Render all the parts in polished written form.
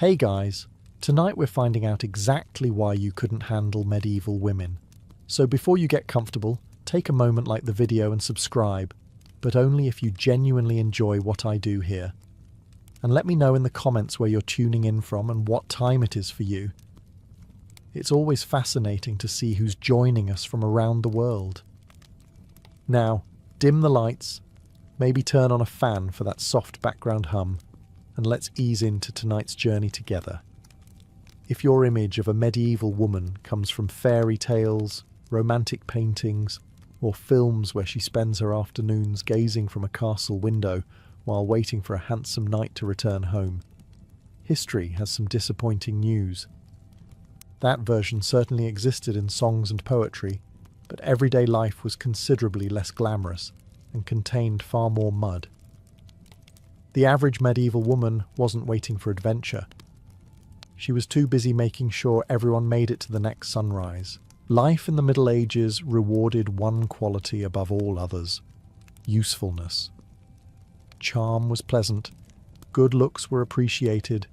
Hey guys, tonight we're finding out exactly why you couldn't handle medieval women. So before you get comfortable, take a moment like the video and subscribe, but only if you genuinely enjoy what I do here. And let me know in the comments where you're tuning in from and what time it is for you. It's always fascinating to see who's joining us from around the world. Now, dim the lights, maybe turn on a fan for that soft background hum, and let's ease into tonight's journey together. If your image of a medieval woman comes from fairy tales, romantic paintings, or films where she spends her afternoons gazing from a castle window while waiting for a handsome knight to return home, history has some disappointing news. That version certainly existed in songs and poetry, but everyday life was considerably less glamorous and contained far more mud. The average medieval woman wasn't waiting for adventure. She was too busy making sure everyone made it to the next sunrise. Life in the Middle Ages rewarded one quality above all others: usefulness. Charm was pleasant, good looks were appreciated,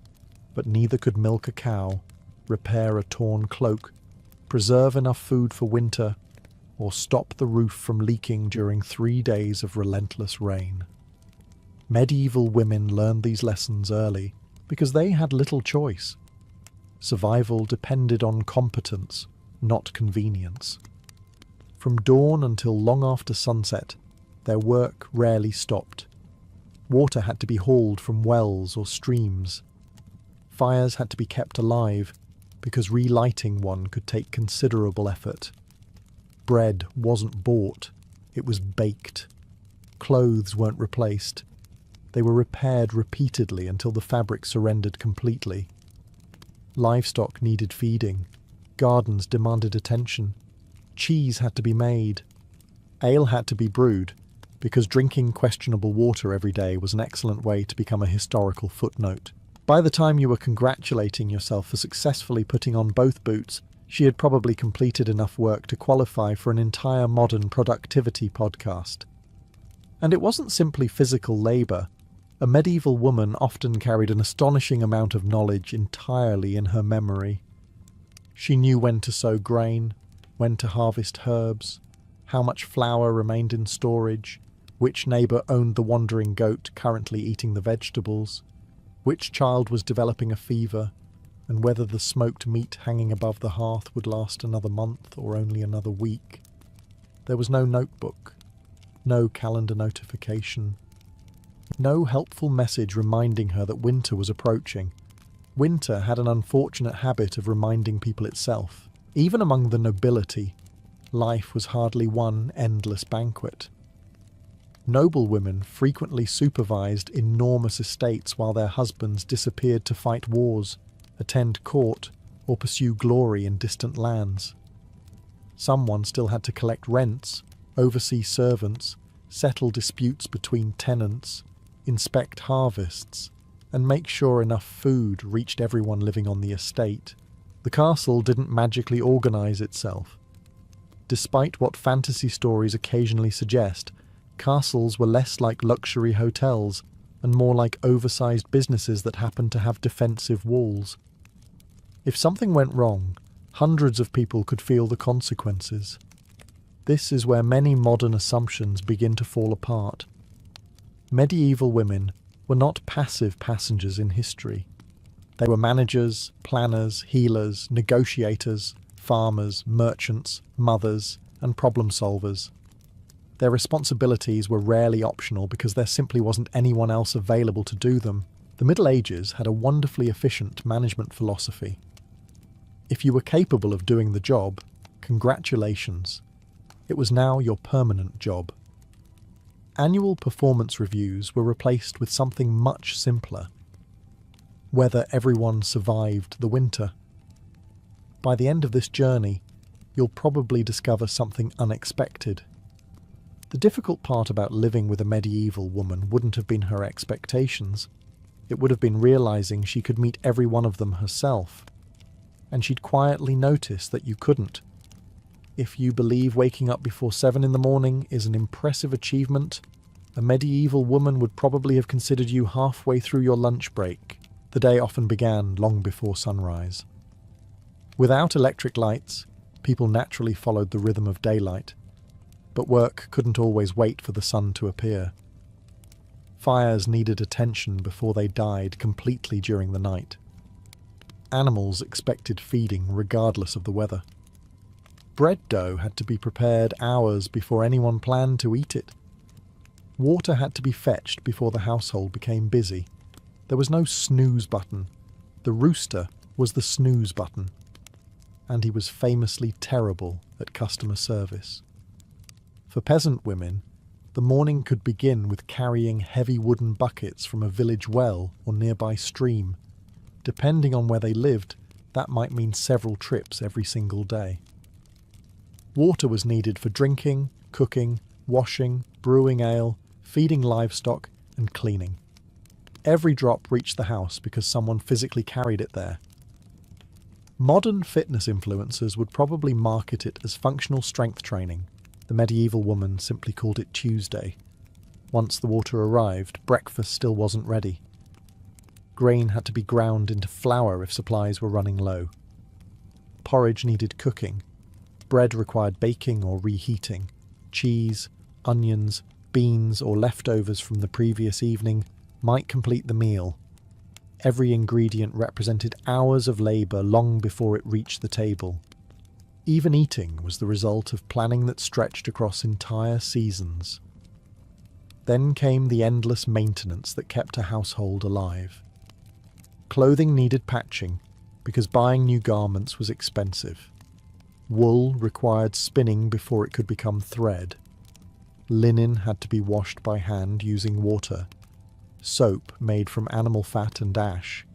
but neither could milk a cow, repair a torn cloak, preserve enough food for winter, or stop the roof from leaking during 3 days of relentless rain. Medieval women learned these lessons early because they had little choice. Survival depended on competence, not convenience. From dawn until long after sunset, their work rarely stopped. Water had to be hauled from wells or streams. Fires had to be kept alive because relighting one could take considerable effort. Bread wasn't bought, it was baked. Clothes weren't replaced. They were repaired repeatedly until the fabric surrendered completely. Livestock needed feeding. Gardens demanded attention. Cheese had to be made. Ale had to be brewed, because drinking questionable water every day was an excellent way to become a historical footnote. By the time you were congratulating yourself for successfully putting on both boots, she had probably completed enough work to qualify for an entire modern productivity podcast. And it wasn't simply physical labour. A medieval woman often carried an astonishing amount of knowledge entirely in her memory. She knew when to sow grain, when to harvest herbs, how much flour remained in storage, which neighbour owned the wandering goat currently eating the vegetables, which child was developing a fever, and whether the smoked meat hanging above the hearth would last another month or only another week. There was no notebook, no calendar notification, no helpful message reminding her that winter was approaching. Winter had an unfortunate habit of reminding people itself. Even among the nobility, life was hardly one endless banquet. Noblewomen frequently supervised enormous estates while their husbands disappeared to fight wars, attend court, or pursue glory in distant lands. Someone still had to collect rents, oversee servants, settle disputes between tenants, inspect harvests, and make sure enough food reached everyone living on the estate. The castle didn't magically organise itself. Despite what fantasy stories occasionally suggest, castles were less like luxury hotels and more like oversized businesses that happened to have defensive walls. If something went wrong, hundreds of people could feel the consequences. This is where many modern assumptions begin to fall apart. Medieval women were not passive passengers in history. They were managers, planners, healers, negotiators, farmers, merchants, mothers, and problem solvers. Their responsibilities were rarely optional because there simply wasn't anyone else available to do them. The Middle Ages had a wonderfully efficient management philosophy. If you were capable of doing the job, congratulations. It was now your permanent job. Annual performance reviews were replaced with something much simpler: whether everyone survived the winter. By the end of this journey, you'll probably discover something unexpected. The difficult part about living with a medieval woman wouldn't have been her expectations. It would have been realizing she could meet every one of them herself. And she'd quietly notice that you couldn't. If you believe waking up before 7 in the morning is an impressive achievement, a medieval woman would probably have considered you halfway through your lunch break. The day often began long before sunrise. Without electric lights, people naturally followed the rhythm of daylight, but work couldn't always wait for the sun to appear. Fires needed attention before they died completely during the night. Animals expected feeding regardless of the weather. Bread dough had to be prepared hours before anyone planned to eat it. Water had to be fetched before the household became busy. There was no snooze button. The rooster was the snooze button. And he was famously terrible at customer service. For peasant women, the morning could begin with carrying heavy wooden buckets from a village well or nearby stream. Depending on where they lived, that might mean several trips every single day. Water was needed for drinking, cooking, washing, brewing ale, feeding livestock, and cleaning. Every drop reached the house because someone physically carried it there. Modern fitness influencers would probably market it as functional strength training. The medieval woman simply called it Tuesday. Once the water arrived, breakfast still wasn't ready. Grain had to be ground into flour if supplies were running low. Porridge needed cooking. Bread required baking or reheating. Cheese, onions, beans, or leftovers from the previous evening might complete the meal. Every ingredient represented hours of labour long before it reached the table. Even eating was the result of planning that stretched across entire seasons. Then came the endless maintenance that kept a household alive. Clothing needed patching because buying new garments was expensive. Wool required spinning before it could become thread. Linen had to be washed by hand using water. Soap made from animal fat and ash,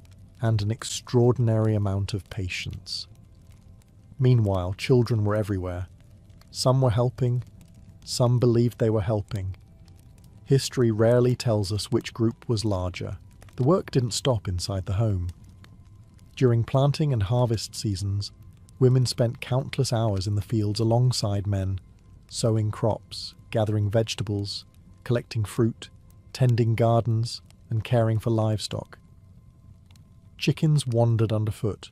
and an extraordinary amount of patience. Meanwhile, children were everywhere. Some were helping, some believed they were helping. History rarely tells us which group was larger. The work didn't stop inside the home. During planting and harvest seasons, women spent countless hours in the fields alongside men, sowing crops, gathering vegetables, collecting fruit, tending gardens, and caring for livestock. Chickens wandered underfoot.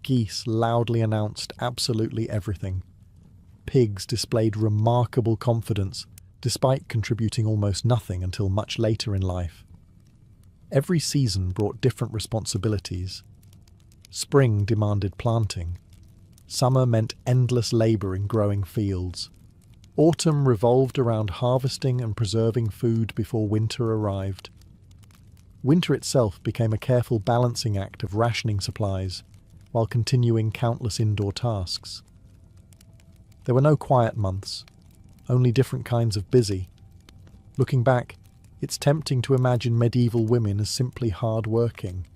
Geese loudly announced absolutely everything. Pigs displayed remarkable confidence, despite contributing almost nothing until much later in life. Every season brought different responsibilities. Spring demanded planting. Summer meant endless labour in growing fields. Autumn revolved around harvesting and preserving food before winter arrived. Winter itself became a careful balancing act of rationing supplies, while continuing countless indoor tasks. There were no quiet months, only different kinds of busy. Looking back, it's tempting to imagine medieval women as simply hard-working.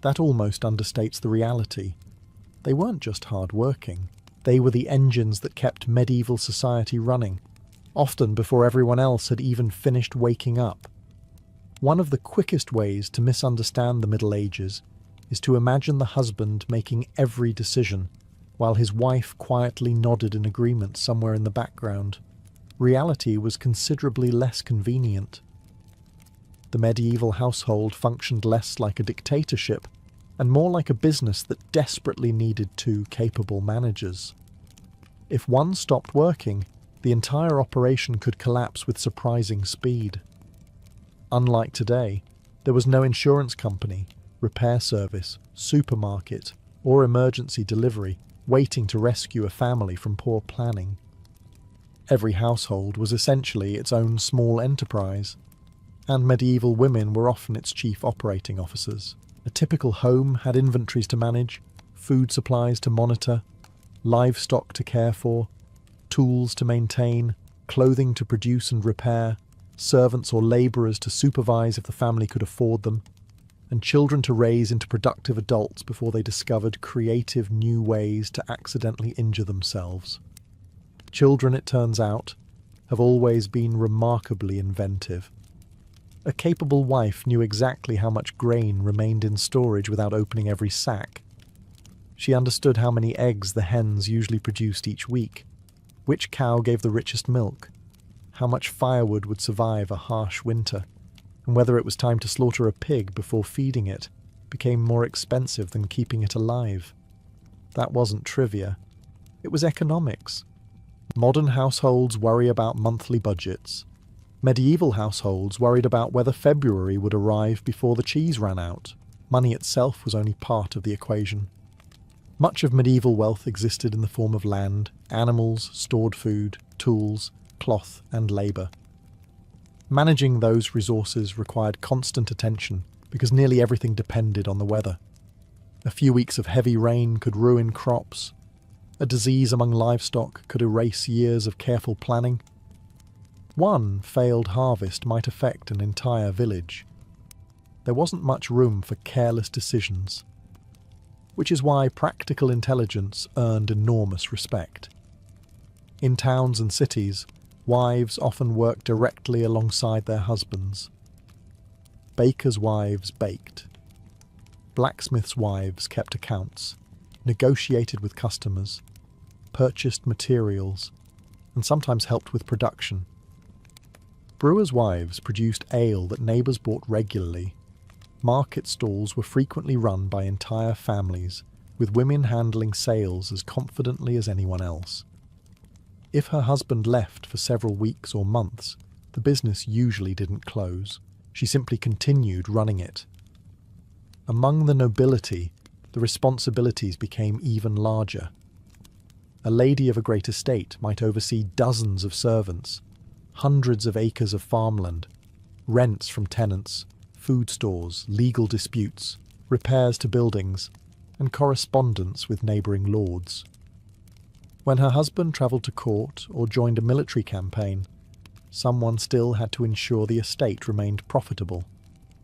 That almost understates the reality. They weren't just hard-working. They were the engines that kept medieval society running, often before everyone else had even finished waking up. One of the quickest ways to misunderstand the Middle Ages is to imagine the husband making every decision, while his wife quietly nodded in agreement somewhere in the background. Reality was considerably less convenient. The medieval household functioned less like a dictatorship and more like a business that desperately needed two capable managers. If one stopped working, the entire operation could collapse with surprising speed. Unlike today, there was no insurance company, repair service, supermarket, or emergency delivery waiting to rescue a family from poor planning. Every household was essentially its own small enterprise, and medieval women were often its chief operating officers. A typical home had inventories to manage, food supplies to monitor, livestock to care for, tools to maintain, clothing to produce and repair, servants or labourers to supervise if the family could afford them, and children to raise into productive adults before they discovered creative new ways to accidentally injure themselves. Children, it turns out, have always been remarkably inventive. A capable wife knew exactly how much grain remained in storage without opening every sack. She understood how many eggs the hens usually produced each week, which cow gave the richest milk, how much firewood would survive a harsh winter, and whether it was time to slaughter a pig before feeding it became more expensive than keeping it alive. That wasn't trivia. It was economics. Modern households worry about monthly budgets. Medieval households worried about whether February would arrive before the cheese ran out. Money itself was only part of the equation. Much of medieval wealth existed in the form of land, animals, stored food, tools, cloth, and labour. Managing those resources required constant attention because nearly everything depended on the weather. A few weeks of heavy rain could ruin crops. A disease among livestock could erase years of careful planning. One failed harvest might affect an entire village. There wasn't much room for careless decisions, which is why practical intelligence earned enormous respect. In towns and cities, wives often worked directly alongside their husbands. Bakers' wives baked. Blacksmiths' wives kept accounts, negotiated with customers, purchased materials, and sometimes helped with production. Brewers' wives produced ale that neighbours bought regularly. Market stalls were frequently run by entire families, with women handling sales as confidently as anyone else. If her husband left for several weeks or months, the business usually didn't close. She simply continued running it. Among the nobility, the responsibilities became even larger. A lady of a great estate might oversee dozens of servants, hundreds of acres of farmland, rents from tenants, food stores, legal disputes, repairs to buildings, and correspondence with neighbouring lords. When her husband travelled to court or joined a military campaign, someone still had to ensure the estate remained profitable.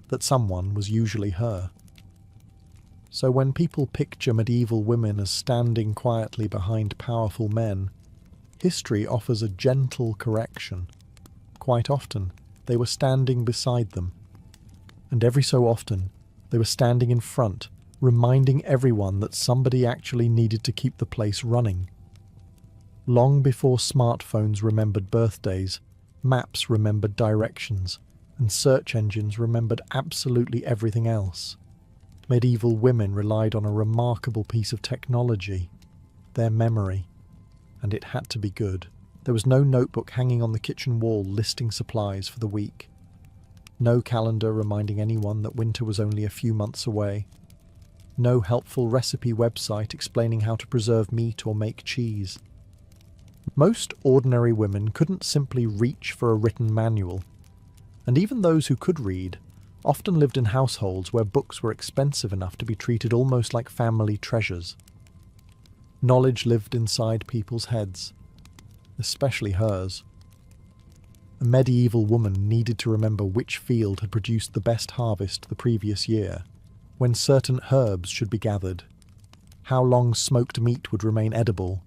That someone was usually her. So when people picture medieval women as standing quietly behind powerful men, history offers a gentle correction. Quite often, they were standing beside them. And every so often, they were standing in front, reminding everyone that somebody actually needed to keep the place running. Long before smartphones remembered birthdays, maps remembered directions, and search engines remembered absolutely everything else. Medieval women relied on a remarkable piece of technology, their memory, and it had to be good. There was no notebook hanging on the kitchen wall listing supplies for the week. No calendar reminding anyone that winter was only a few months away. No helpful recipe website explaining how to preserve meat or make cheese. Most ordinary women couldn't simply reach for a written manual, and even those who could read often lived in households where books were expensive enough to be treated almost like family treasures. Knowledge lived inside people's heads, especially hers. A medieval woman needed to remember which field had produced the best harvest the previous year, when certain herbs should be gathered, how long smoked meat would remain edible,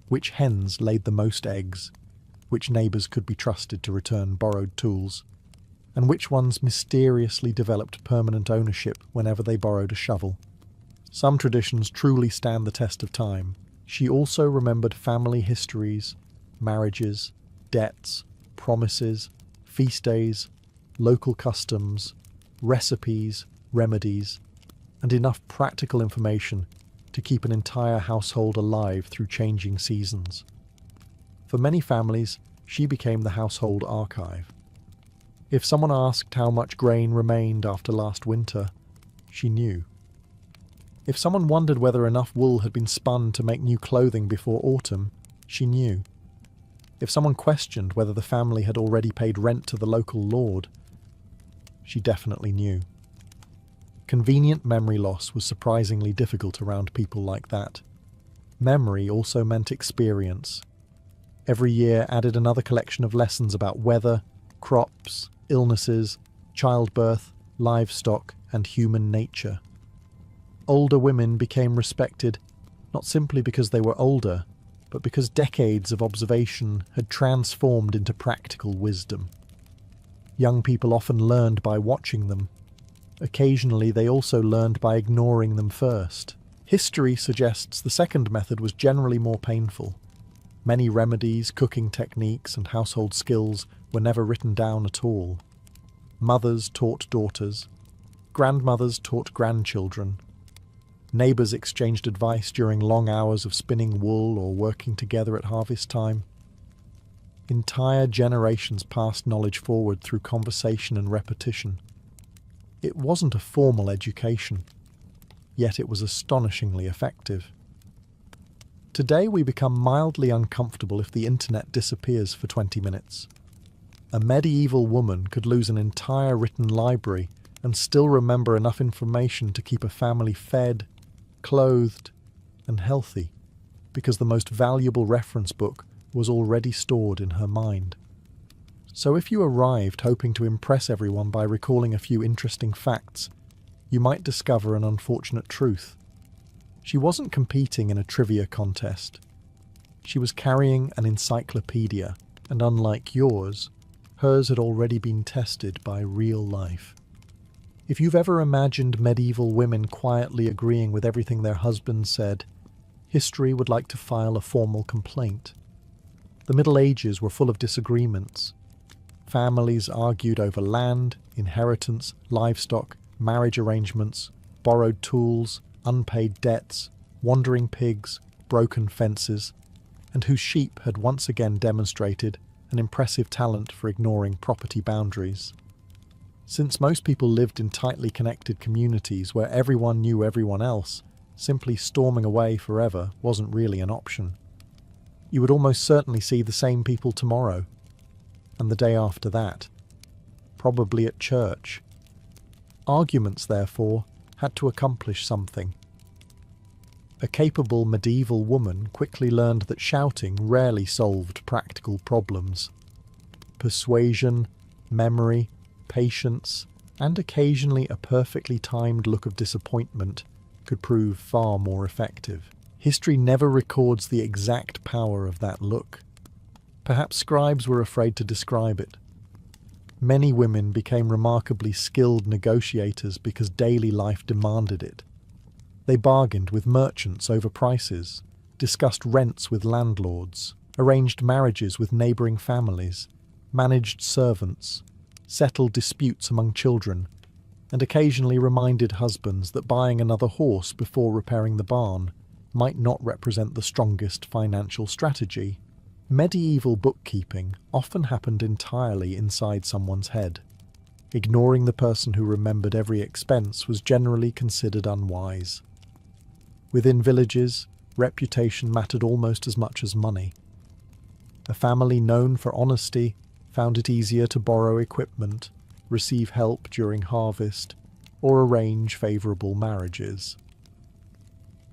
which hens laid the most eggs, which neighbours could be trusted to return borrowed tools, and which ones mysteriously developed permanent ownership whenever they borrowed a shovel. Some traditions truly stand the test of time. She also remembered family histories, marriages, debts, promises, feast days, local customs, recipes, remedies, and enough practical information to keep an entire household alive through changing seasons. For many families, she became the household archive. If someone asked how much grain remained after last winter, she knew. If someone wondered whether enough wool had been spun to make new clothing before autumn, she knew. If someone questioned whether the family had already paid rent to the local lord, she definitely knew. Convenient memory loss was surprisingly difficult around people like that. Memory also meant experience. Every year added another collection of lessons about weather, crops, illnesses, childbirth, livestock, and human nature. Older women became respected not simply because they were older, but because decades of observation had transformed into practical wisdom. Young people often learned by watching them. Occasionally they also learned by ignoring them first. History suggests the second method was generally more painful. Many remedies, cooking techniques, and household skills were never written down at all. Mothers taught daughters. Grandmothers taught grandchildren. Neighbours exchanged advice during long hours of spinning wool or working together at harvest time. Entire generations passed knowledge forward through conversation and repetition. It wasn't a formal education, yet it was astonishingly effective. Today we become mildly uncomfortable if the internet disappears for 20 minutes. A medieval woman could lose an entire written library and still remember enough information to keep a family fed, clothed, and healthy, because the most valuable reference book was already stored in her mind. So if you arrived hoping to impress everyone by recalling a few interesting facts, you might discover an unfortunate truth. She wasn't competing in a trivia contest. She was carrying an encyclopedia, and unlike yours, hers had already been tested by real life. If you've ever imagined medieval women quietly agreeing with everything their husbands said, history would like to file a formal complaint. The Middle Ages were full of disagreements. Families argued over land, inheritance, livestock, marriage arrangements, borrowed tools, unpaid debts, wandering pigs, broken fences, and whose sheep had once again demonstrated an impressive talent for ignoring property boundaries. Since most people lived in tightly connected communities where everyone knew everyone else, simply storming away forever wasn't really an option. You would almost certainly see the same people tomorrow, and the day after that, probably at church. Arguments, therefore, had to accomplish something. A capable medieval woman quickly learned that shouting rarely solved practical problems. Persuasion, memory, patience, and occasionally a perfectly timed look of disappointment could prove far more effective. History never records the exact power of that look. Perhaps scribes were afraid to describe it. Many women became remarkably skilled negotiators because daily life demanded it. They bargained with merchants over prices, discussed rents with landlords, arranged marriages with neighbouring families, managed servants, settled disputes among children, and occasionally reminded husbands that buying another horse before repairing the barn might not represent the strongest financial strategy. Medieval bookkeeping often happened entirely inside someone's head. Ignoring the person who remembered every expense was generally considered unwise. Within villages, reputation mattered almost as much as money. A family known for honesty found it easier to borrow equipment, receive help during harvest, or arrange favourable marriages.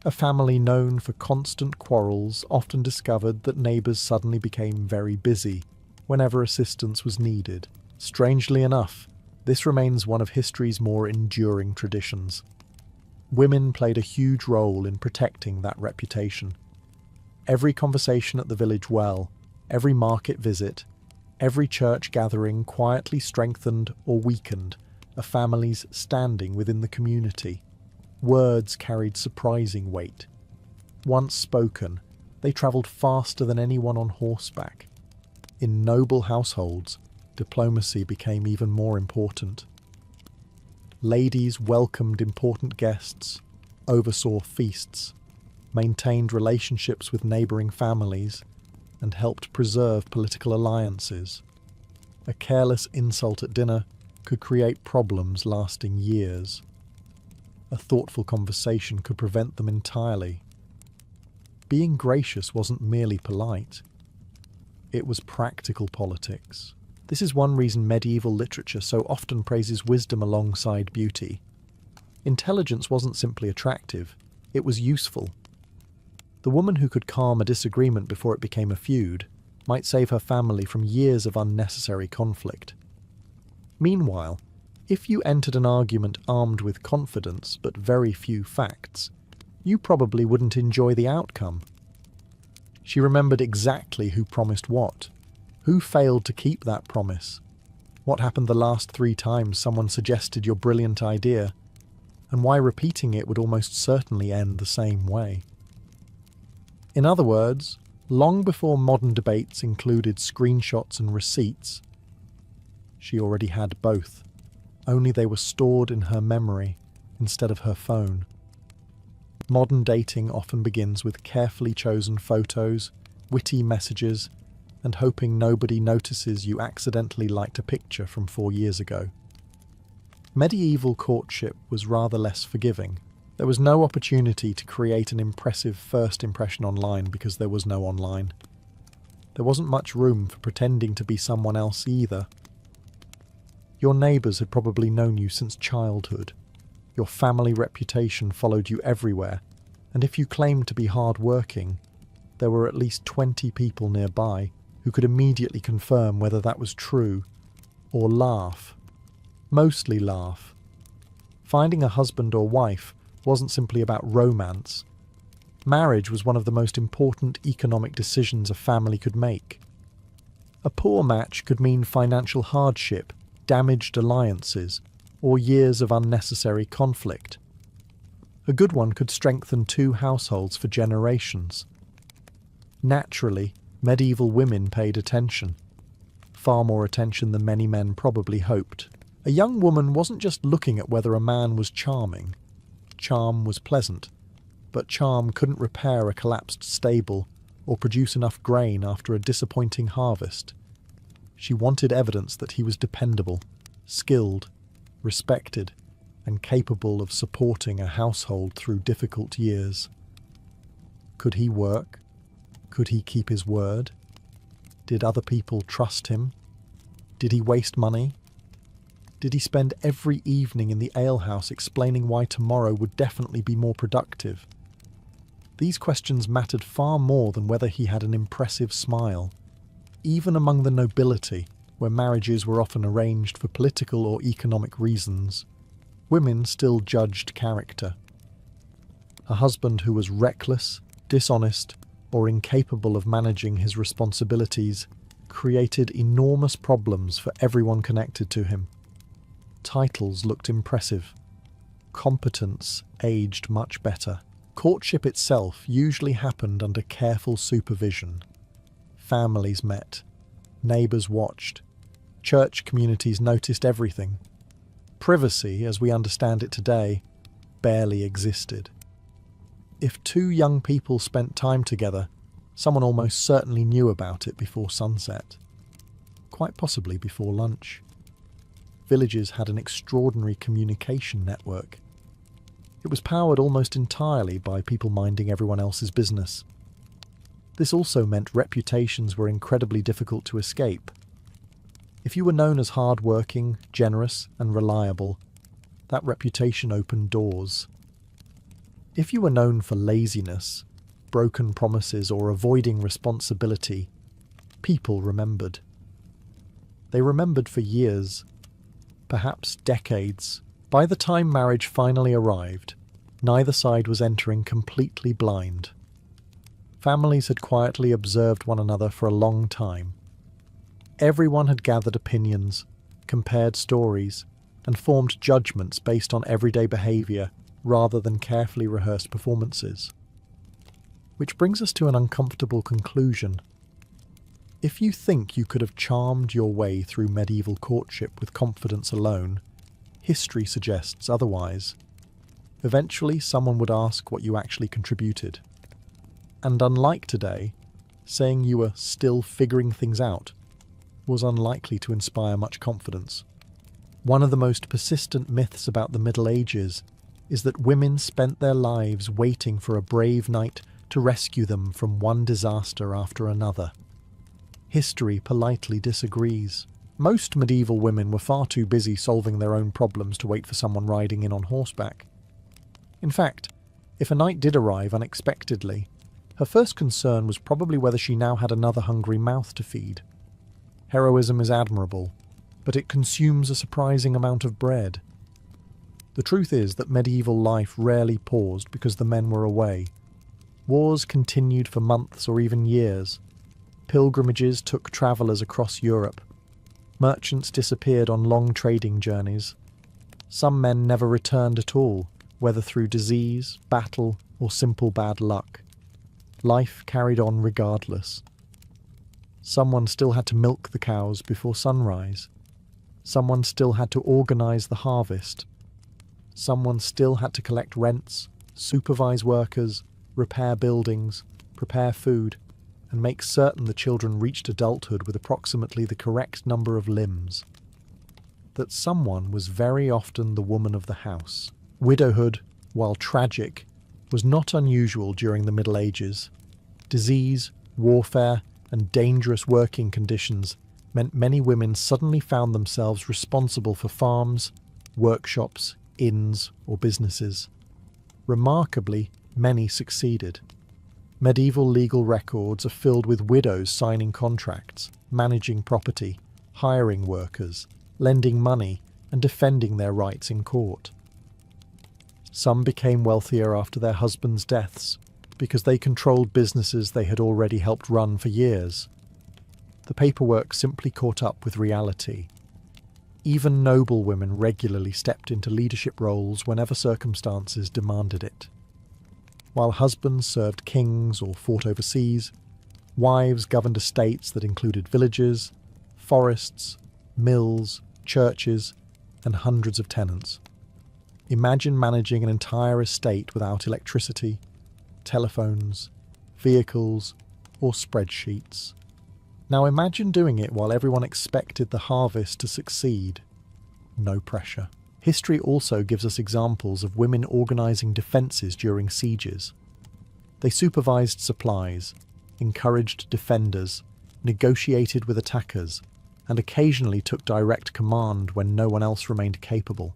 A family known for constant quarrels often discovered that neighbours suddenly became very busy whenever assistance was needed. Strangely enough, this remains one of history's more enduring traditions. Women played a huge role in protecting that reputation. Every conversation at the village well, every market visit, every church gathering quietly strengthened or weakened a family's standing within the community. Words carried surprising weight. Once spoken, they travelled faster than anyone on horseback. In noble households, diplomacy became even more important. Ladies welcomed important guests, oversaw feasts, maintained relationships with neighbouring families, and helped preserve political alliances. A careless insult at dinner could create problems lasting years. A thoughtful conversation could prevent them entirely. Being gracious wasn't merely polite. It was practical politics. This is one reason medieval literature so often praises wisdom alongside beauty. Intelligence wasn't simply attractive, it was useful. The woman who could calm a disagreement before it became a feud might save her family from years of unnecessary conflict. Meanwhile, if you entered an argument armed with confidence but very few facts, you probably wouldn't enjoy the outcome. She remembered exactly who promised what, who failed to keep that promise, what happened the last 3 times someone suggested your brilliant idea, and why repeating it would almost certainly end the same way. In other words, long before modern debates included screenshots and receipts, she already had both. only they were stored in her memory instead of her phone. Modern dating often begins with carefully chosen photos, witty messages, and hoping nobody notices you accidentally liked a picture from 4 years ago. Medieval courtship was rather less forgiving. There was no opportunity to create an impressive first impression online because there was no online. There wasn't much room for pretending to be someone else either. Your neighbours had probably known you since childhood. Your family reputation followed you everywhere, and if you claimed to be hard-working, there were at least 20 people nearby who could immediately confirm whether that was true, or laugh. Mostly laugh. Finding a husband or wife wasn't simply about romance. Marriage was one of the most important economic decisions a family could make. A poor match could mean financial hardship, damaged alliances, or years of unnecessary conflict. A good one could strengthen 2 households for generations. Naturally, medieval women paid attention. Far more attention than many men probably hoped. A young woman wasn't just looking at whether a man was charming. Charm was pleasant, but charm couldn't repair a collapsed stable or produce enough grain after a disappointing harvest. She wanted evidence that he was dependable, skilled, respected, and capable of supporting a household through difficult years. Could he work? Could he keep his word? Did other people trust him? Did he waste money? Did he spend every evening in the alehouse explaining why tomorrow would definitely be more productive? These questions mattered far more than whether he had an impressive smile. Even among the nobility, where marriages were often arranged for political or economic reasons, women still judged character. A husband who was reckless, dishonest, or incapable of managing his responsibilities created enormous problems for everyone connected to him. Titles looked impressive. Competence aged much better. Courtship itself usually happened under careful supervision. Families met. Neighbours watched. Church communities noticed everything. Privacy, as we understand it today, barely existed. If 2 young people spent time together, someone almost certainly knew about it before sunset. Quite possibly before lunch. Villages had an extraordinary communication network. It was powered almost entirely by people minding everyone else's business. This also meant reputations were incredibly difficult to escape. If you were known as hard-working, generous, and reliable, that reputation opened doors. If you were known for laziness, broken promises, or avoiding responsibility, people remembered. They remembered for years, perhaps decades. By the time marriage finally arrived, neither side was entering completely blind. Families had quietly observed one another for a long time. Everyone had gathered opinions, compared stories, and formed judgments based on everyday behaviour rather than carefully rehearsed performances. Which brings us to an uncomfortable conclusion. If you think you could have charmed your way through medieval courtship with confidence alone, history suggests otherwise. Eventually, someone would ask what you actually contributed. And unlike today, saying you were still figuring things out was unlikely to inspire much confidence. One of the most persistent myths about the Middle Ages is that women spent their lives waiting for a brave knight to rescue them from one disaster after another. History politely disagrees. Most medieval women were far too busy solving their own problems to wait for someone riding in on horseback. In fact, if a knight did arrive unexpectedly, her first concern was probably whether she now had another hungry mouth to feed. Heroism is admirable, but it consumes a surprising amount of bread. The truth is that medieval life rarely paused because the men were away. Wars continued for months or even years. Pilgrimages took travellers across Europe. Merchants disappeared on long trading journeys. Some men never returned at all, whether through disease, battle, or simple bad luck. Life carried on regardless. Someone still had to milk the cows before sunrise. Someone still had to organise the harvest. Someone still had to collect rents, supervise workers, repair buildings, prepare food, and make certain the children reached adulthood with approximately the correct number of limbs. That someone was very often the woman of the house. Widowhood, while tragic, was not unusual during the Middle Ages. Disease, warfare, and dangerous working conditions meant many women suddenly found themselves responsible for farms, workshops, inns, or businesses. Remarkably, many succeeded. Medieval legal records are filled with widows signing contracts, managing property, hiring workers, lending money, and defending their rights in court. Some became wealthier after their husbands' deaths because they controlled businesses they had already helped run for years. The paperwork simply caught up with reality. Even noble women regularly stepped into leadership roles whenever circumstances demanded it. While husbands served kings or fought overseas, wives governed estates that included villages, forests, mills, churches, and hundreds of tenants. Imagine managing an entire estate without electricity, telephones, vehicles, or spreadsheets. Now imagine doing it while everyone expected the harvest to succeed. No pressure. History also gives us examples of women organising defences during sieges. They supervised supplies, encouraged defenders, negotiated with attackers, and occasionally took direct command when no one else remained capable.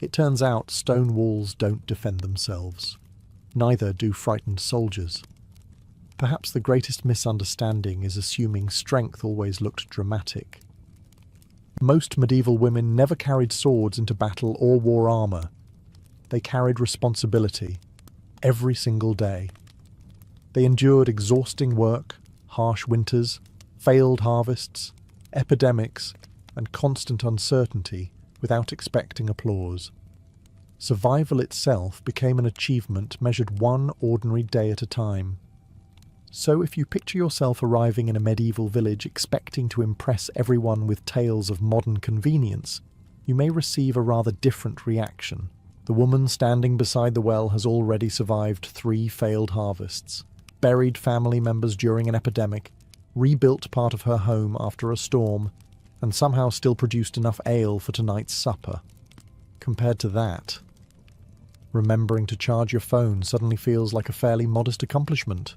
It turns out stone walls don't defend themselves. Neither do frightened soldiers. Perhaps the greatest misunderstanding is assuming strength always looked dramatic. Most medieval women never carried swords into battle or wore armour. They carried responsibility, every single day. They endured exhausting work, harsh winters, failed harvests, epidemics, and constant uncertainty without expecting applause. Survival itself became an achievement measured one ordinary day at a time. So if you picture yourself arriving in a medieval village expecting to impress everyone with tales of modern convenience, you may receive a rather different reaction. The woman standing beside the well has already survived 3 failed harvests, buried family members during an epidemic, rebuilt part of her home after a storm, and somehow still produced enough ale for tonight's supper. Compared to that, remembering to charge your phone suddenly feels like a fairly modest accomplishment.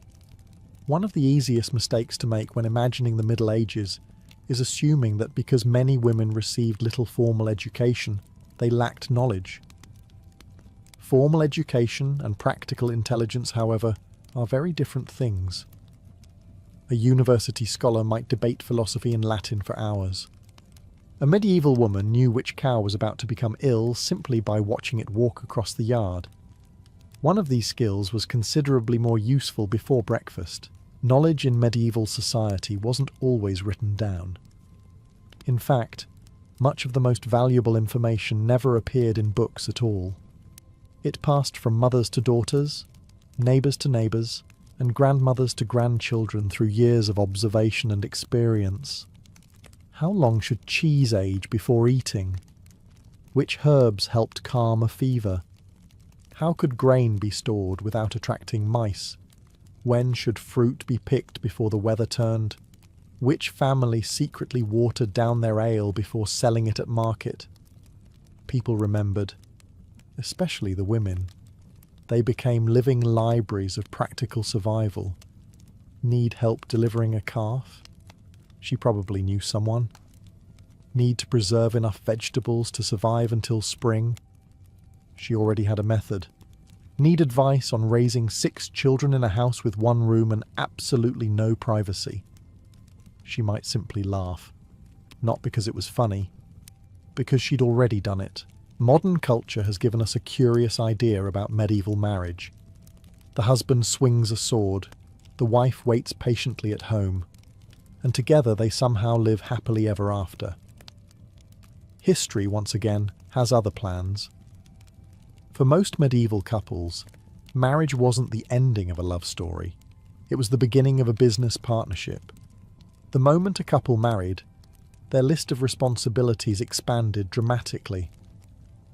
One of the easiest mistakes to make when imagining the Middle Ages is assuming that because many women received little formal education, they lacked knowledge. Formal education and practical intelligence, however, are very different things. A university scholar might debate philosophy and Latin for hours. A medieval woman knew which cow was about to become ill simply by watching it walk across the yard. One of these skills was considerably more useful before breakfast. Knowledge in medieval society wasn't always written down. In fact, much of the most valuable information never appeared in books at all. It passed from mothers to daughters, neighbours to neighbours, and grandmothers to grandchildren through years of observation and experience. How long should cheese age before eating? Which herbs helped calm a fever? How could grain be stored without attracting mice? When should fruit be picked before the weather turned? Which family secretly watered down their ale before selling it at market? People remembered, especially the women. They became living libraries of practical survival. Need help delivering a calf? She probably knew someone. Need to preserve enough vegetables to survive until spring? She already had a method. Need advice on raising 6 children in a house with 1 room and absolutely no privacy? She might simply laugh. Not because it was funny, because she'd already done it. Modern culture has given us a curious idea about medieval marriage. The husband swings a sword, the wife waits patiently at home, and together they somehow live happily ever after. History, once again, has other plans. For most medieval couples, marriage wasn't the ending of a love story. It was the beginning of a business partnership. The moment a couple married, their list of responsibilities expanded dramatically.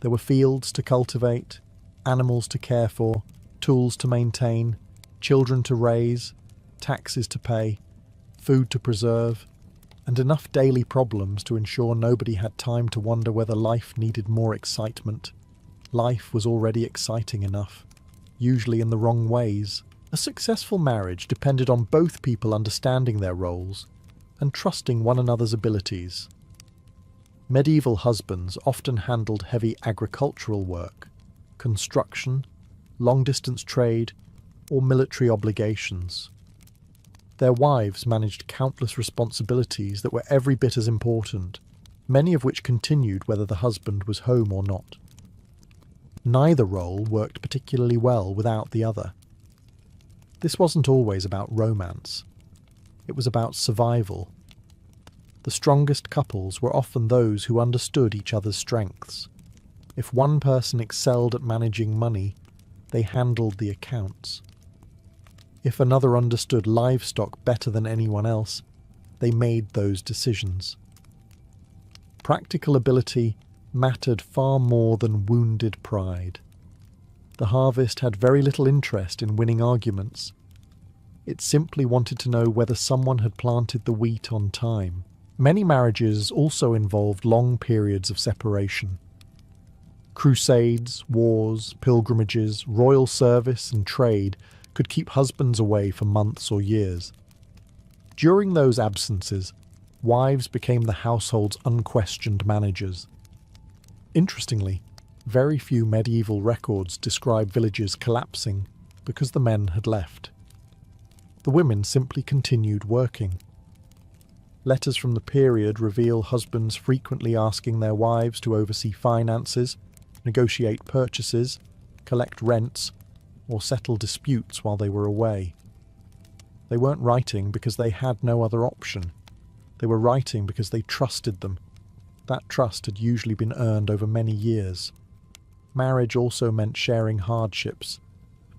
There were fields to cultivate, animals to care for, tools to maintain, children to raise, taxes to pay, food to preserve, and enough daily problems to ensure nobody had time to wonder whether life needed more excitement. Life was already exciting enough, usually in the wrong ways. A successful marriage depended on both people understanding their roles and trusting one another's abilities. Medieval husbands often handled heavy agricultural work, construction, long-distance trade, or military obligations. Their wives managed countless responsibilities that were every bit as important, many of which continued whether the husband was home or not. Neither role worked particularly well without the other. This wasn't always about romance. It was about survival. The strongest couples were often those who understood each other's strengths. If one person excelled at managing money, they handled the accounts. If another understood livestock better than anyone else, they made those decisions. Practical ability mattered far more than wounded pride. The harvest had very little interest in winning arguments. It simply wanted to know whether someone had planted the wheat on time. Many marriages also involved long periods of separation. Crusades, wars, pilgrimages, royal service, and trade could keep husbands away for months or years. During those absences, wives became the household's unquestioned managers. Interestingly, very few medieval records describe villages collapsing because the men had left. The women simply continued working. Letters from the period reveal husbands frequently asking their wives to oversee finances, negotiate purchases, collect rents, or settle disputes while they were away. They weren't writing because they had no other option. They were writing because they trusted them. That trust had usually been earned over many years. Marriage also meant sharing hardships.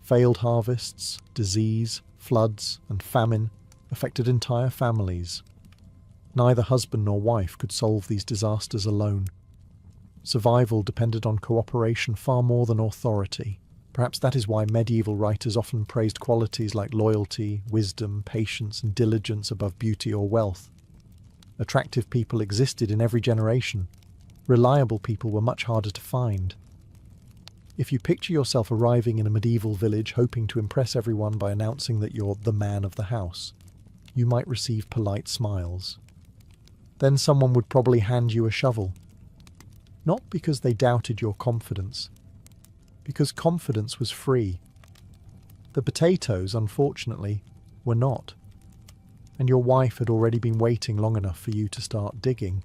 Failed harvests, disease, floods, and famine affected entire families. Neither husband nor wife could solve these disasters alone. Survival depended on cooperation far more than authority. Perhaps that is why medieval writers often praised qualities like loyalty, wisdom, patience, and diligence above beauty or wealth. Attractive people existed in every generation. Reliable people were much harder to find. If you picture yourself arriving in a medieval village hoping to impress everyone by announcing that you're the man of the house, you might receive polite smiles. Then someone would probably hand you a shovel. Not because they doubted your confidence, because confidence was free. The potatoes, unfortunately, were not. And your wife had already been waiting long enough for you to start digging.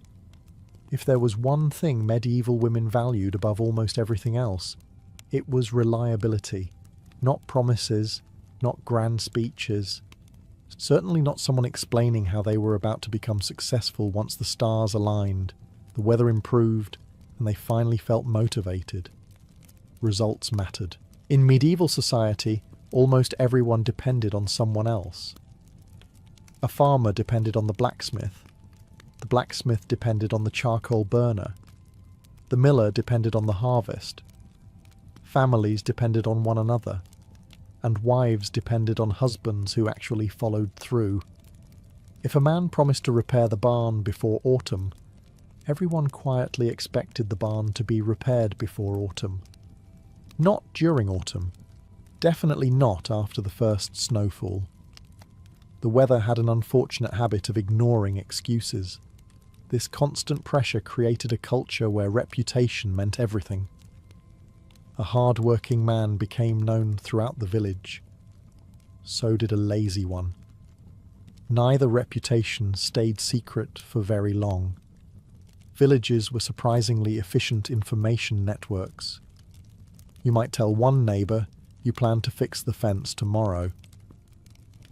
If there was one thing medieval women valued above almost everything else, it was reliability. Not promises, not grand speeches. Certainly not someone explaining how they were about to become successful once the stars aligned, the weather improved, and they finally felt motivated. Results mattered. In medieval society, almost everyone depended on someone else. A farmer depended on the blacksmith. The blacksmith depended on the charcoal burner. The miller depended on the harvest. Families depended on one another. And wives depended on husbands who actually followed through. If a man promised to repair the barn before autumn, everyone quietly expected the barn to be repaired before autumn. Not during autumn. Definitely not after the first snowfall. The weather had an unfortunate habit of ignoring excuses. This constant pressure created a culture where reputation meant everything. A hard-working man became known throughout the village. So did a lazy one. Neither reputation stayed secret for very long. Villages were surprisingly efficient information networks. You might tell one neighbour you plan to fix the fence tomorrow.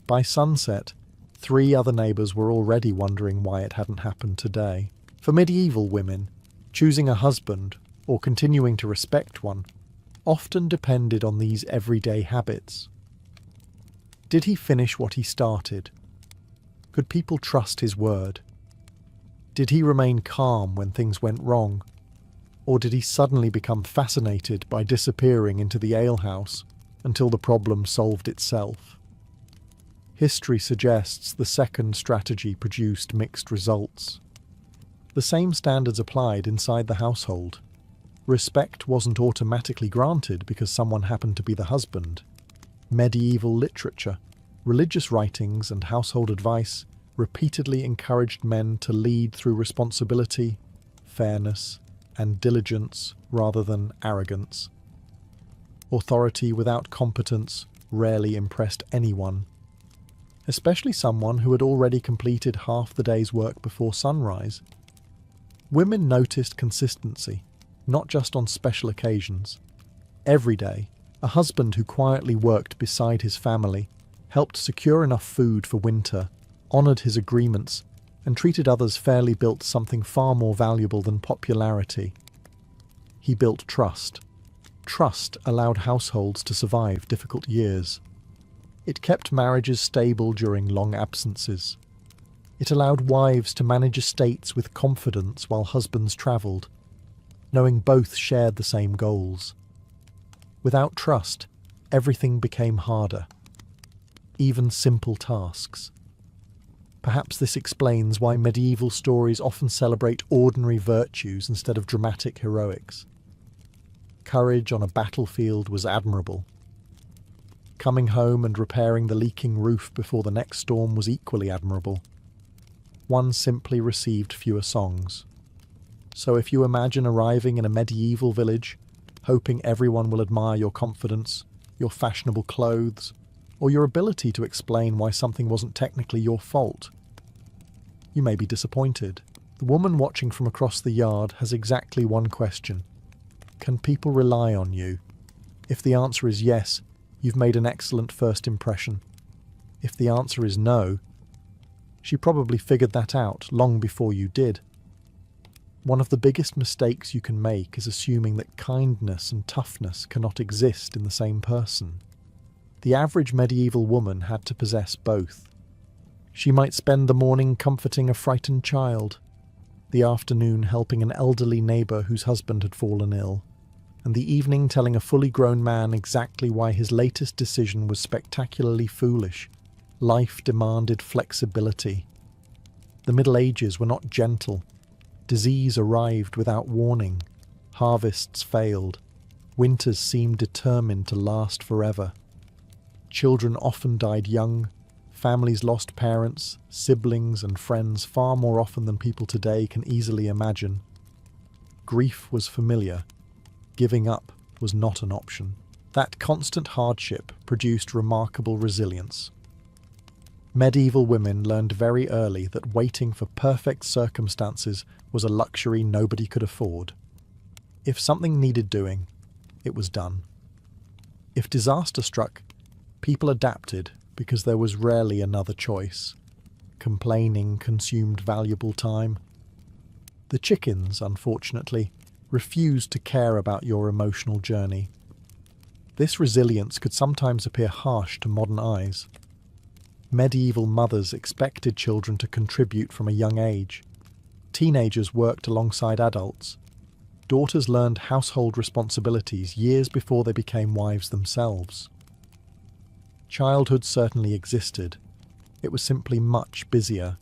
By sunset, 3 other neighbours were already wondering why it hadn't happened today. For medieval women, choosing a husband, or continuing to respect one, often depended on these everyday habits. Did he finish what he started? Could people trust his word? Did he remain calm when things went wrong? Or did he suddenly become fascinated by disappearing into the alehouse until the problem solved itself? History suggests the second strategy produced mixed results. The same standards applied inside the household. Respect wasn't automatically granted because someone happened to be the husband. Medieval literature, religious writings, and household advice repeatedly encouraged men to lead through responsibility, fairness, and diligence rather than arrogance. Authority without competence rarely impressed anyone, especially someone who had already completed half the day's work before sunrise. Women noticed consistency, not just on special occasions. Every day, a husband who quietly worked beside his family, helped secure enough food for winter, honoured his agreements, and treated others fairly built something far more valuable than popularity. He built trust. Trust allowed households to survive difficult years. It kept marriages stable during long absences. It allowed wives to manage estates with confidence while husbands travelled, knowing both shared the same goals. Without trust, everything became harder, even simple tasks. Perhaps this explains why medieval stories often celebrate ordinary virtues instead of dramatic heroics. Courage on a battlefield was admirable. Coming home and repairing the leaking roof before the next storm was equally admirable. One simply received fewer songs. So if you imagine arriving in a medieval village, hoping everyone will admire your confidence, your fashionable clothes, or your ability to explain why something wasn't technically your fault, you may be disappointed. The woman watching from across the yard has exactly one question. Can people rely on you? If the answer is yes, you've made an excellent first impression. If the answer is no, she probably figured that out long before you did. One of the biggest mistakes you can make is assuming that kindness and toughness cannot exist in the same person. The average medieval woman had to possess both. She might spend the morning comforting a frightened child, the afternoon helping an elderly neighbour whose husband had fallen ill, and the evening telling a fully grown man exactly why his latest decision was spectacularly foolish. Life demanded flexibility. The Middle Ages were not gentle. Disease arrived without warning. Harvests failed. Winters seemed determined to last forever. Children often died young. Families lost parents, siblings, and friends far more often than people today can easily imagine. Grief was familiar. Giving up was not an option. That constant hardship produced remarkable resilience. Medieval women learned very early that waiting for perfect circumstances was a luxury nobody could afford. If something needed doing, it was done. If disaster struck, people adapted because there was rarely another choice. Complaining consumed valuable time. The chickens, unfortunately, refused to care about your emotional journey. This resilience could sometimes appear harsh to modern eyes. Medieval mothers expected children to contribute from a young age. Teenagers worked alongside adults. Daughters learned household responsibilities years before they became wives themselves. Childhood certainly existed. It was simply much busier.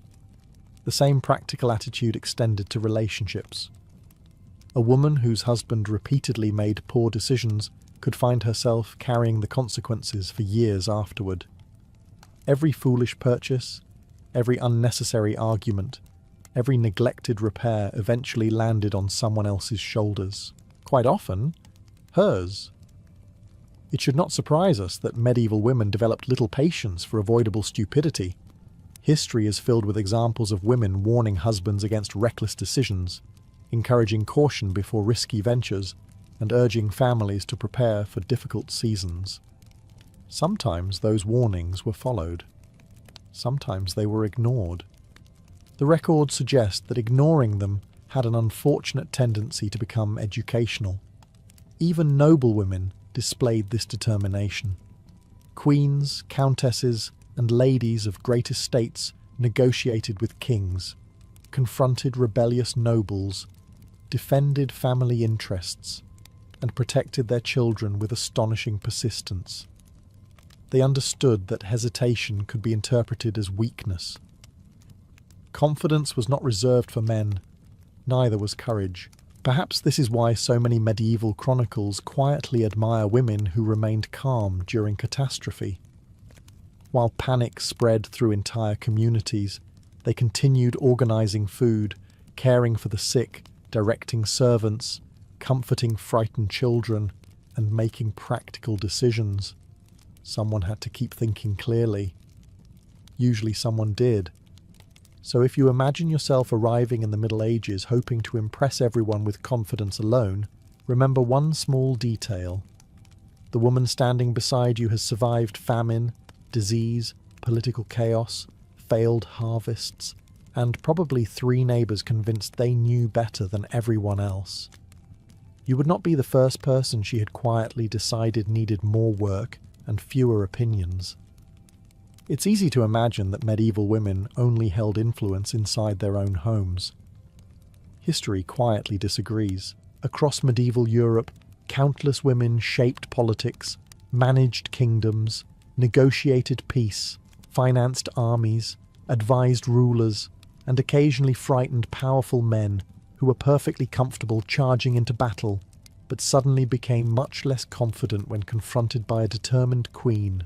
The same practical attitude extended to relationships. A woman whose husband repeatedly made poor decisions could find herself carrying the consequences for years afterward. Every foolish purchase, every unnecessary argument, every neglected repair eventually landed on someone else's shoulders. Quite often, hers. It should not surprise us that medieval women developed little patience for avoidable stupidity. History is filled with examples of women warning husbands against reckless decisions, encouraging caution before risky ventures, and urging families to prepare for difficult seasons. Sometimes those warnings were followed. Sometimes they were ignored. The records suggest that ignoring them had an unfortunate tendency to become educational. Even noble women displayed this determination. Queens, countesses, and ladies of great estates negotiated with kings. confronted rebellious nobles, defended family interests, and protected their children with astonishing persistence. They understood that hesitation could be interpreted as weakness. Confidence was not reserved for men, neither was courage. Perhaps this is why so many medieval chronicles quietly admire women who remained calm during catastrophe. While panic spread through entire communities, they continued organizing food, caring for the sick, directing servants, comforting frightened children, and making practical decisions. Someone had to keep thinking clearly. Usually someone did. So if you imagine yourself arriving in the Middle Ages hoping to impress everyone with confidence alone, remember one small detail. The woman standing beside you has survived famine, disease, political chaos, failed harvests, and probably 3 neighbours convinced they knew better than everyone else. You would not be the first person she had quietly decided needed more work and fewer opinions. It's easy to imagine that medieval women only held influence inside their own homes. History quietly disagrees. Across medieval Europe, countless women shaped politics, managed kingdoms, negotiated peace, financed armies, advised rulers, and occasionally frightened powerful men who were perfectly comfortable charging into battle, but suddenly became much less confident when confronted by a determined queen.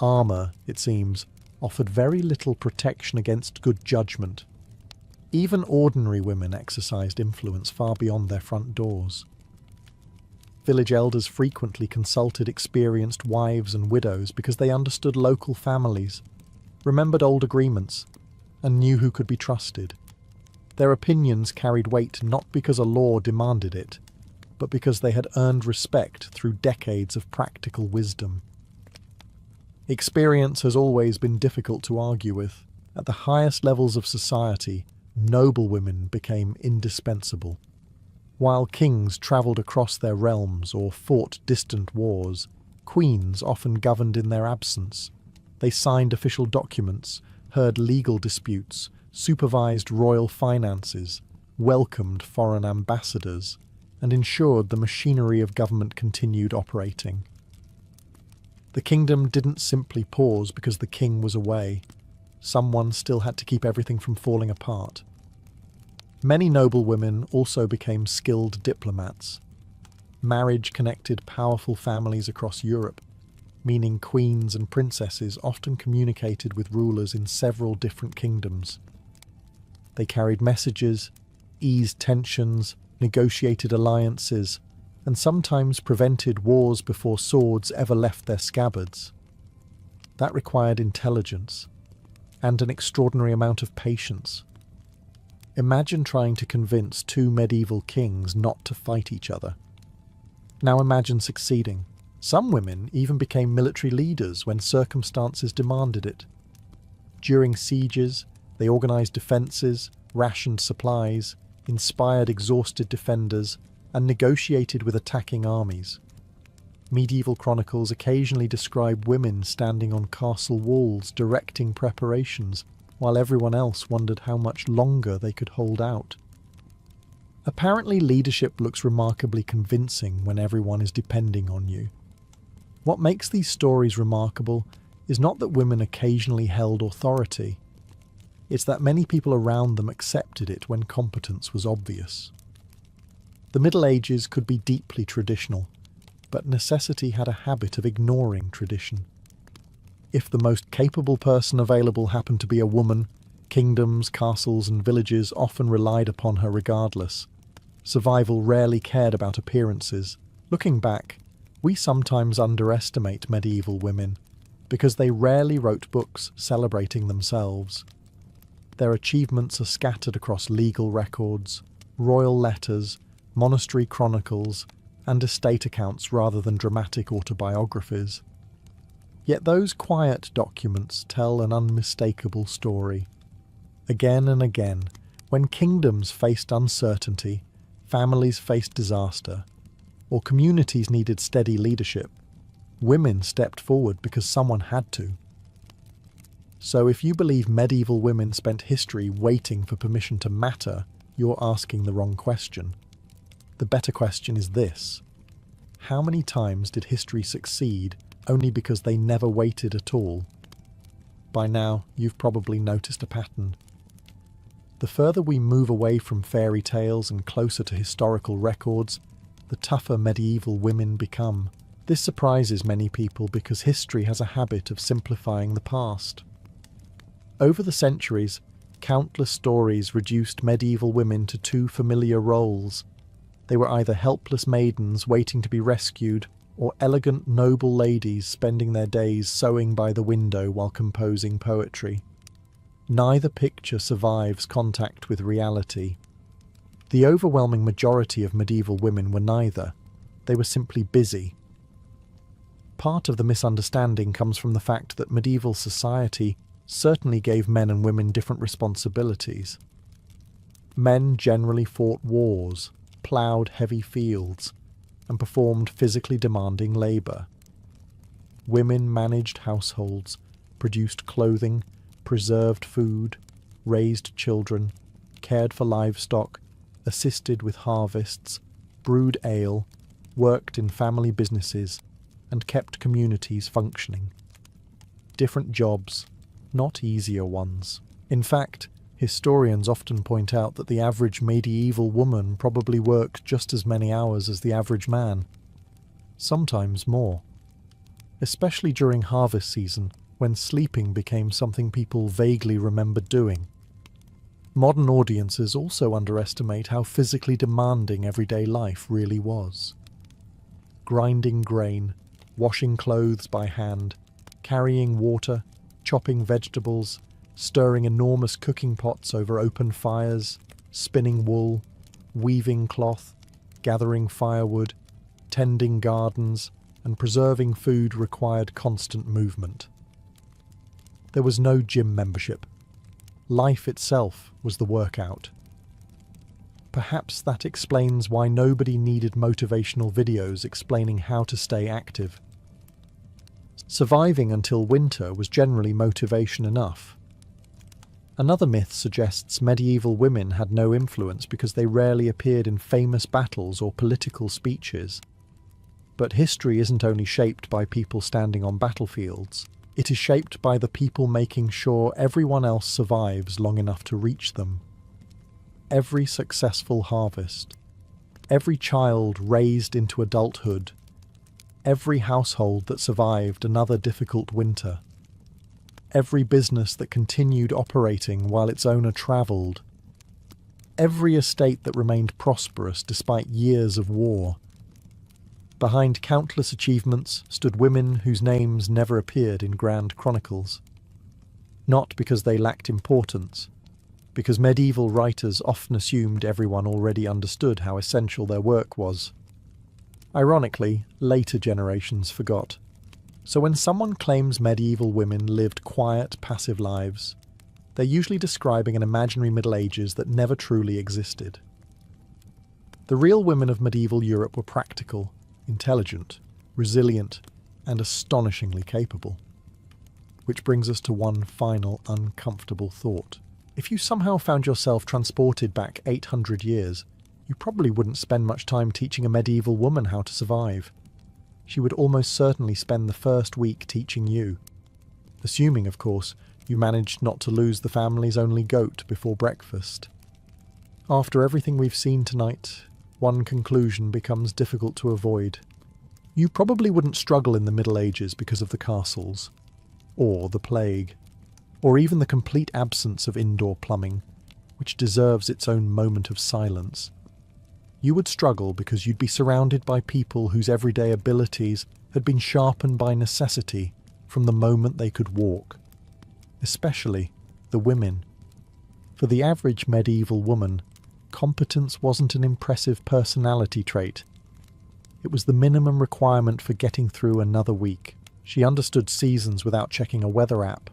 Armour, it seems, offered very little protection against good judgment. Even ordinary women exercised influence far beyond their front doors. Village elders frequently consulted experienced wives and widows because they understood local families, remembered old agreements, and knew who could be trusted. Their opinions carried weight not because a law demanded it, but because they had earned respect through decades of practical wisdom. Experience has always been difficult to argue with. At the highest levels of society, noble women became indispensable. While kings travelled across their realms or fought distant wars, queens often governed in their absence. They signed official documents, heard legal disputes, supervised royal finances, welcomed foreign ambassadors, and ensured the machinery of government continued operating. The kingdom didn't simply pause because the king was away. Someone still had to keep everything from falling apart. Many noble women also became skilled diplomats. Marriage connected powerful families across Europe, meaning queens and princesses often communicated with rulers in several different kingdoms. They carried messages, eased tensions, negotiated alliances, and sometimes prevented wars before swords ever left their scabbards. That required intelligence and an extraordinary amount of patience. Imagine trying to convince 2 medieval kings not to fight each other. Now imagine succeeding. Some women even became military leaders when circumstances demanded it. During sieges, they organised defences, rationed supplies, inspired exhausted defenders, and negotiated with attacking armies. Medieval chronicles occasionally describe women standing on castle walls directing preparations, while everyone else wondered how much longer they could hold out. Apparently, leadership looks remarkably convincing when everyone is depending on you. What makes these stories remarkable is not that women occasionally held authority. It's that many people around them accepted it when competence was obvious. The Middle Ages could be deeply traditional, but necessity had a habit of ignoring tradition. If the most capable person available happened to be a woman, kingdoms, castles, and villages often relied upon her regardless. Survival rarely cared about appearances. Looking back, we sometimes underestimate medieval women because they rarely wrote books celebrating themselves. Their achievements are scattered across legal records, royal letters, monastery chronicles, and estate accounts rather than dramatic autobiographies. Yet those quiet documents tell an unmistakable story. Again and again, when kingdoms faced uncertainty, families faced disaster, or communities needed steady leadership, women stepped forward because someone had to. So if you believe medieval women spent history waiting for permission to matter, you're asking the wrong question. The better question is this: how many times did history succeed only because they never waited at all? By now, you've probably noticed a pattern. The further we move away from fairy tales and closer to historical records, the tougher medieval women become. This surprises many people because history has a habit of simplifying the past. Over the centuries, countless stories reduced medieval women to two familiar roles. They were either helpless maidens waiting to be rescued, or elegant noble ladies spending their days sewing by the window while composing poetry. Neither picture survives contact with reality. The overwhelming majority of medieval women were neither. They were simply busy. Part of the misunderstanding comes from the fact that medieval society certainly gave men and women different responsibilities. Men generally fought wars, ploughed heavy fields, and performed physically demanding labour. Women managed households, produced clothing, preserved food, raised children, cared for livestock, assisted with harvests, brewed ale, worked in family businesses, and kept communities functioning. Different jobs, not easier ones. In fact, historians often point out that the average medieval woman probably worked just as many hours as the average man, sometimes more. Especially during harvest season, when sleeping became something people vaguely remembered doing. Modern audiences also underestimate how physically demanding everyday life really was. Grinding grain, washing clothes by hand, carrying water, chopping vegetables, stirring enormous cooking pots over open fires, spinning wool, weaving cloth, gathering firewood, tending gardens, and preserving food required constant movement. There was no gym membership. Life itself was the workout. Perhaps that explains why nobody needed motivational videos explaining how to stay active. Surviving until winter was generally motivation enough. Another myth suggests medieval women had no influence because they rarely appeared in famous battles or political speeches. But history isn't only shaped by people standing on battlefields. It is shaped by the people making sure everyone else survives long enough to reach them. Every successful harvest, every child raised into adulthood, every household that survived another difficult winter, every business that continued operating while its owner travelled, every estate that remained prosperous despite years of war. Behind countless achievements stood women whose names never appeared in grand chronicles. Not because they lacked importance, because medieval writers often assumed everyone already understood how essential their work was. Ironically, later generations forgot. So when someone claims medieval women lived quiet, passive lives, they're usually describing an imaginary Middle Ages that never truly existed. The real women of medieval Europe were practical, intelligent, resilient, and astonishingly capable. Which brings us to one final uncomfortable thought. If you somehow found yourself transported back 800 years, you probably wouldn't spend much time teaching a medieval woman how to survive. She would almost certainly spend the first week teaching you. Assuming, of course, you managed not to lose the family's only goat before breakfast. After everything we've seen tonight, one conclusion becomes difficult to avoid. You probably wouldn't struggle in the Middle Ages because of the castles, or the plague, or even the complete absence of indoor plumbing, which deserves its own moment of silence. You would struggle because you'd be surrounded by people whose everyday abilities had been sharpened by necessity from the moment they could walk, especially the women. For the average medieval woman, competence wasn't an impressive personality trait. It was the minimum requirement for getting through another week. She understood seasons without checking a weather app.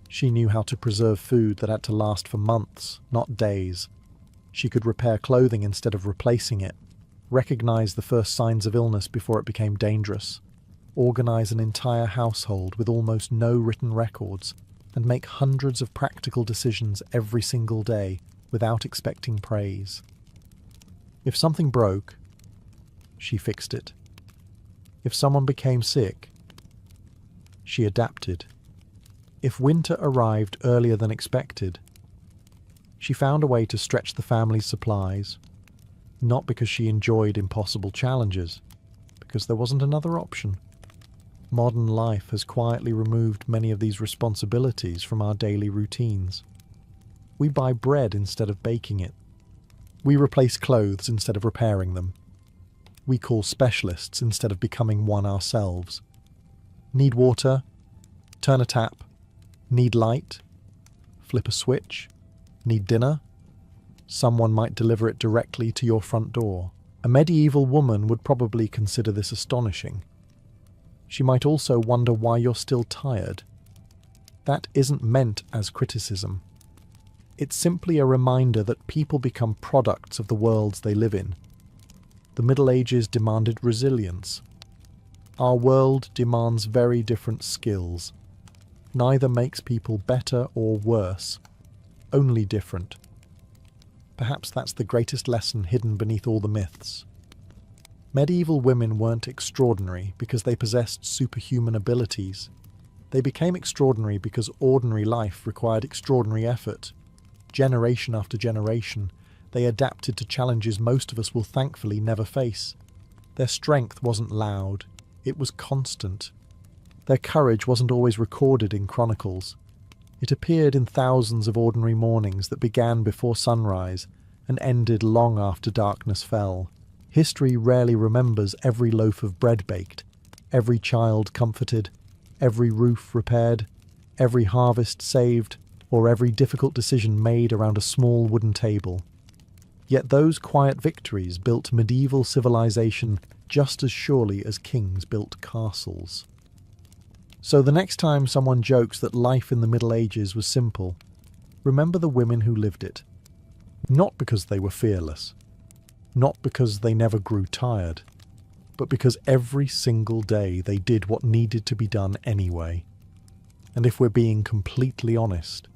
She knew how to preserve food that had to last for months, not days. She could repair clothing instead of replacing it, recognize the first signs of illness before it became dangerous, organize an entire household with almost no written records, and make hundreds of practical decisions every single day without expecting praise. If something broke, she fixed it. If someone became sick, she adapted. If winter arrived earlier than expected, she found a way to stretch the family's supplies, not because she enjoyed impossible challenges, because there wasn't another option. Modern life has quietly removed many of these responsibilities from our daily routines. We buy bread instead of baking it. We replace clothes instead of repairing them. We call specialists instead of becoming one ourselves. Need water? Turn a tap. Need light? Flip a switch. Need dinner? Someone might deliver it directly to your front door. A medieval woman would probably consider this astonishing. She might also wonder why you're still tired. That isn't meant as criticism. It's simply a reminder that people become products of the worlds they live in. The Middle Ages demanded resilience. Our world demands very different skills. Neither makes people better or worse, only different. Perhaps that's the greatest lesson hidden beneath all the myths. Medieval women weren't extraordinary because they possessed superhuman abilities. They became extraordinary because ordinary life required extraordinary effort. Generation after generation, they adapted to challenges most of us will thankfully never face. Their strength wasn't loud, it was constant. Their courage wasn't always recorded in chronicles. It appeared in thousands of ordinary mornings that began before sunrise and ended long after darkness fell. History rarely remembers every loaf of bread baked, every child comforted, every roof repaired, every harvest saved, or every difficult decision made around a small wooden table. Yet those quiet victories built medieval civilization just as surely as kings built castles. So the next time someone jokes that life in the Middle Ages was simple, remember the women who lived it. Not because they were fearless, not because they never grew tired, but because every single day they did what needed to be done anyway. And if we're being completely honest,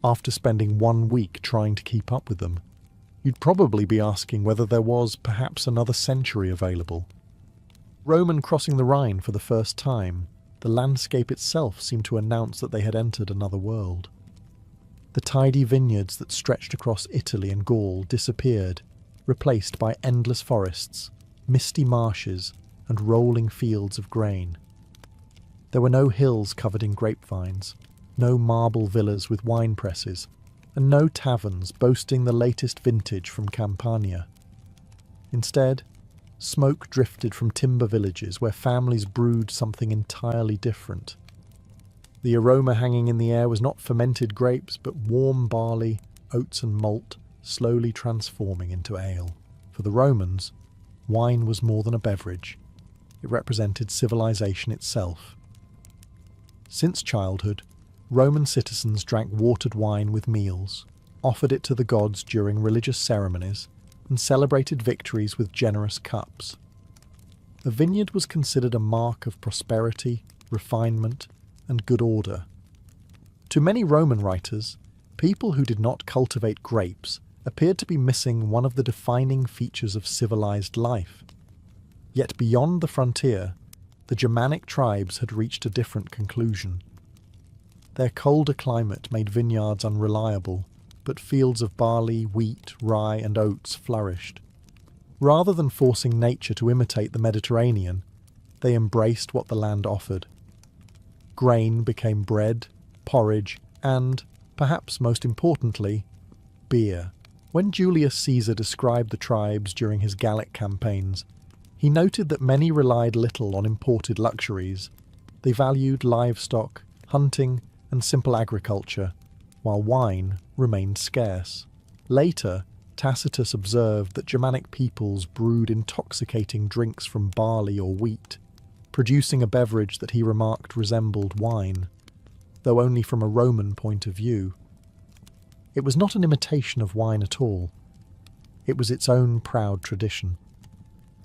after spending 1 week trying to keep up with them, you'd probably be asking whether there was perhaps another century available. Roman crossing the Rhine for the first time, the landscape itself seemed to announce that they had entered another world. The tidy vineyards that stretched across Italy and Gaul disappeared, replaced by endless forests, misty marshes, and rolling fields of grain. There were no hills covered in grapevines, no marble villas with wine presses, and no taverns boasting the latest vintage from Campania. Instead, smoke drifted from timber villages where families brewed something entirely different. The aroma hanging in the air was not fermented grapes, but warm barley, oats and malt, slowly transforming into ale. For the Romans, wine was more than a beverage. It represented civilization itself. Since childhood, Roman citizens drank watered wine with meals, offered it to the gods during religious ceremonies, and celebrated victories with generous cups. A vineyard was considered a mark of prosperity, refinement, and good order. To many Roman writers, people who did not cultivate grapes appeared to be missing one of the defining features of civilized life. Yet beyond the frontier, the Germanic tribes had reached a different conclusion. Their colder climate made vineyards unreliable, but fields of barley, wheat, rye, and oats flourished. Rather than forcing nature to imitate the Mediterranean, they embraced what the land offered. Grain became bread, porridge, and, perhaps most importantly, beer. When Julius Caesar described the tribes during his Gallic campaigns, he noted that many relied little on imported luxuries. They valued livestock, hunting, and simple agriculture, while wine remained scarce. Later, Tacitus observed that Germanic peoples brewed intoxicating drinks from barley or wheat, producing a beverage that he remarked resembled wine, though only from a Roman point of view. It was not an imitation of wine at all. It was its own proud tradition.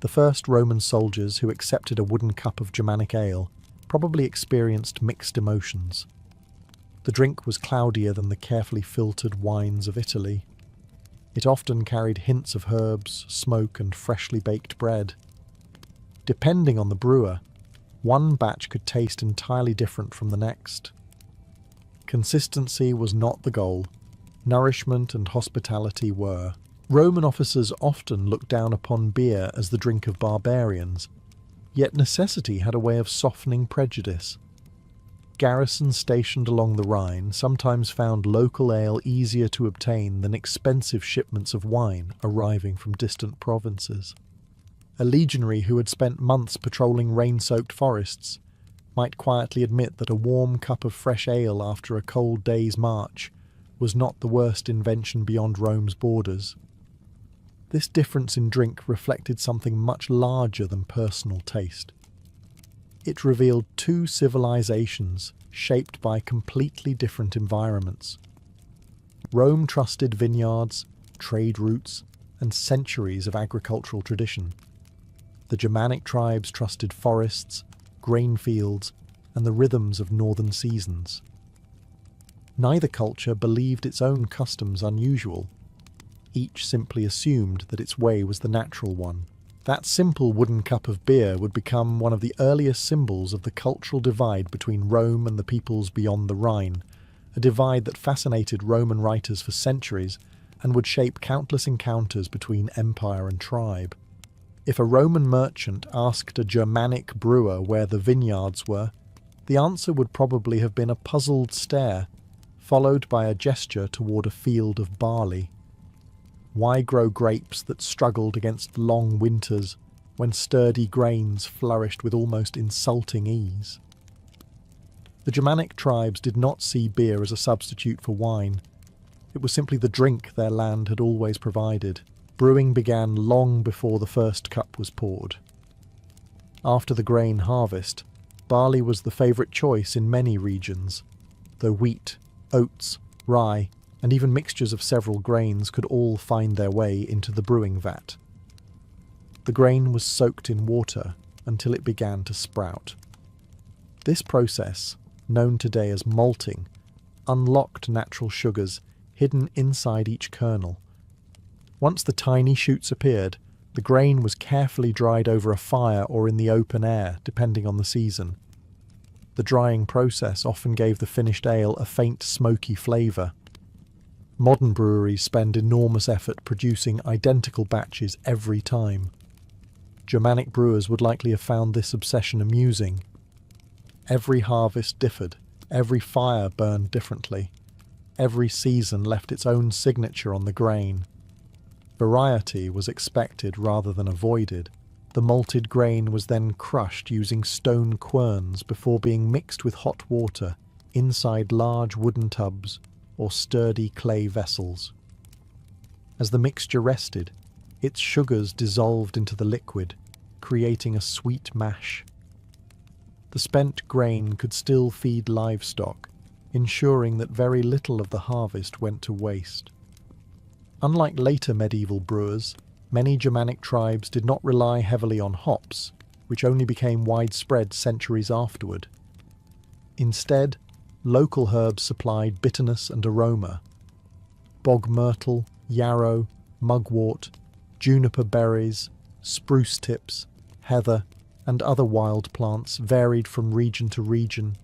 The first Roman soldiers who accepted a wooden cup of Germanic ale probably experienced mixed emotions. The drink was cloudier than the carefully filtered wines of Italy. It often carried hints of herbs, smoke, and freshly baked bread. Depending on the brewer, one batch could taste entirely different from the next. Consistency was not the goal. Nourishment and hospitality were. Roman officers often looked down upon beer as the drink of barbarians, yet necessity had a way of softening prejudice. Garrisons stationed along the Rhine sometimes found local ale easier to obtain than expensive shipments of wine arriving from distant provinces. A legionary who had spent months patrolling rain-soaked forests might quietly admit that a warm cup of fresh ale after a cold day's march was not the worst invention beyond Rome's borders. This difference in drink reflected something much larger than personal taste. It revealed two civilizations shaped by completely different environments. Rome trusted vineyards, trade routes, and centuries of agricultural tradition. The Germanic tribes trusted forests, grain fields, and the rhythms of northern seasons. Neither culture believed its own customs unusual. Each simply assumed that its way was the natural one. That simple wooden cup of beer would become one of the earliest symbols of the cultural divide between Rome and the peoples beyond the Rhine, a divide that fascinated Roman writers for centuries and would shape countless encounters between empire and tribe. If a Roman merchant asked a Germanic brewer where the vineyards were, the answer would probably have been a puzzled stare, followed by a gesture toward a field of barley. Why grow grapes that struggled against long winters when sturdy grains flourished with almost insulting ease? The Germanic tribes did not see beer as a substitute for wine. It was simply the drink their land had always provided. Brewing began long before the first cup was poured. After the grain harvest, barley was the favourite choice in many regions, though wheat, oats, rye, and even mixtures of several grains could all find their way into the brewing vat. The grain was soaked in water until it began to sprout. This process, known today as malting, unlocked natural sugars hidden inside each kernel. Once the tiny shoots appeared, the grain was carefully dried over a fire or in the open air, depending on the season. The drying process often gave the finished ale a faint smoky flavour. Modern breweries spend enormous effort producing identical batches every time. Germanic brewers would likely have found this obsession amusing. Every harvest differed, every fire burned differently, every season left its own signature on the grain. Variety was expected rather than avoided. The malted grain was then crushed using stone querns before being mixed with hot water inside large wooden tubs or sturdy clay vessels. As the mixture rested, its sugars dissolved into the liquid, creating a sweet mash. The spent grain could still feed livestock, ensuring that very little of the harvest went to waste. Unlike later medieval brewers, many Germanic tribes did not rely heavily on hops, which only became widespread centuries afterward. Instead, local herbs supplied bitterness and aroma. Bog myrtle, yarrow, mugwort, juniper berries, spruce tips, heather, and other wild plants varied from region to region.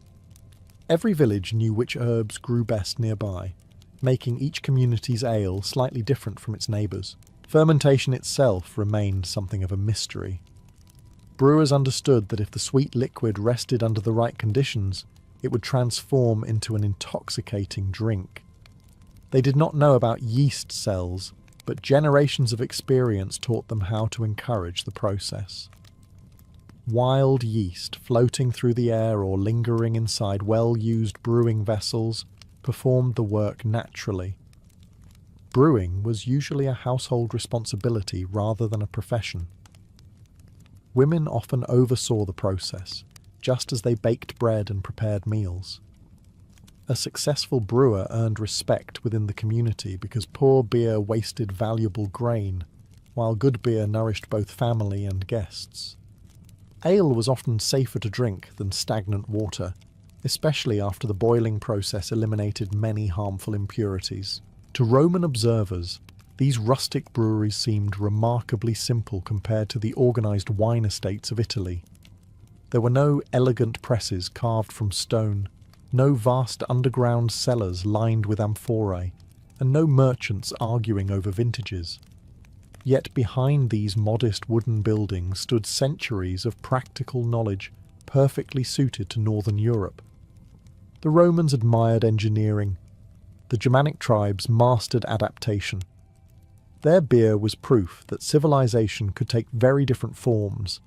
Every village knew which herbs grew best nearby, making each community's ale slightly different from its neighbours. Fermentation itself remained something of a mystery. Brewers understood that if the sweet liquid rested under the right conditions, it would transform into an intoxicating drink. They did not know about yeast cells, but generations of experience taught them how to encourage the process. Wild yeast floating through the air or lingering inside well-used brewing vessels performed the work naturally. Brewing was usually a household responsibility rather than a profession. Women often oversaw the process, just as they baked bread and prepared meals. A successful brewer earned respect within the community because poor beer wasted valuable grain, while good beer nourished both family and guests. Ale was often safer to drink than stagnant water, especially after the boiling process eliminated many harmful impurities. To Roman observers, these rustic breweries seemed remarkably simple compared to the organised wine estates of Italy. There were no elegant presses carved from stone, no vast underground cellars lined with amphorae, and no merchants arguing over vintages. Yet behind these modest wooden buildings stood centuries of practical knowledge perfectly suited to northern Europe. The Romans admired engineering. The Germanic tribes mastered adaptation. Their beer was proof that civilization could take very different forms,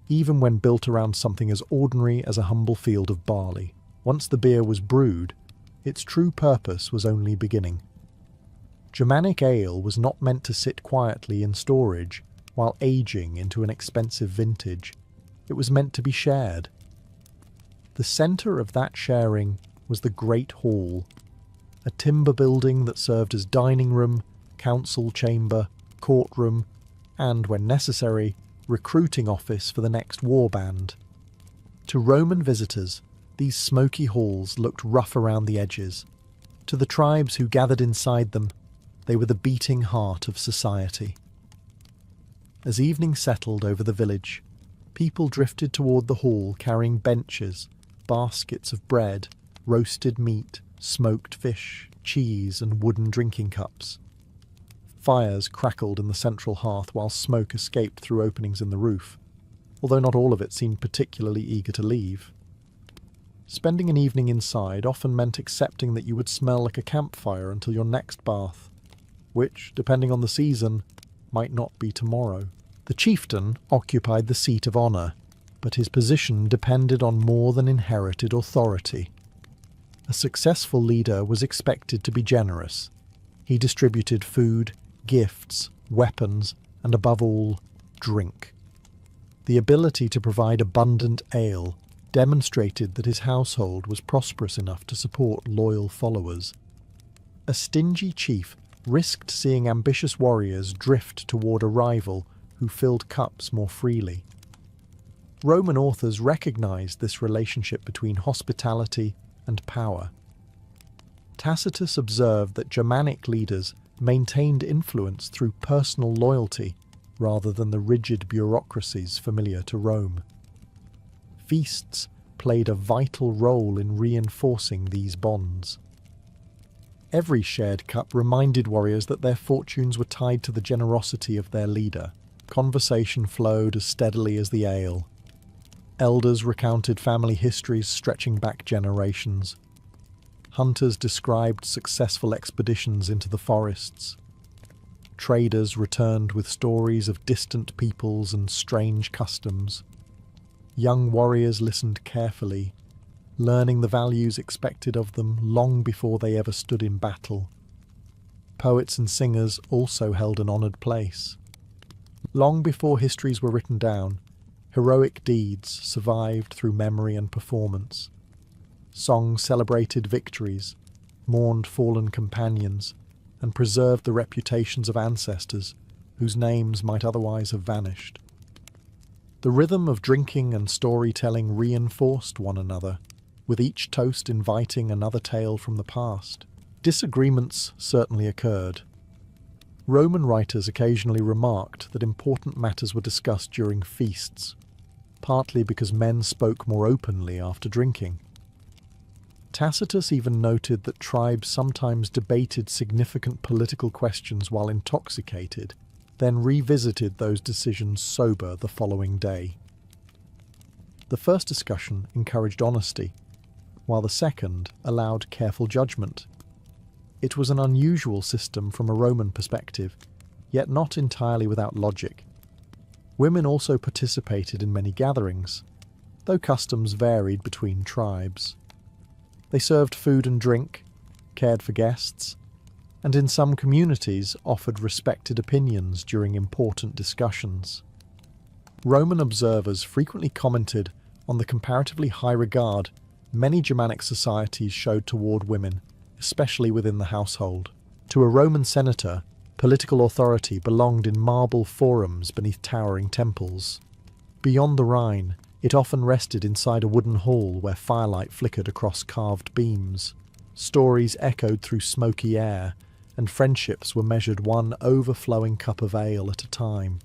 even when built around something as ordinary as a humble field of barley. Once the beer was brewed, its true purpose was only beginning. Germanic ale was not meant to sit quietly in storage while aging into an expensive vintage. It was meant to be shared. The centre of that sharing was the Great Hall, a timber building that served as dining room, council chamber, courtroom, and, when necessary, recruiting office for the next war band. To Roman visitors, these smoky halls looked rough around the edges. To the tribes who gathered inside them, they were the beating heart of society. As evening settled over the village, people drifted toward the hall carrying benches, baskets of bread, roasted meat, smoked fish, cheese, and wooden drinking cups. Fires crackled in the central hearth while smoke escaped through openings in the roof, although not all of it seemed particularly eager to leave. Spending an evening inside often meant accepting that you would smell like a campfire until your next bath, which, depending on the season, might not be tomorrow. The chieftain occupied the seat of honour, but his position depended on more than inherited authority. A successful leader was expected to be generous. He distributed food, gifts, weapons, and above all, drink. The ability to provide abundant ale demonstrated that his household was prosperous enough to support loyal followers. A stingy chief risked seeing ambitious warriors drift toward a rival who filled cups more freely. Roman authors recognized this relationship between hospitality and power. Tacitus observed that Germanic leaders maintained influence through personal loyalty rather than the rigid bureaucracies familiar to Rome. Feasts played a vital role in reinforcing these bonds. Every shared cup reminded warriors that their fortunes were tied to the generosity of their leader. Conversation flowed as steadily as the ale. Elders recounted family histories stretching back generations. Hunters described successful expeditions into the forests. Traders returned with stories of distant peoples and strange customs. Young warriors listened carefully, learning the values expected of them long before they ever stood in battle. Poets and singers also held an honoured place. Long before histories were written down, heroic deeds survived through memory and performance. Songs celebrated victories, mourned fallen companions, and preserved the reputations of ancestors whose names might otherwise have vanished. The rhythm of drinking and storytelling reinforced one another, with each toast inviting another tale from the past. Disagreements certainly occurred. Roman writers occasionally remarked that important matters were discussed during feasts, partly because men spoke more openly after drinking. Tacitus even noted that tribes sometimes debated significant political questions while intoxicated, then revisited those decisions sober the following day. The first discussion encouraged honesty, while the second allowed careful judgment. It was an unusual system from a Roman perspective, yet not entirely without logic. Women also participated in many gatherings, though customs varied between tribes. They served food and drink, cared for guests, and in some communities offered respected opinions during important discussions. Roman observers frequently commented on the comparatively high regard many Germanic societies showed toward women, especially within the household. To a Roman senator, political authority belonged in marble forums beneath towering temples. Beyond the Rhine, It often rested inside a wooden hall where firelight flickered across carved beams. Stories echoed through smoky air, and friendships were measured one overflowing cup of ale at a time.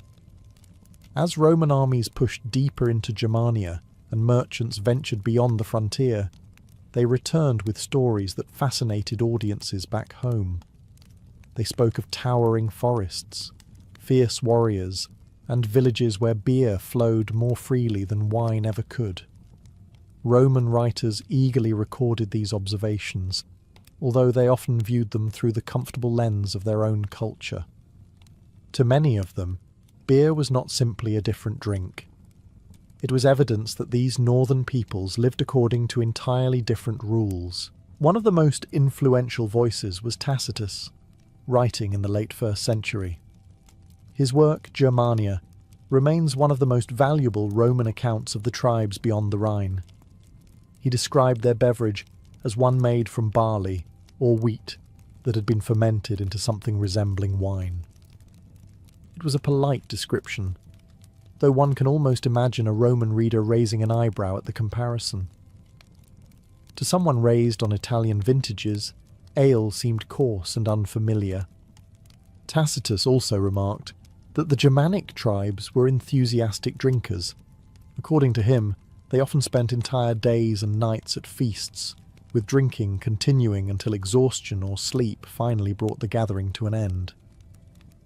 As Roman armies pushed deeper into Germania and merchants ventured beyond the frontier, they returned with stories that fascinated audiences back home. They spoke of towering forests, fierce warriors, and villages where beer flowed more freely than wine ever could. Roman writers eagerly recorded these observations, although they often viewed them through the comfortable lens of their own culture. To many of them, beer was not simply a different drink. It was evidence that these northern peoples lived according to entirely different rules. One of the most influential voices was Tacitus, writing in the late 1st century. His work, Germania, remains one of the most valuable Roman accounts of the tribes beyond the Rhine. He described their beverage as one made from barley or wheat that had been fermented into something resembling wine. It was a polite description, though one can almost imagine a Roman reader raising an eyebrow at the comparison. To someone raised on Italian vintages, ale seemed coarse and unfamiliar. Tacitus also remarked that the Germanic tribes were enthusiastic drinkers. According to him, they often spent entire days and nights at feasts, with drinking continuing until exhaustion or sleep finally brought the gathering to an end.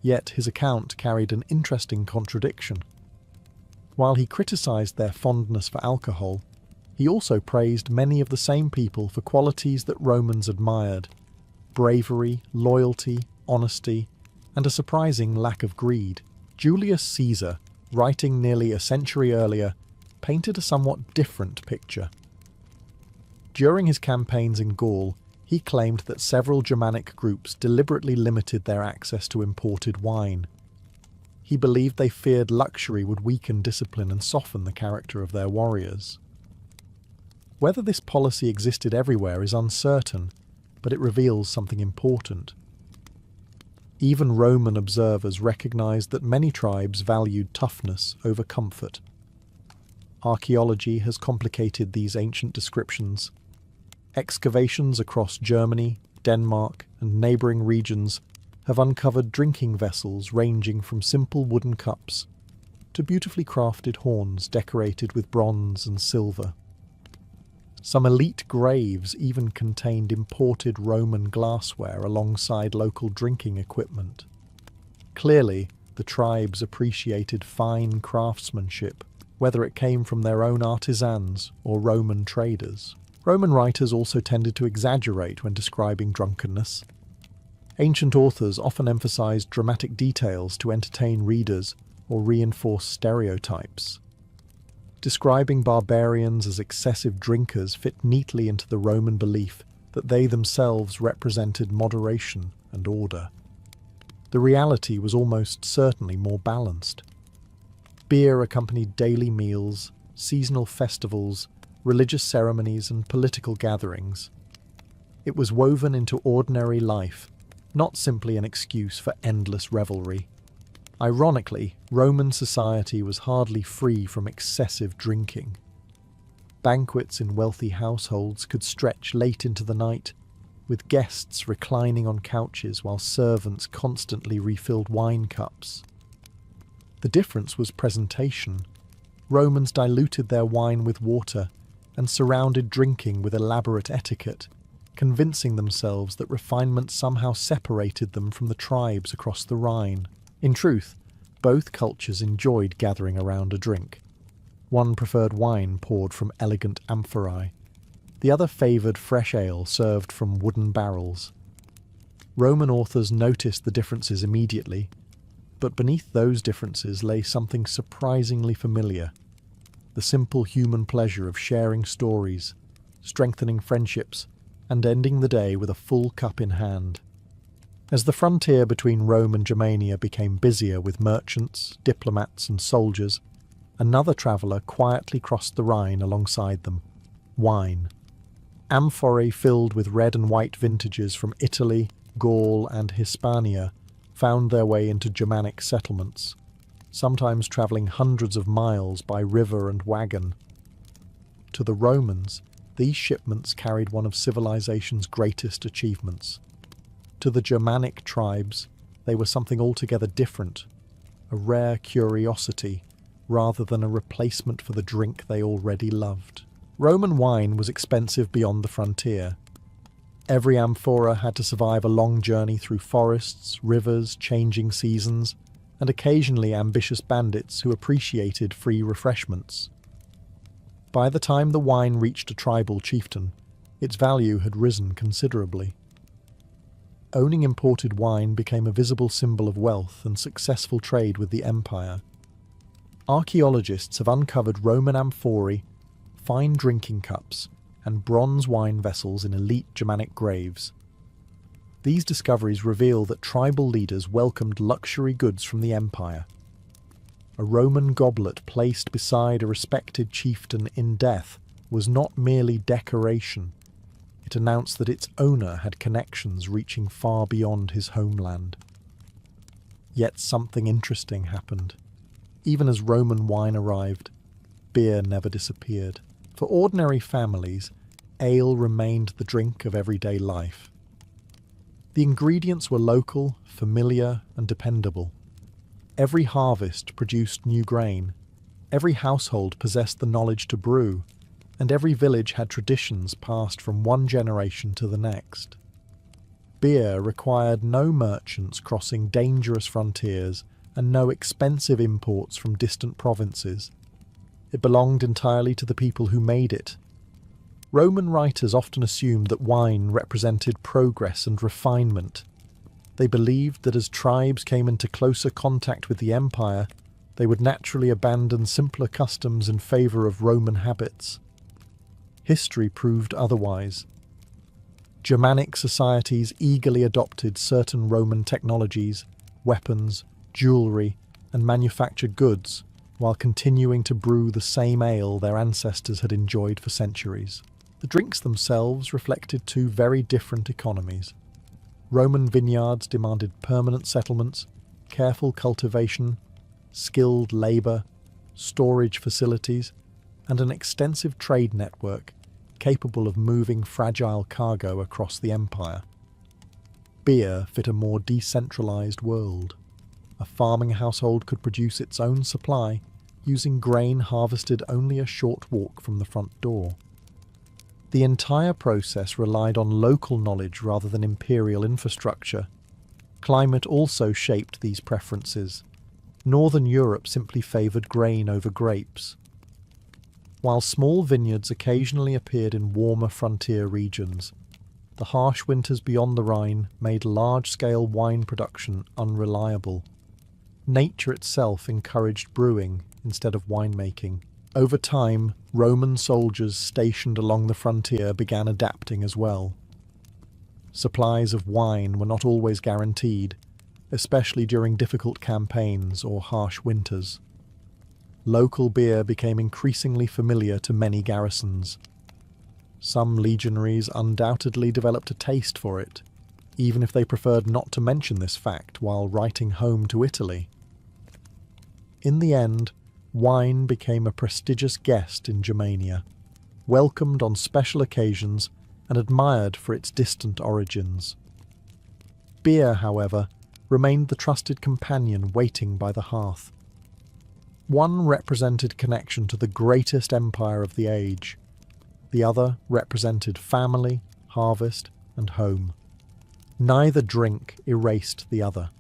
Yet his account carried an interesting contradiction. While he criticised their fondness for alcohol, he also praised many of the same people for qualities that Romans admired: bravery, loyalty, honesty, and a surprising lack of greed. Julius Caesar, writing nearly a century earlier, painted a somewhat different picture. During his campaigns in Gaul, he claimed that several Germanic groups deliberately limited their access to imported wine. He believed they feared luxury would weaken discipline and soften the character of their warriors. Whether this policy existed everywhere is uncertain, but it reveals something important. Even Roman observers recognized that many tribes valued toughness over comfort. Archaeology has complicated these ancient descriptions. Excavations across Germany, Denmark, and neighbouring regions have uncovered drinking vessels ranging from simple wooden cups to beautifully crafted horns decorated with bronze and silver. Some elite graves even contained imported Roman glassware alongside local drinking equipment. Clearly, the tribes appreciated fine craftsmanship, whether it came from their own artisans or Roman traders. Roman writers also tended to exaggerate when describing drunkenness. Ancient authors often emphasized dramatic details to entertain readers or reinforce stereotypes. Describing barbarians as excessive drinkers fit neatly into the Roman belief that they themselves represented moderation and order. The reality was almost certainly more balanced. Beer accompanied daily meals, seasonal festivals, religious ceremonies, and political gatherings. It was woven into ordinary life, not simply an excuse for endless revelry. Ironically, Roman society was hardly free from excessive drinking. Banquets in wealthy households could stretch late into the night, with guests reclining on couches while servants constantly refilled wine cups. The difference was presentation. Romans diluted their wine with water and surrounded drinking with elaborate etiquette, convincing themselves that refinement somehow separated them from the tribes across the Rhine. In truth, both cultures enjoyed gathering around a drink. One preferred wine poured from elegant amphorae. The other favoured fresh ale served from wooden barrels. Roman authors noticed the differences immediately, but beneath those differences lay something surprisingly familiar: the simple human pleasure of sharing stories, strengthening friendships, and ending the day with a full cup in hand. As the frontier between Rome and Germania became busier with merchants, diplomats, and soldiers, another traveller quietly crossed the Rhine alongside them: wine. Amphorae filled with red and white vintages from Italy, Gaul, and Hispania found their way into Germanic settlements. sometimes travelling hundreds of miles by river and wagon. To the Romans, these shipments carried one of civilization's greatest achievements. To the Germanic tribes, they were something altogether different, a rare curiosity rather than a replacement for the drink they already loved. Roman wine was expensive beyond the frontier. Every amphora had to survive a long journey through forests, rivers, changing seasons, and occasionally ambitious bandits who appreciated free refreshments. By the time the wine reached a tribal chieftain, its value had risen considerably. Owning imported wine became a visible symbol of wealth and successful trade with the empire. Archaeologists have uncovered Roman amphorae, fine drinking cups, and bronze wine vessels in elite Germanic graves. These discoveries reveal that tribal leaders welcomed luxury goods from the empire. A Roman goblet placed beside a respected chieftain in death was not merely decoration. It announced that its owner had connections reaching far beyond his homeland. Yet something interesting happened. Even as Roman wine arrived, beer never disappeared. For ordinary families, ale remained the drink of everyday life. The ingredients were local, familiar, and dependable. Every harvest produced new grain, every household possessed the knowledge to brew, and every village had traditions passed from one generation to the next. Beer required no merchants crossing dangerous frontiers and no expensive imports from distant provinces. It belonged entirely to the people who made it. Roman writers often assumed that wine represented progress and refinement. They believed that as tribes came into closer contact with the empire, they would naturally abandon simpler customs in favour of Roman habits. History proved otherwise. Germanic societies eagerly adopted certain Roman technologies, weapons, jewellery, and manufactured goods, while continuing to brew the same ale their ancestors had enjoyed for centuries. The drinks themselves reflected two very different economies. Roman vineyards demanded permanent settlements, careful cultivation, skilled labour, storage facilities, and an extensive trade network capable of moving fragile cargo across the empire. Beer fit a more decentralised world. A farming household could produce its own supply, using grain harvested only a short walk from the front door. The entire process relied on local knowledge rather than imperial infrastructure. Climate also shaped these preferences. Northern Europe simply favoured grain over grapes, while small vineyards occasionally appeared in warmer frontier regions. The harsh winters beyond the Rhine made large-scale wine production unreliable. Nature itself encouraged brewing instead of winemaking. Over time, Roman soldiers stationed along the frontier began adapting as well. Supplies of wine were not always guaranteed, especially during difficult campaigns or harsh winters. Local beer became increasingly familiar to many garrisons. Some legionaries undoubtedly developed a taste for it, even if they preferred not to mention this fact while writing home to Italy. In the end, wine became a prestigious guest in Germania, welcomed on special occasions and admired for its distant origins. Beer, however, remained the trusted companion waiting by the hearth. One represented connection to the greatest empire of the age. The other represented family, harvest, and home. Neither drink erased the other.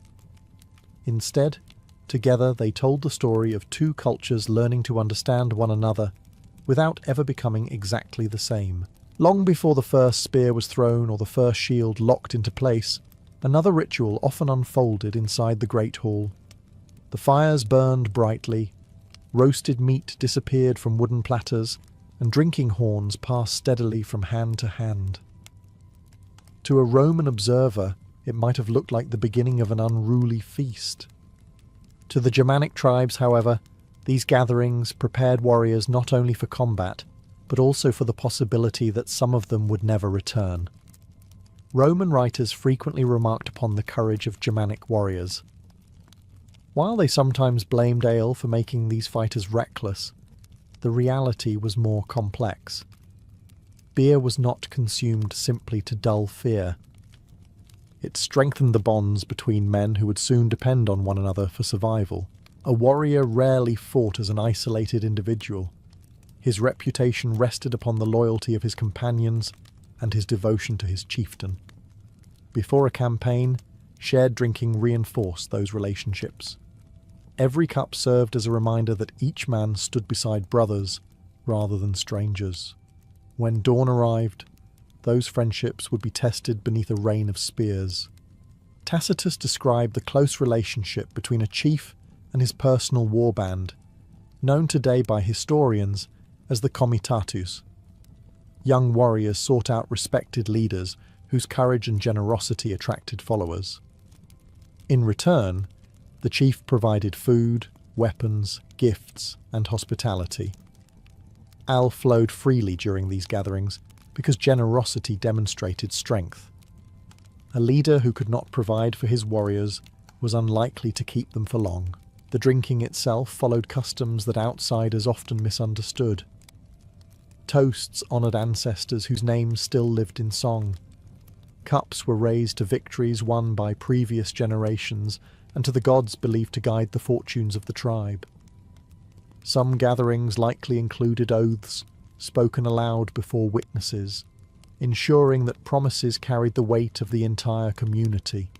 Instead, together they told the story of two cultures learning to understand one another without ever becoming exactly the same. Long before the first spear was thrown or the first shield locked into place, another ritual often unfolded inside the great hall. The fires burned brightly, roasted meat disappeared from wooden platters, and drinking horns passed steadily from hand to hand. To a Roman observer, it might have looked like the beginning of an unruly feast. To the Germanic tribes, however, these gatherings prepared warriors not only for combat, but also for the possibility that some of them would never return. Roman writers frequently remarked upon the courage of Germanic warriors. While they sometimes blamed ale for making these fighters reckless, the reality was more complex. Beer was not consumed simply to dull fear. It strengthened the bonds between men who would soon depend on one another for survival. A warrior rarely fought as an isolated individual. His reputation rested upon the loyalty of his companions and his devotion to his chieftain. Before a campaign, shared drinking reinforced those relationships. Every cup served as a reminder that each man stood beside brothers rather than strangers. When dawn arrived, those friendships would be tested beneath a rain of spears. Tacitus described the close relationship between a chief and his personal warband, known today by historians as the comitatus. Young warriors sought out respected leaders whose courage and generosity attracted followers. In return, the chief provided food, weapons, gifts, and hospitality. Ale flowed freely during these gatherings because generosity demonstrated strength. A leader who could not provide for his warriors was unlikely to keep them for long. The drinking itself followed customs that outsiders often misunderstood. Toasts honoured ancestors whose names still lived in song. Cups were raised to victories won by previous generations and to the gods believed to guide the fortunes of the tribe. Some gatherings likely included oaths, spoken aloud before witnesses, ensuring that promises carried the weight of the entire community.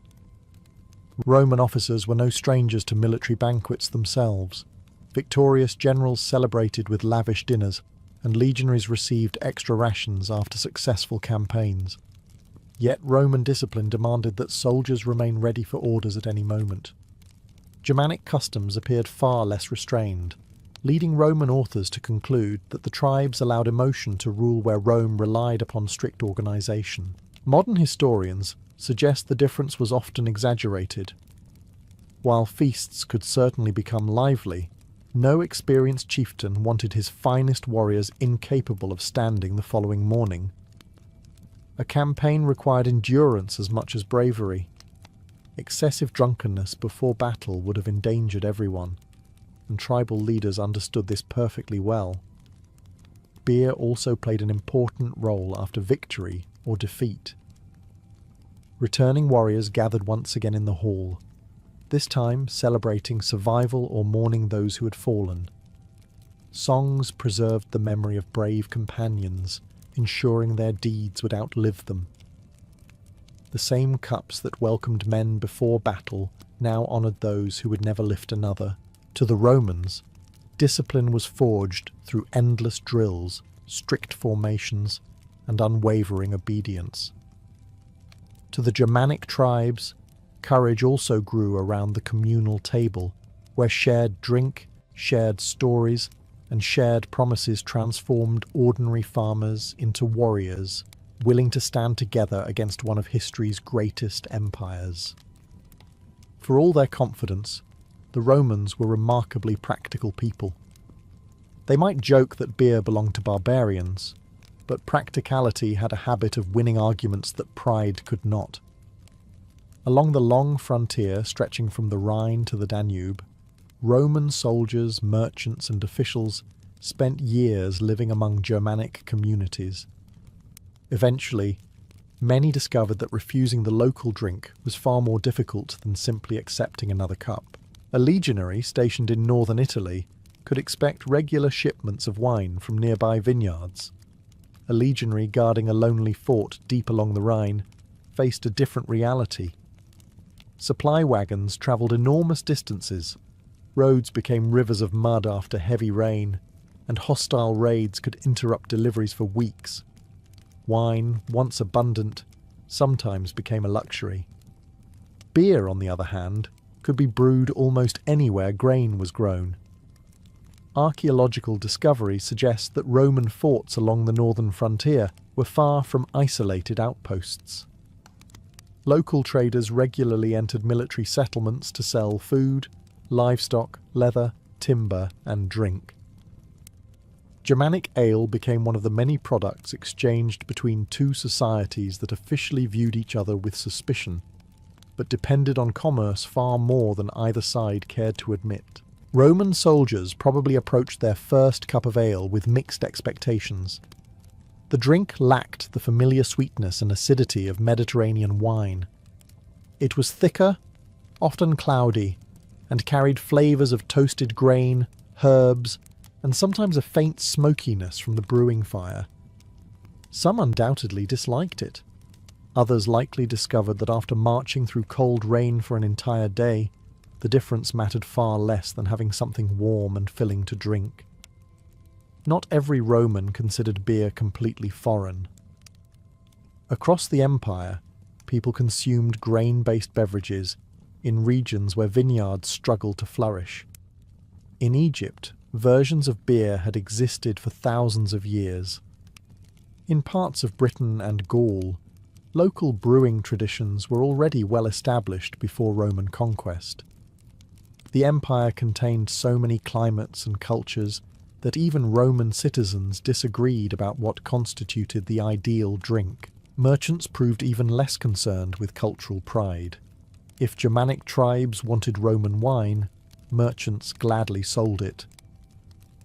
Roman officers were no strangers to military banquets themselves. Victorious generals celebrated with lavish dinners, and legionaries received extra rations after successful campaigns. Yet Roman discipline demanded that soldiers remain ready for orders at any moment. Germanic customs appeared far less restrained, leading Roman authors to conclude that the tribes allowed emotion to rule where Rome relied upon strict organisation. Modern historians suggest the difference was often exaggerated. While feasts could certainly become lively, no experienced chieftain wanted his finest warriors incapable of standing the following morning. A campaign required endurance as much as bravery. Excessive drunkenness before battle would have endangered everyone, and tribal leaders understood this perfectly well. Beer also played an important role after victory or defeat. Returning warriors gathered once again in the hall, this time celebrating survival or mourning those who had fallen. Songs preserved the memory of brave companions, ensuring their deeds would outlive them. The same cups that welcomed men before battle now honoured those who would never lift another. To the Romans, discipline was forged through endless drills, strict formations, and unwavering obedience. To the Germanic tribes, courage also grew around the communal table, where shared drink, shared stories, and shared promises transformed ordinary farmers into warriors, willing to stand together against one of history's greatest empires. For all their confidence, the Romans were remarkably practical people. They might joke that beer belonged to barbarians, but practicality had a habit of winning arguments that pride could not. Along the long frontier stretching from the Rhine to the Danube, Roman soldiers, merchants, and officials spent years living among Germanic communities. Eventually, many discovered that refusing the local drink was far more difficult than simply accepting another cup. A legionary stationed in northern Italy could expect regular shipments of wine from nearby vineyards. A legionary guarding a lonely fort deep along the Rhine faced a different reality. Supply wagons travelled enormous distances, roads became rivers of mud after heavy rain, and hostile raids could interrupt deliveries for weeks. Wine, once abundant, sometimes became a luxury. Beer, on the other hand, could be brewed almost anywhere grain was grown. Archaeological discovery suggests that Roman forts along the northern frontier were far from isolated outposts. Local traders regularly entered military settlements to sell food, livestock, leather, timber, and drink. Germanic ale became one of the many products exchanged between two societies that officially viewed each other with suspicion, but depended on commerce far more than either side cared to admit. Roman soldiers probably approached their first cup of ale with mixed expectations. The drink lacked the familiar sweetness and acidity of Mediterranean wine. It was thicker, often cloudy, and carried flavours of toasted grain, herbs, and sometimes a faint smokiness from the brewing fire. Some undoubtedly disliked it. Others likely discovered that after marching through cold rain for an entire day, the difference mattered far less than having something warm and filling to drink. Not every Roman considered beer completely foreign. Across the empire, people consumed grain-based beverages in regions where vineyards struggled to flourish. In Egypt, versions of beer had existed for thousands of years. In parts of Britain and Gaul, local brewing traditions were already well established before Roman conquest. The empire contained so many climates and cultures that even Roman citizens disagreed about what constituted the ideal drink. Merchants proved even less concerned with cultural pride. If Germanic tribes wanted Roman wine, merchants gladly sold it.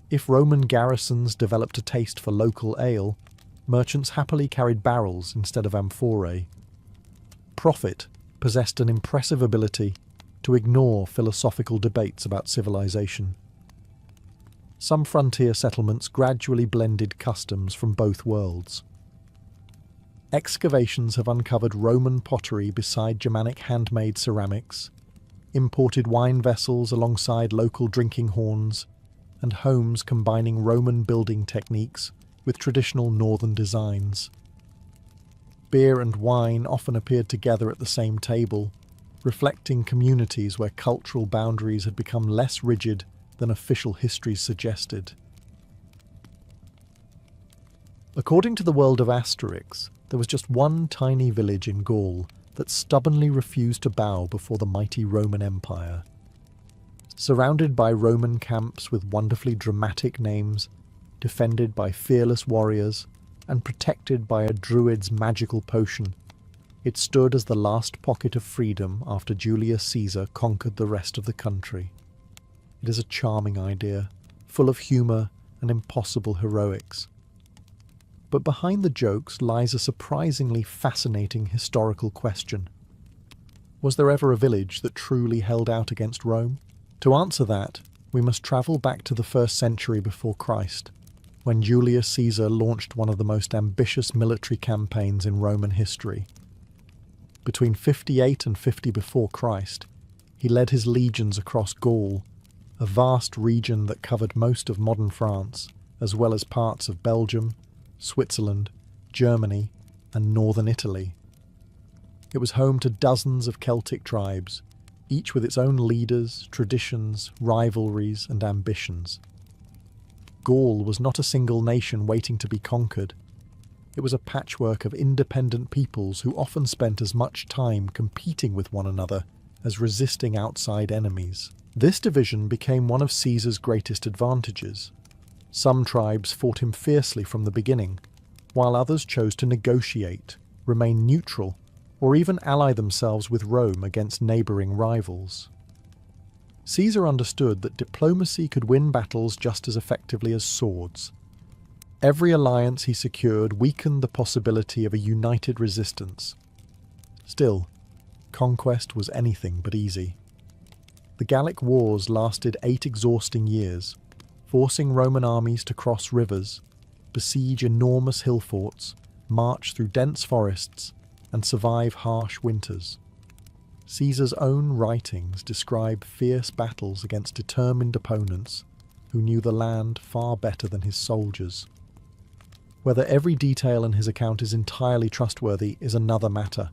If Roman garrisons developed a taste for local ale, merchants happily carried barrels instead of amphorae. Profit possessed an impressive ability to ignore philosophical debates about civilization. Some frontier settlements gradually blended customs from both worlds. Excavations have uncovered Roman pottery beside Germanic handmade ceramics, imported wine vessels alongside local drinking horns, and homes combining Roman building techniques with traditional northern designs. Beer and wine often appeared together at the same table, reflecting communities where cultural boundaries had become less rigid than official histories suggested. According to the world of Asterix, there was just one tiny village in Gaul that stubbornly refused to bow before the mighty Roman Empire. Surrounded by Roman camps with wonderfully dramatic names, defended by fearless warriors, and protected by a druid's magical potion, it stood as the last pocket of freedom after Julius Caesar conquered the rest of the country. It is a charming idea, full of humour and impossible heroics. But behind the jokes lies a surprisingly fascinating historical question. Was there ever a village that truly held out against Rome? To answer that, we must travel back to the 1st century before Christ, when Julius Caesar launched one of the most ambitious military campaigns in Roman history. Between 58 and 50 before Christ, he led his legions across Gaul, a vast region that covered most of modern France, as well as parts of Belgium, Switzerland, Germany, and northern Italy. It was home to dozens of Celtic tribes, each with its own leaders, traditions, rivalries, and ambitions. Gaul was not a single nation waiting to be conquered. It was a patchwork of independent peoples who often spent as much time competing with one another as resisting outside enemies. This division became one of Caesar's greatest advantages. Some tribes fought him fiercely from the beginning, while others chose to negotiate, remain neutral, or even ally themselves with Rome against neighbouring rivals. Caesar understood that diplomacy could win battles just as effectively as swords. Every alliance he secured weakened the possibility of a united resistance. Still, conquest was anything but easy. The Gallic Wars lasted 8 exhausting years, forcing Roman armies to cross rivers, besiege enormous hill forts, march through dense forests, and survive harsh winters. Caesar's own writings describe fierce battles against determined opponents who knew the land far better than his soldiers. Whether every detail in his account is entirely trustworthy is another matter.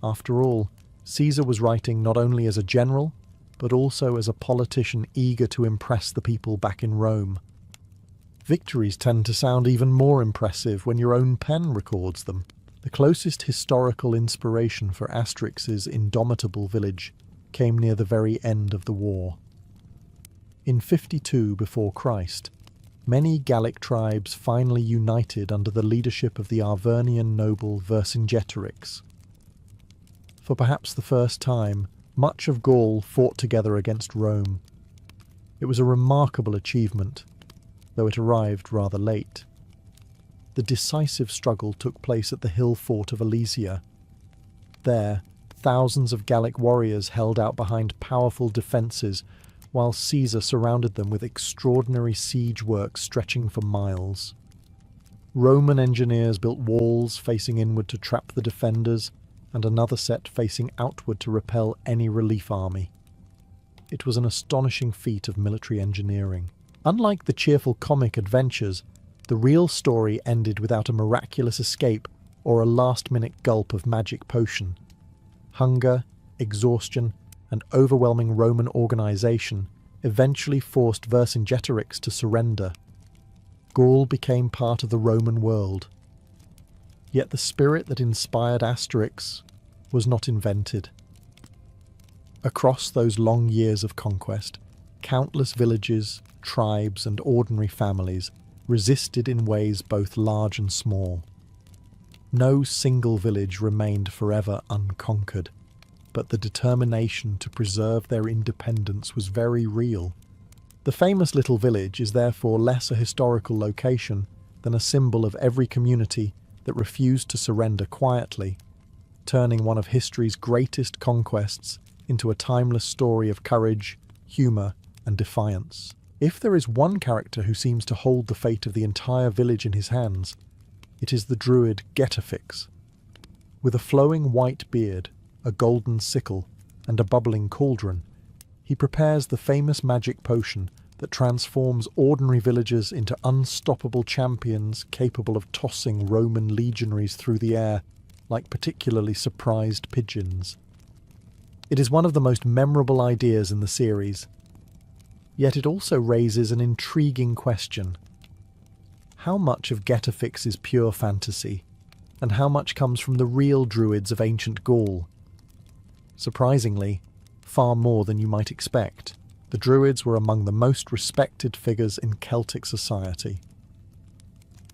After all, Caesar was writing not only as a general, but also as a politician eager to impress the people back in Rome. Victories tend to sound even more impressive when your own pen records them. The closest historical inspiration for Asterix's indomitable village came near the very end of the war. In 52 before Christ, many Gallic tribes finally united under the leadership of the Arvernian noble Vercingetorix. For perhaps the first time, much of Gaul fought together against Rome. It was a remarkable achievement, though it arrived rather late. The decisive struggle took place at the hill fort of Alesia. There, thousands of Gallic warriors held out behind powerful defences, while Caesar surrounded them with extraordinary siege work stretching for miles. Roman engineers built walls facing inward to trap the defenders, and another set facing outward to repel any relief army. It was an astonishing feat of military engineering. Unlike the cheerful comic adventures, the real story ended without a miraculous escape or a last-minute gulp of magic potion. Hunger, exhaustion, and overwhelming Roman organisation eventually forced Vercingetorix to surrender. Gaul became part of the Roman world. Yet the spirit that inspired Asterix was not invented. Across those long years of conquest, countless villages, tribes, and ordinary families resisted in ways both large and small. No single village remained forever unconquered, but the determination to preserve their independence was very real. The famous little village is therefore less a historical location than a symbol of every community that refused to surrender quietly, turning one of history's greatest conquests into a timeless story of courage, humour, and defiance. If there is one character who seems to hold the fate of the entire village in his hands, it is the druid Getafix. With a flowing white beard, a golden sickle, and a bubbling cauldron, he prepares the famous magic potion that transforms ordinary villagers into unstoppable champions capable of tossing Roman legionaries through the air like particularly surprised pigeons. It is one of the most memorable ideas in the series, yet it also raises an intriguing question. How much of Getafix is pure fantasy, and how much comes from the real druids of ancient Gaul? Surprisingly, far more than you might expect. The druids were among the most respected figures in Celtic society.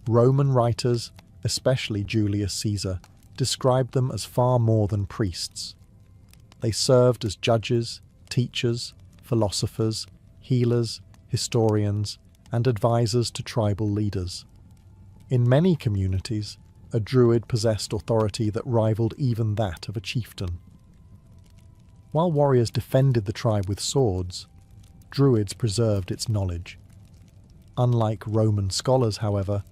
Roman writers, especially Julius Caesar, described them as far more than priests. They served as judges, teachers, philosophers, healers, historians, and advisors to tribal leaders. In many communities, a druid possessed authority that rivaled even that of a chieftain. While warriors defended the tribe with swords, druids preserved its knowledge. Unlike Roman scholars, however,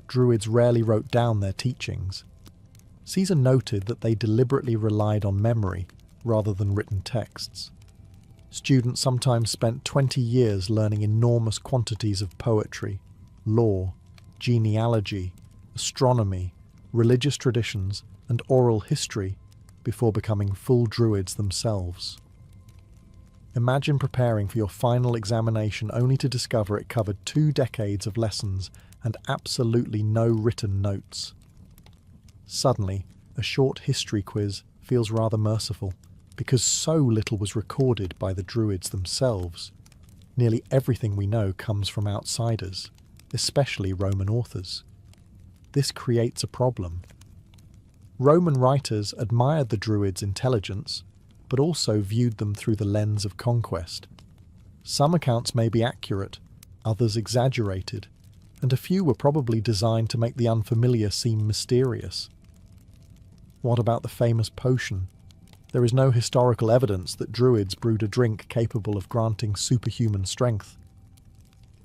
druids rarely wrote down their teachings. Caesar noted that they deliberately relied on memory rather than written texts. Students sometimes spent 20 years learning enormous quantities of poetry, law, genealogy, astronomy, religious traditions, and oral history before becoming full druids themselves. Imagine preparing for your final examination only to discover it covered 2 decades of lessons and absolutely no written notes. Suddenly, a short history quiz feels rather merciful, because so little was recorded by the druids themselves. Nearly everything we know comes from outsiders, especially Roman authors. This creates a problem. Roman writers admired the druids' intelligence, but also viewed them through the lens of conquest. Some accounts may be accurate, others exaggerated, and a few were probably designed to make the unfamiliar seem mysterious. What about the famous potion? There is no historical evidence that druids brewed a drink capable of granting superhuman strength.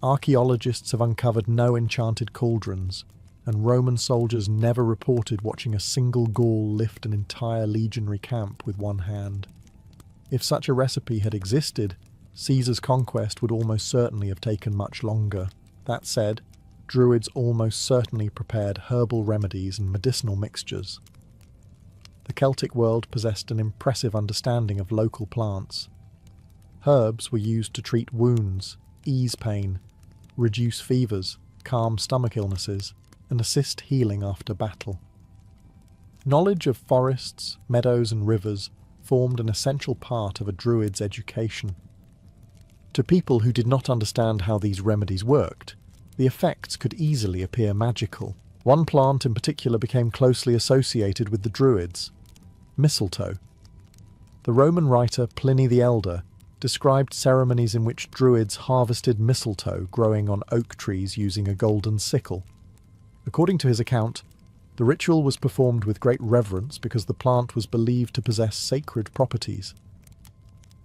Archaeologists have uncovered no enchanted cauldrons, and Roman soldiers never reported watching a single Gaul lift an entire legionary camp with one hand. If such a recipe had existed, Caesar's conquest would almost certainly have taken much longer. That said, druids almost certainly prepared herbal remedies and medicinal mixtures. The Celtic world possessed an impressive understanding of local plants. Herbs were used to treat wounds, ease pain, reduce fevers, calm stomach illnesses, and assist healing after battle. Knowledge of forests, meadows, and rivers formed an essential part of a druid's education. To people who did not understand how these remedies worked, the effects could easily appear magical. One plant in particular became closely associated with the druids: mistletoe. The Roman writer Pliny the Elder described ceremonies in which druids harvested mistletoe growing on oak trees using a golden sickle. According to his account, the ritual was performed with great reverence because the plant was believed to possess sacred properties.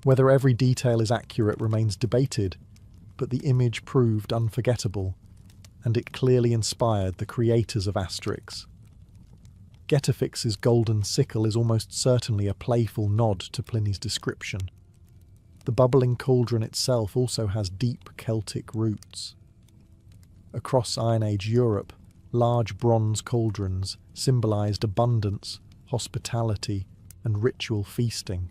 Whether every detail is accurate remains debated, but the image proved unforgettable, and it clearly inspired the creators of Asterix. Getafix's golden sickle is almost certainly a playful nod to Pliny's description. The bubbling cauldron itself also has deep Celtic roots. Across Iron Age Europe, large bronze cauldrons symbolised abundance, hospitality, and ritual feasting.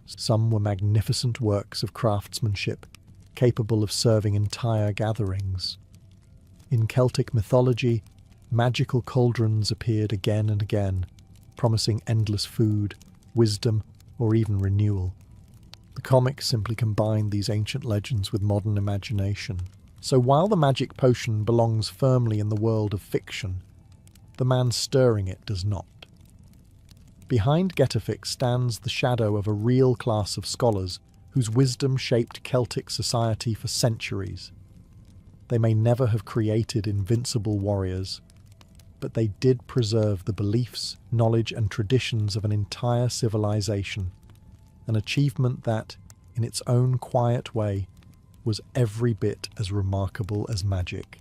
Some were magnificent works of craftsmanship, capable of serving entire gatherings. In Celtic mythology, magical cauldrons appeared again and again, promising endless food, wisdom, or even renewal. The comics simply combined these ancient legends with modern imagination. So while the magic potion belongs firmly in the world of fiction, the man stirring it does not. Behind Getafix stands the shadow of a real class of scholars whose wisdom shaped Celtic society for centuries. They may never have created invincible warriors, but they did preserve the beliefs, knowledge, and traditions of an entire civilization, an achievement that, in its own quiet way, was every bit as remarkable as magic.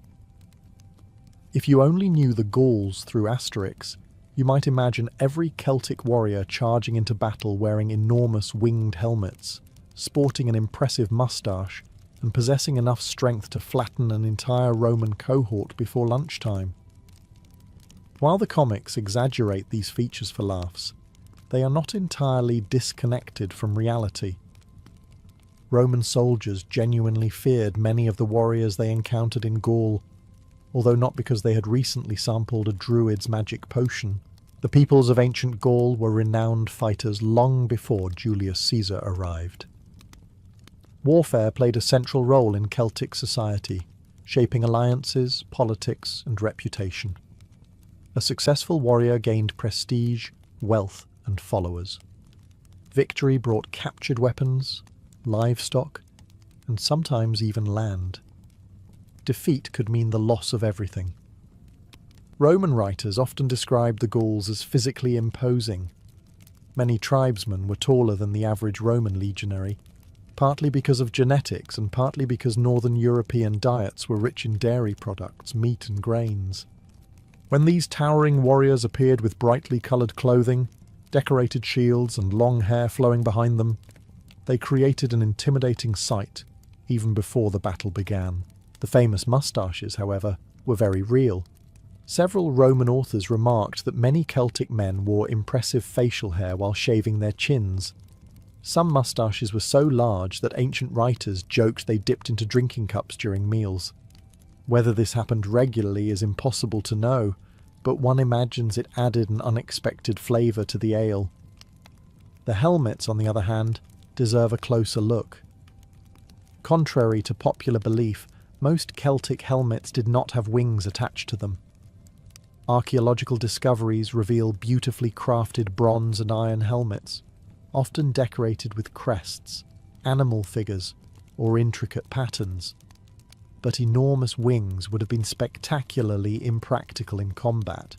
If you only knew the Gauls through Asterix, you might imagine every Celtic warrior charging into battle wearing enormous winged helmets, sporting an impressive moustache, and possessing enough strength to flatten an entire Roman cohort before lunchtime. While the comics exaggerate these features for laughs, they are not entirely disconnected from reality. Roman soldiers genuinely feared many of the warriors they encountered in Gaul, although not because they had recently sampled a druid's magic potion. The peoples of ancient Gaul were renowned fighters long before Julius Caesar arrived. Warfare played a central role in Celtic society, shaping alliances, politics, and reputation. A successful warrior gained prestige, wealth, and followers. Victory brought captured weapons, livestock, and sometimes even land. Defeat could mean the loss of everything. Roman writers often described the Gauls as physically imposing. Many tribesmen were taller than the average Roman legionary, partly because of genetics and partly because northern European diets were rich in dairy products, meat and grains. When these towering warriors appeared with brightly coloured clothing, decorated shields and long hair flowing behind them, they created an intimidating sight even before the battle began. The famous moustaches, however, were very real. Several Roman authors remarked that many Celtic men wore impressive facial hair while shaving their chins. Some moustaches were so large that ancient writers joked they dipped into drinking cups during meals. Whether this happened regularly is impossible to know, but one imagines it added an unexpected flavour to the ale. The helmets, on the other hand, deserve a closer look. Contrary to popular belief, most Celtic helmets did not have wings attached to them. Archaeological discoveries reveal beautifully crafted bronze and iron helmets, often decorated with crests, animal figures, or intricate patterns. But enormous wings would have been spectacularly impractical in combat.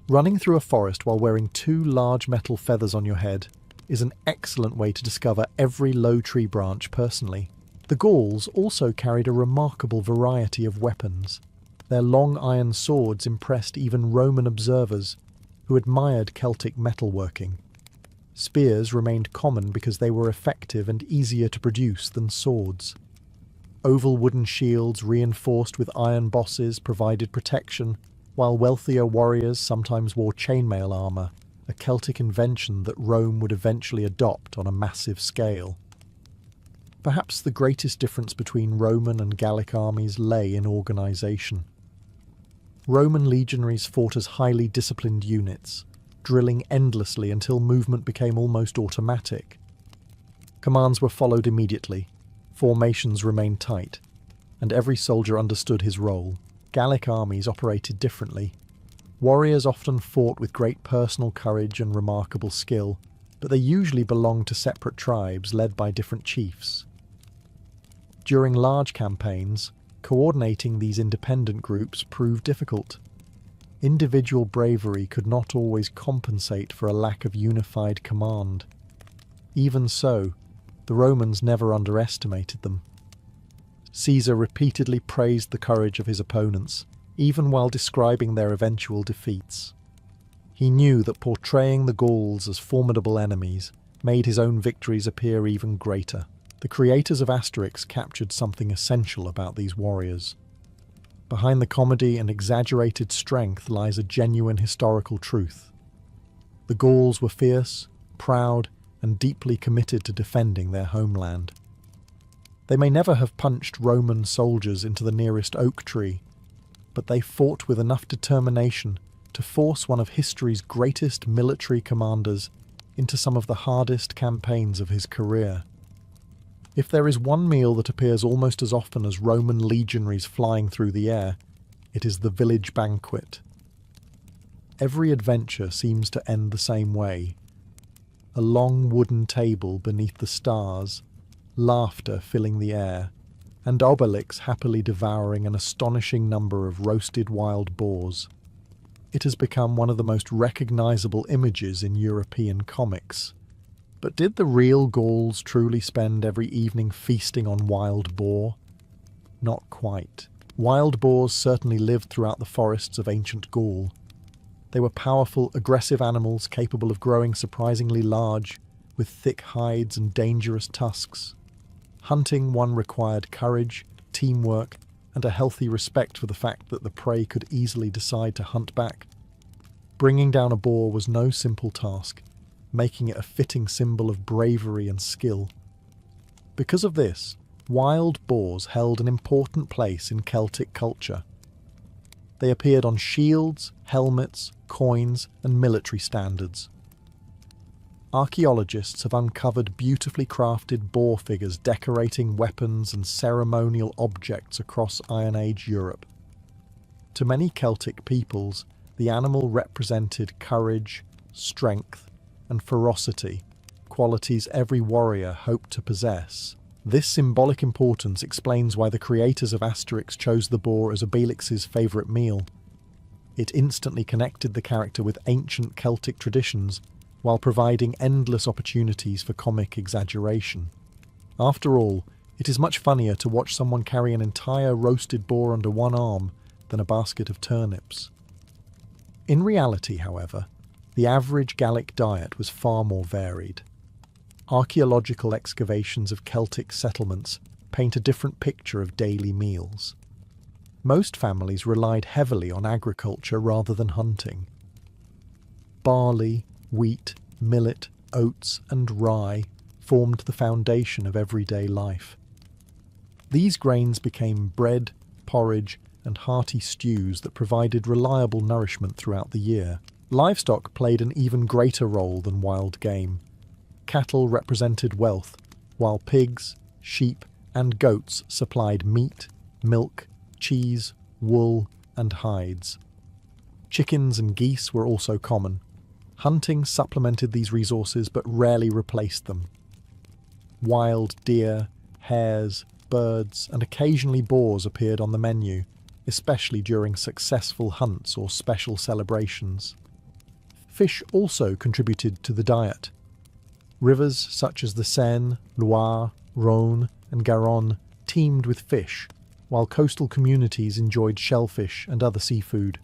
Running through a forest while wearing 2 large metal feathers on your head is an excellent way to discover every low tree branch personally. The Gauls also carried a remarkable variety of weapons. Their long iron swords impressed even Roman observers, who admired Celtic metalworking. Spears remained common because they were effective and easier to produce than swords. Oval wooden shields reinforced with iron bosses provided protection, while wealthier warriors sometimes wore chainmail armour, a Celtic invention that Rome would eventually adopt on a massive scale. Perhaps the greatest difference between Roman and Gallic armies lay in organisation. Roman legionaries fought as highly disciplined units, drilling endlessly until movement became almost automatic. Commands were followed immediately, formations remained tight, and every soldier understood his role. Gallic armies operated differently. Warriors often fought with great personal courage and remarkable skill, but they usually belonged to separate tribes led by different chiefs. During large campaigns, coordinating these independent groups proved difficult. Individual bravery could not always compensate for a lack of unified command. Even so, the Romans never underestimated them. Caesar repeatedly praised the courage of his opponents, even while describing their eventual defeats. He knew that portraying the Gauls as formidable enemies made his own victories appear even greater. The creators of Asterix captured something essential about these warriors. Behind the comedy and exaggerated strength lies a genuine historical truth. The Gauls were fierce, proud, and deeply committed to defending their homeland. They may never have punched Roman soldiers into the nearest oak tree, but they fought with enough determination to force one of history's greatest military commanders into some of the hardest campaigns of his career. If there is one meal that appears almost as often as Roman legionaries flying through the air, it is the village banquet. Every adventure seems to end the same way. A long wooden table beneath the stars, laughter filling the air, and Obelix happily devouring an astonishing number of roasted wild boars. It has become one of the most recognizable images in European comics. But did the real Gauls truly spend every evening feasting on wild boar? Not quite. Wild boars certainly lived throughout the forests of ancient Gaul. They were powerful, aggressive animals capable of growing surprisingly large, with thick hides and dangerous tusks. Hunting one required courage, teamwork, and a healthy respect for the fact that the prey could easily decide to hunt back. Bringing down a boar was no simple task, making it a fitting symbol of bravery and skill. Because of this, wild boars held an important place in Celtic culture. They appeared on shields, helmets, coins, and military standards. Archaeologists have uncovered beautifully crafted boar figures decorating weapons and ceremonial objects across Iron Age Europe. To many Celtic peoples, the animal represented courage, strength, and ferocity, qualities every warrior hoped to possess. This symbolic importance explains why the creators of Asterix chose the boar as Obelix's favourite meal. It instantly connected the character with ancient Celtic traditions, while providing endless opportunities for comic exaggeration. After all, it is much funnier to watch someone carry an entire roasted boar under one arm than a basket of turnips. In reality, however, the average Gallic diet was far more varied. Archaeological excavations of Celtic settlements paint a different picture of daily meals. Most families relied heavily on agriculture rather than hunting. Barley, wheat, millet, oats, and rye formed the foundation of everyday life. These grains became bread, porridge, and hearty stews that provided reliable nourishment throughout the year. Livestock played an even greater role than wild game. Cattle represented wealth, while pigs, sheep, and goats supplied meat, milk, cheese, wool, and hides. Chickens and geese were also common. Hunting supplemented these resources but rarely replaced them. Wild deer, hares, birds, and occasionally boars appeared on the menu, especially during successful hunts or special celebrations. Fish also contributed to the diet. Rivers such as the Seine, Loire, Rhône, and Garonne teemed with fish, while coastal communities enjoyed shellfish and other seafood.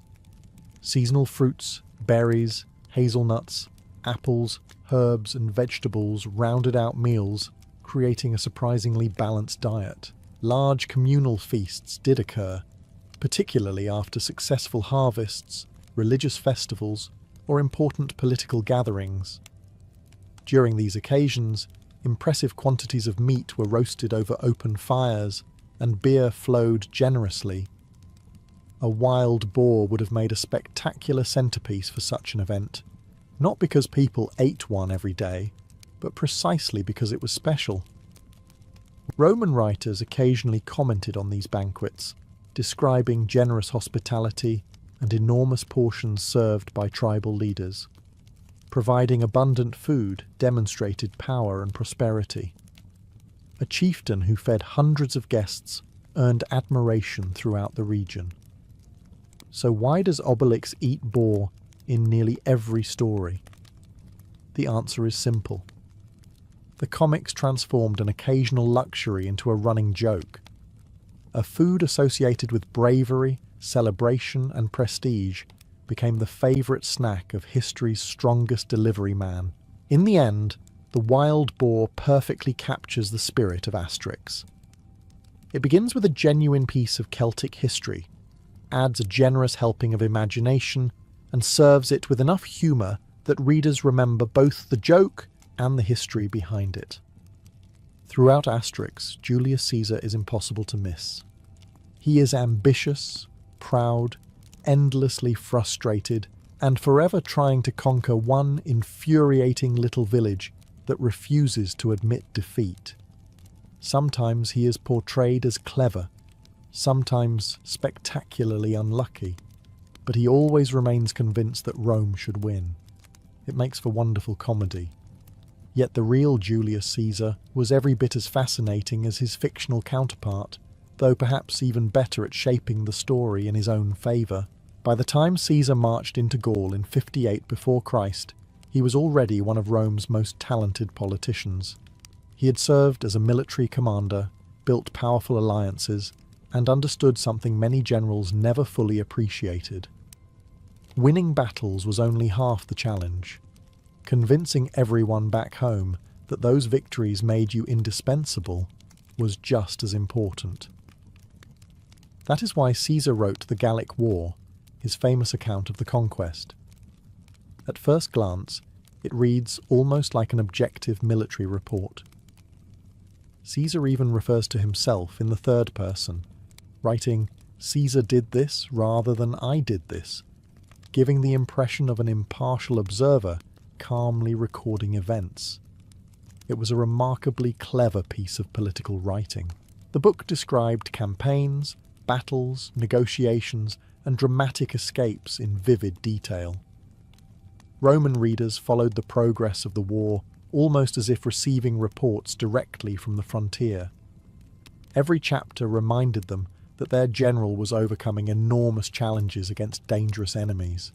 Seasonal fruits, berries, hazelnuts, apples, herbs, and vegetables rounded out meals, creating a surprisingly balanced diet. Large communal feasts did occur, particularly after successful harvests, religious festivals, or important political gatherings. During these occasions, impressive quantities of meat were roasted over open fires, and beer flowed generously. A wild boar would have made a spectacular centerpiece for such an event, not because people ate one every day, but precisely because it was special. Roman writers occasionally commented on these banquets, describing generous hospitality and enormous portions served by tribal leaders. providing abundant food demonstrated power and prosperity. A chieftain who fed hundreds of guests earned admiration throughout the region. So why does Obelix eat boar in nearly every story? The answer is simple. The comics transformed an occasional luxury into a running joke. A food associated with bravery, celebration, and prestige became the favourite snack of history's strongest delivery man. In the end, the wild boar perfectly captures the spirit of Asterix. It begins with a genuine piece of Celtic history, adds a generous helping of imagination, and serves it with enough humour that readers remember both the joke and the history behind it. Throughout Asterix, Julius Caesar is impossible to miss. He is ambitious, proud, endlessly frustrated, and forever trying to conquer one infuriating little village that refuses to admit defeat. Sometimes he is portrayed as clever, sometimes spectacularly unlucky, but he always remains convinced that Rome should win. It makes for wonderful comedy. Yet the real Julius Caesar was every bit as fascinating as his fictional counterpart, though perhaps even better at shaping the story in his own favour. By the time Caesar marched into Gaul in 58 before Christ, he was already one of Rome's most talented politicians. He had served as a military commander, built powerful alliances, and understood something many generals never fully appreciated. Winning battles was only half the challenge. Convincing everyone back home that those victories made you indispensable was just as important. That is why Caesar wrote the Gallic War, his famous account of the conquest. At first glance, it reads almost like an objective military report. Caesar even refers to himself in the third person, writing, "Caesar did this rather than I did this," giving the impression of an impartial observer calmly recording events. It was a remarkably clever piece of political writing. The book described campaigns, battles, negotiations, and dramatic escapes in vivid detail. Roman readers followed the progress of the war almost as if receiving reports directly from the frontier. Every chapter reminded them that their general was overcoming enormous challenges against dangerous enemies.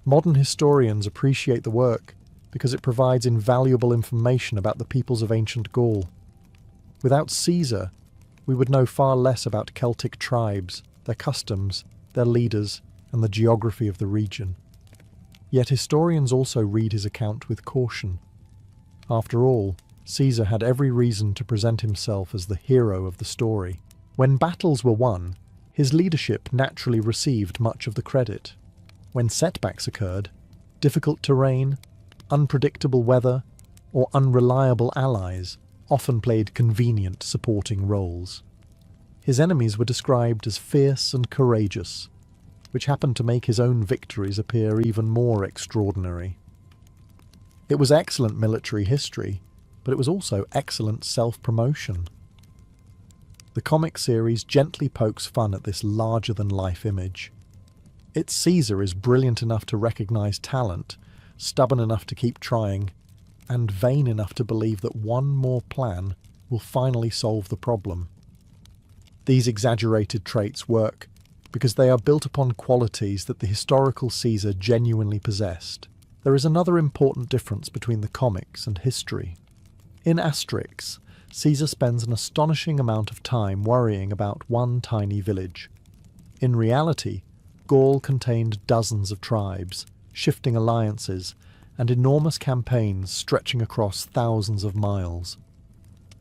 Modern historians appreciate the work because it provides invaluable information about the peoples of ancient Gaul. Without Caesar, we would know far less about Celtic tribes, their customs, their leaders, and the geography of the region. Yet historians also read his account with caution. After all, Caesar had every reason to present himself as the hero of the story. When battles were won, his leadership naturally received much of the credit. When setbacks occurred, difficult terrain, unpredictable weather, or unreliable allies often played convenient supporting roles. His enemies were described as fierce and courageous, which happened to make his own victories appear even more extraordinary. It was excellent military history, but it was also excellent self-promotion. The comic series gently pokes fun at this larger-than-life image. Its Caesar is brilliant enough to recognise talent, stubborn enough to keep trying, and vain enough to believe that one more plan will finally solve the problem. These exaggerated traits work because they are built upon qualities that the historical Caesar genuinely possessed. There is another important difference between the comics and history. In Asterix, Caesar spends an astonishing amount of time worrying about one tiny village. In reality, Gaul contained dozens of tribes, shifting alliances, and enormous campaigns stretching across thousands of miles.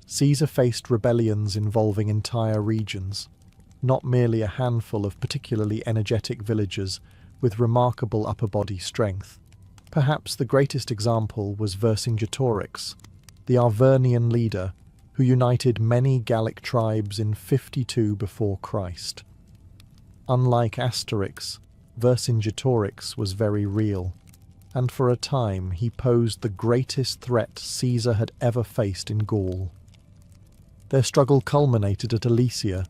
Caesar faced rebellions involving entire regions, not merely a handful of particularly energetic villagers with remarkable upper body strength. Perhaps the greatest example was Vercingetorix, the Arvernian leader who united many Gallic tribes in 52 before Christ. Unlike Asterix, Vercingetorix was very real, and for a time he posed the greatest threat Caesar had ever faced in Gaul. Their struggle culminated at Alesia,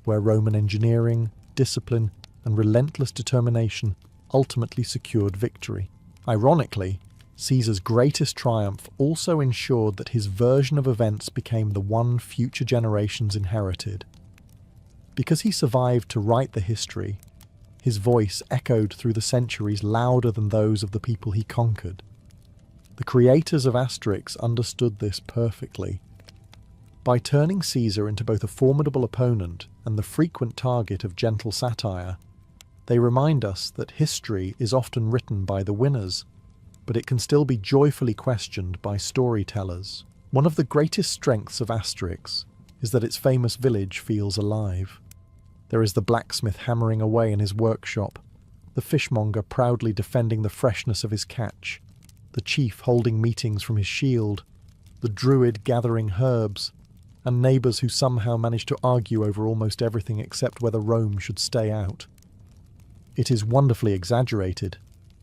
where Roman engineering, discipline, and relentless determination ultimately secured victory. Ironically, Caesar's greatest triumph also ensured that his version of events became the one future generations inherited. Because he survived to write the history, his voice echoed through the centuries louder than those of the people he conquered. The creators of Asterix understood this perfectly. By turning Caesar into both a formidable opponent and the frequent target of gentle satire, they remind us that history is often written by the winners, but it can still be joyfully questioned by storytellers. One of the greatest strengths of Asterix is that its famous village feels alive. There is the blacksmith hammering away in his workshop, the fishmonger proudly defending the freshness of his catch, the chief holding meetings from his shield, the druid gathering herbs, and neighbours who somehow manage to argue over almost everything except whether Rome should stay out. It is wonderfully exaggerated,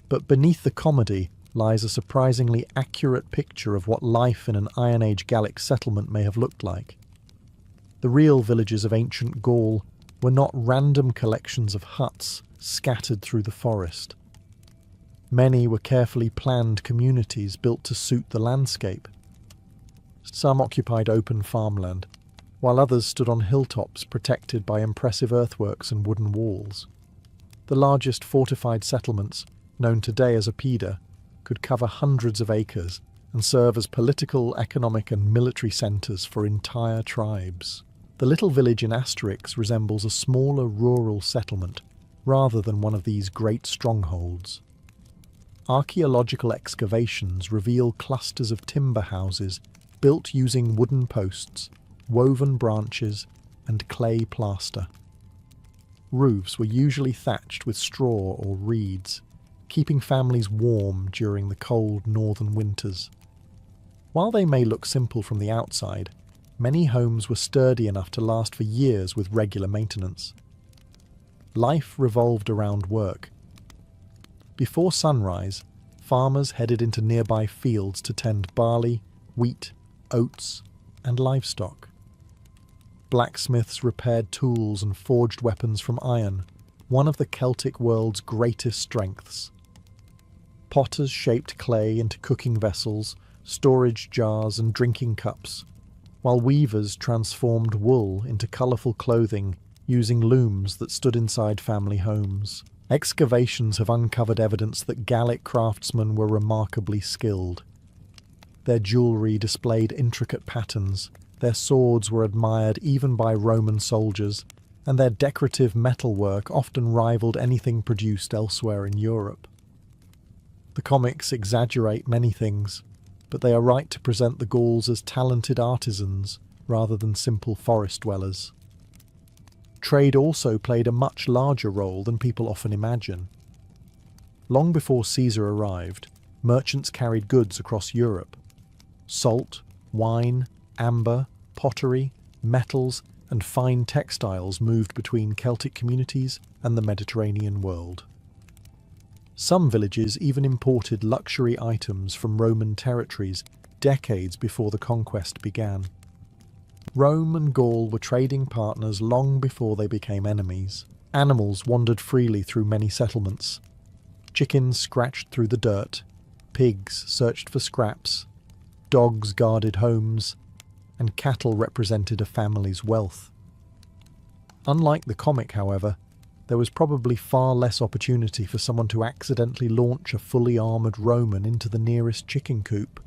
but beneath the comedy lies a surprisingly accurate picture of what life in an Iron Age Gallic settlement may have looked like. The real villages of ancient Gaul were not random collections of huts scattered through the forest. Many were carefully planned communities built to suit the landscape. Some occupied open farmland, while others stood on hilltops protected by impressive earthworks and wooden walls. The largest fortified settlements, known today as oppida, could cover hundreds of acres and serve as political, economic and military centres for entire tribes. The little village in Asterix resembles a smaller rural settlement rather than one of these great strongholds. Archaeological excavations reveal clusters of timber houses built using wooden posts, woven branches and clay plaster. Roofs were usually thatched with straw or reeds, keeping families warm during the cold northern winters. While they may look simple from the outside, many homes were sturdy enough to last for years with regular maintenance. Life revolved around work. Before sunrise, farmers headed into nearby fields to tend barley, wheat, oats, and livestock. Blacksmiths repaired tools and forged weapons from iron, one of the Celtic world's greatest strengths. Potters shaped clay into cooking vessels, storage jars and drinking cups, while weavers transformed wool into colourful clothing using looms that stood inside family homes. Excavations have uncovered evidence that Gallic craftsmen were remarkably skilled. Their jewellery displayed intricate patterns, their swords were admired even by Roman soldiers, and their decorative metalwork often rivaled anything produced elsewhere in Europe. The comics exaggerate many things, but they are right to present the Gauls as talented artisans rather than simple forest dwellers. Trade also played a much larger role than people often imagine. Long before Caesar arrived, merchants carried goods across Europe. Salt, wine, amber, pottery, metals, and fine textiles moved between Celtic communities and the Mediterranean world. Some villages even imported luxury items from Roman territories decades before the conquest began. Rome and Gaul were trading partners long before they became enemies. Animals wandered freely through many settlements. Chickens scratched through the dirt, pigs searched for scraps, dogs guarded homes, and cattle represented a family's wealth. Unlike the comic, however, there was probably far less opportunity for someone to accidentally launch a fully armoured Roman into the nearest chicken coop.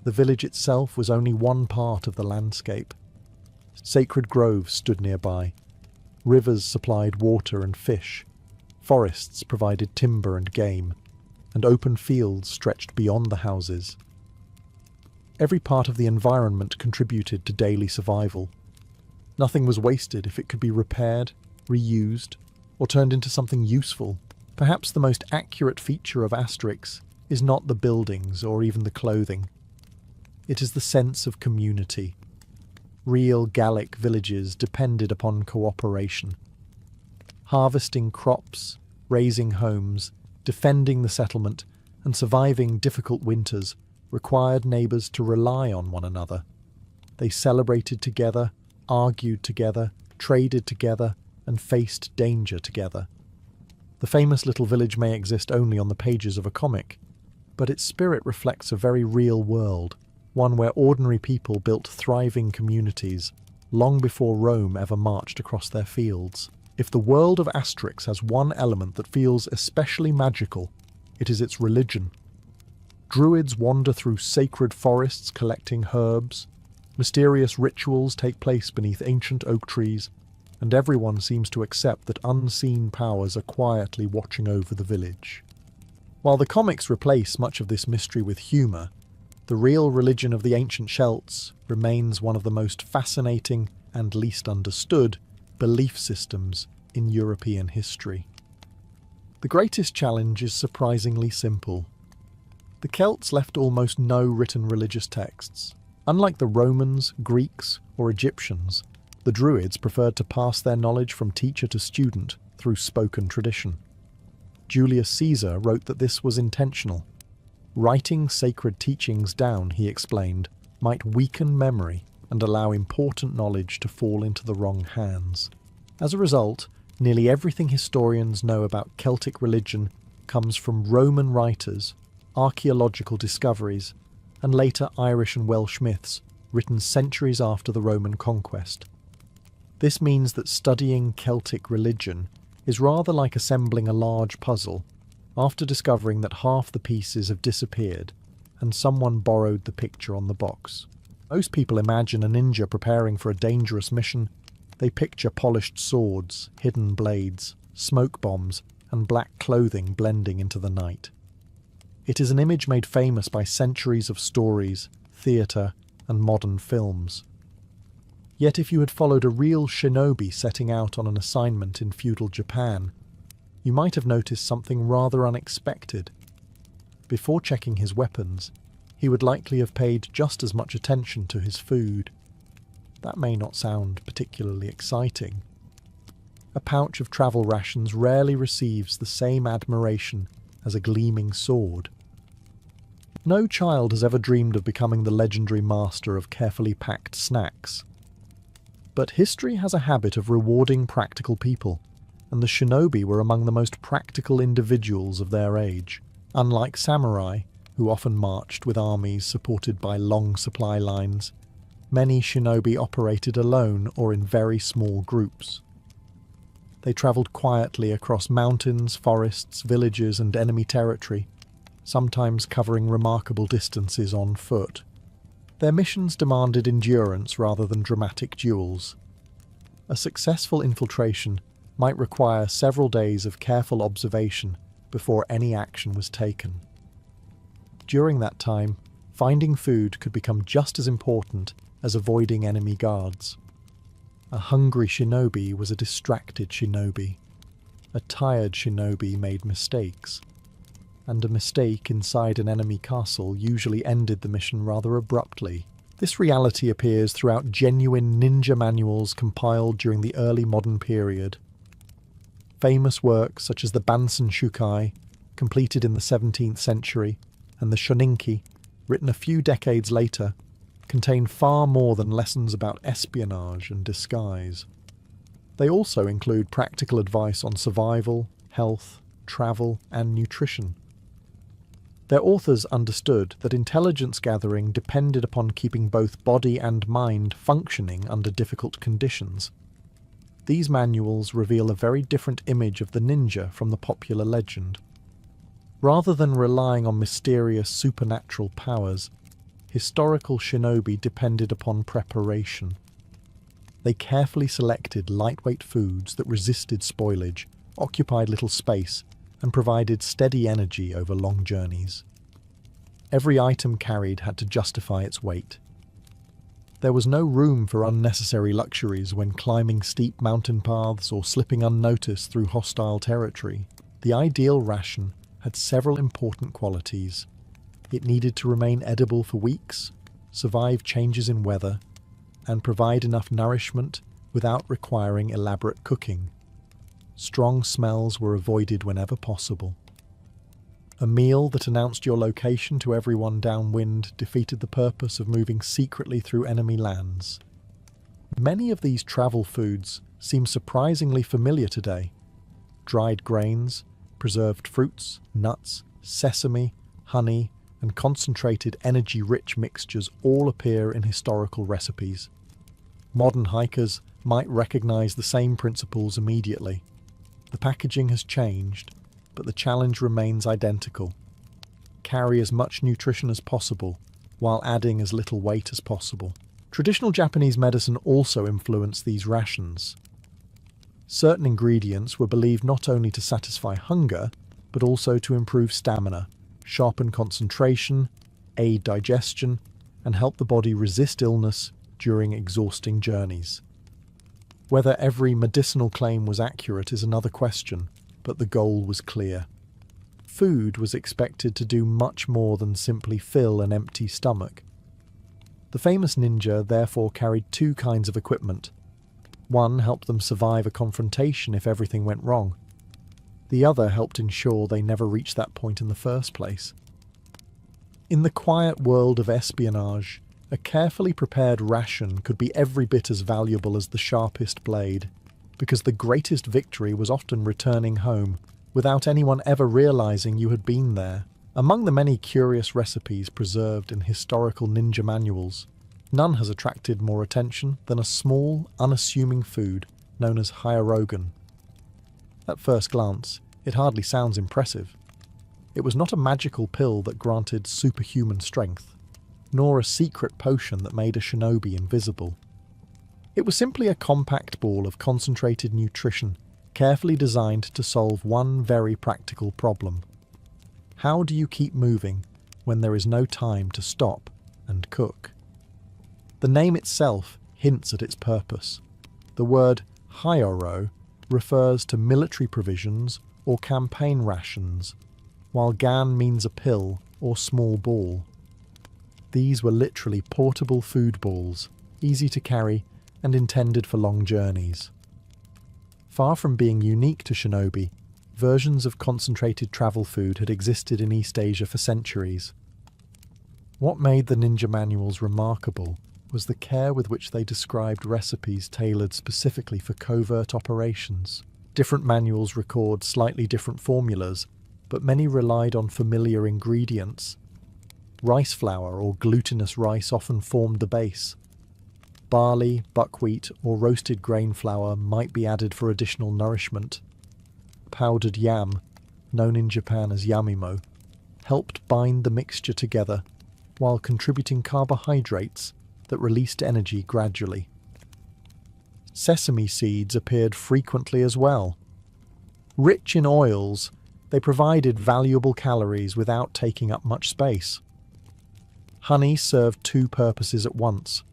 The village itself was only one part of the landscape. Sacred groves stood nearby. Rivers supplied water and fish. Forests provided timber and game, and open fields stretched beyond the houses. Every part of the environment contributed to daily survival. Nothing was wasted if it could be repaired, reused, or turned into something useful. Perhaps the most accurate feature of Asterix is not the buildings or even the clothing. It is the sense of community. Real Gallic villages depended upon cooperation. Harvesting crops, raising homes, defending the settlement, and surviving difficult winters required neighbours to rely on one another. They celebrated together, argued together, traded together, and faced danger together. The famous little village may exist only on the pages of a comic, but its spirit reflects a very real world, one where ordinary people built thriving communities long before Rome ever marched across their fields. If the world of Asterix has one element that feels especially magical, it is its religion. Druids wander through sacred forests collecting herbs, mysterious rituals take place beneath ancient oak trees, and everyone seems to accept that unseen powers are quietly watching over the village. While the comics replace much of this mystery with humour, the real religion of the ancient Celts remains one of the most fascinating and least understood belief systems in European history. The greatest challenge is surprisingly simple. The Celts left almost no written religious texts. Unlike the Romans, Greeks, or Egyptians, the Druids preferred to pass their knowledge from teacher to student through spoken tradition. Julius Caesar wrote that this was intentional. Writing sacred teachings down, he explained, might weaken memory and allow important knowledge to fall into the wrong hands. As a result, nearly everything historians know about Celtic religion comes from Roman writers, archaeological discoveries, and later Irish and Welsh myths written centuries after the Roman conquest. This means that studying Celtic religion is rather like assembling a large puzzle after discovering that half the pieces have disappeared and someone borrowed the picture on the box. Most people imagine a ninja preparing for a dangerous mission. They picture polished swords, hidden blades, smoke bombs, and black clothing blending into the night. It is an image made famous by centuries of stories, theatre, and modern films. Yet if you had followed a real shinobi setting out on an assignment in feudal Japan, you might have noticed something rather unexpected. Before checking his weapons, he would likely have paid just as much attention to his food. That may not sound particularly exciting. A pouch of travel rations rarely receives the same admiration as a gleaming sword. No child has ever dreamed of becoming the legendary master of carefully packed snacks. But history has a habit of rewarding practical people, and the shinobi were among the most practical individuals of their age. Unlike samurai, who often marched with armies supported by long supply lines, many shinobi operated alone or in very small groups. They travelled quietly across mountains, forests, villages, and enemy territory, sometimes covering remarkable distances on foot. Their missions demanded endurance rather than dramatic duels. A successful infiltration might require several days of careful observation before any action was taken. During that time, finding food could become just as important as avoiding enemy guards. A hungry shinobi was a distracted shinobi. A tired shinobi made mistakes. And a mistake inside an enemy castle usually ended the mission rather abruptly. This reality appears throughout genuine ninja manuals compiled during the early modern period. Famous works such as the Bansen Shukai, completed in the 17th century, and the Shoninki, written a few decades later, contain far more than lessons about espionage and disguise. They also include practical advice on survival, health, travel, and nutrition. Their authors understood that intelligence gathering depended upon keeping both body and mind functioning under difficult conditions. These manuals reveal a very different image of the ninja from the popular legend. Rather than relying on mysterious supernatural powers, historical shinobi depended upon preparation. They carefully selected lightweight foods that resisted spoilage, occupied little space, and provided steady energy over long journeys. Every item carried had to justify its weight. There was no room for unnecessary luxuries when climbing steep mountain paths or slipping unnoticed through hostile territory. The ideal ration had several important qualities. It needed to remain edible for weeks, survive changes in weather, and provide enough nourishment without requiring elaborate cooking. Strong smells were avoided whenever possible. A meal that announced your location to everyone downwind defeated the purpose of moving secretly through enemy lands. Many of these travel foods seem surprisingly familiar today. Dried grains, preserved fruits, nuts, sesame, honey, and concentrated energy-rich mixtures all appear in historical recipes. Modern hikers might recognize the same principles immediately. The packaging has changed, but the challenge remains identical. Carry as much nutrition as possible, while adding as little weight as possible. Traditional Japanese medicine also influenced these rations. Certain ingredients were believed not only to satisfy hunger, but also to improve stamina, sharpen concentration, aid digestion, and help the body resist illness during exhausting journeys. Whether every medicinal claim was accurate is another question, but the goal was clear. Food was expected to do much more than simply fill an empty stomach. The famous ninja therefore carried two kinds of equipment. One helped them survive a confrontation if everything went wrong. The other helped ensure they never reached that point in the first place. In the quiet world of espionage, a carefully prepared ration could be every bit as valuable as the sharpest blade, because the greatest victory was often returning home, without anyone ever realizing you had been there. Among the many curious recipes preserved in historical ninja manuals, none has attracted more attention than a small, unassuming food known as hyarogan. At first glance, it hardly sounds impressive. It was not a magical pill that granted superhuman strength, nor a secret potion that made a shinobi invisible. It was simply a compact ball of concentrated nutrition, carefully designed to solve one very practical problem. How do you keep moving when there is no time to stop and cook? The name itself hints at its purpose. The word hyoro refers to military provisions or campaign rations, while gan means a pill or small ball. These were literally portable food balls, easy to carry and intended for long journeys. Far from being unique to shinobi, versions of concentrated travel food had existed in East Asia for centuries. What made the ninja manuals remarkable was the care with which they described recipes tailored specifically for covert operations. Different manuals record slightly different formulas, but many relied on familiar ingredients. Rice flour or glutinous rice often formed the base. Barley, buckwheat, or roasted grain flour might be added for additional nourishment. Powdered yam, known in Japan as yamimo, helped bind the mixture together, while contributing carbohydrates that released energy gradually. Sesame seeds appeared frequently as well. Rich in oils, they provided valuable calories without taking up much space. Honey served two purposes at once.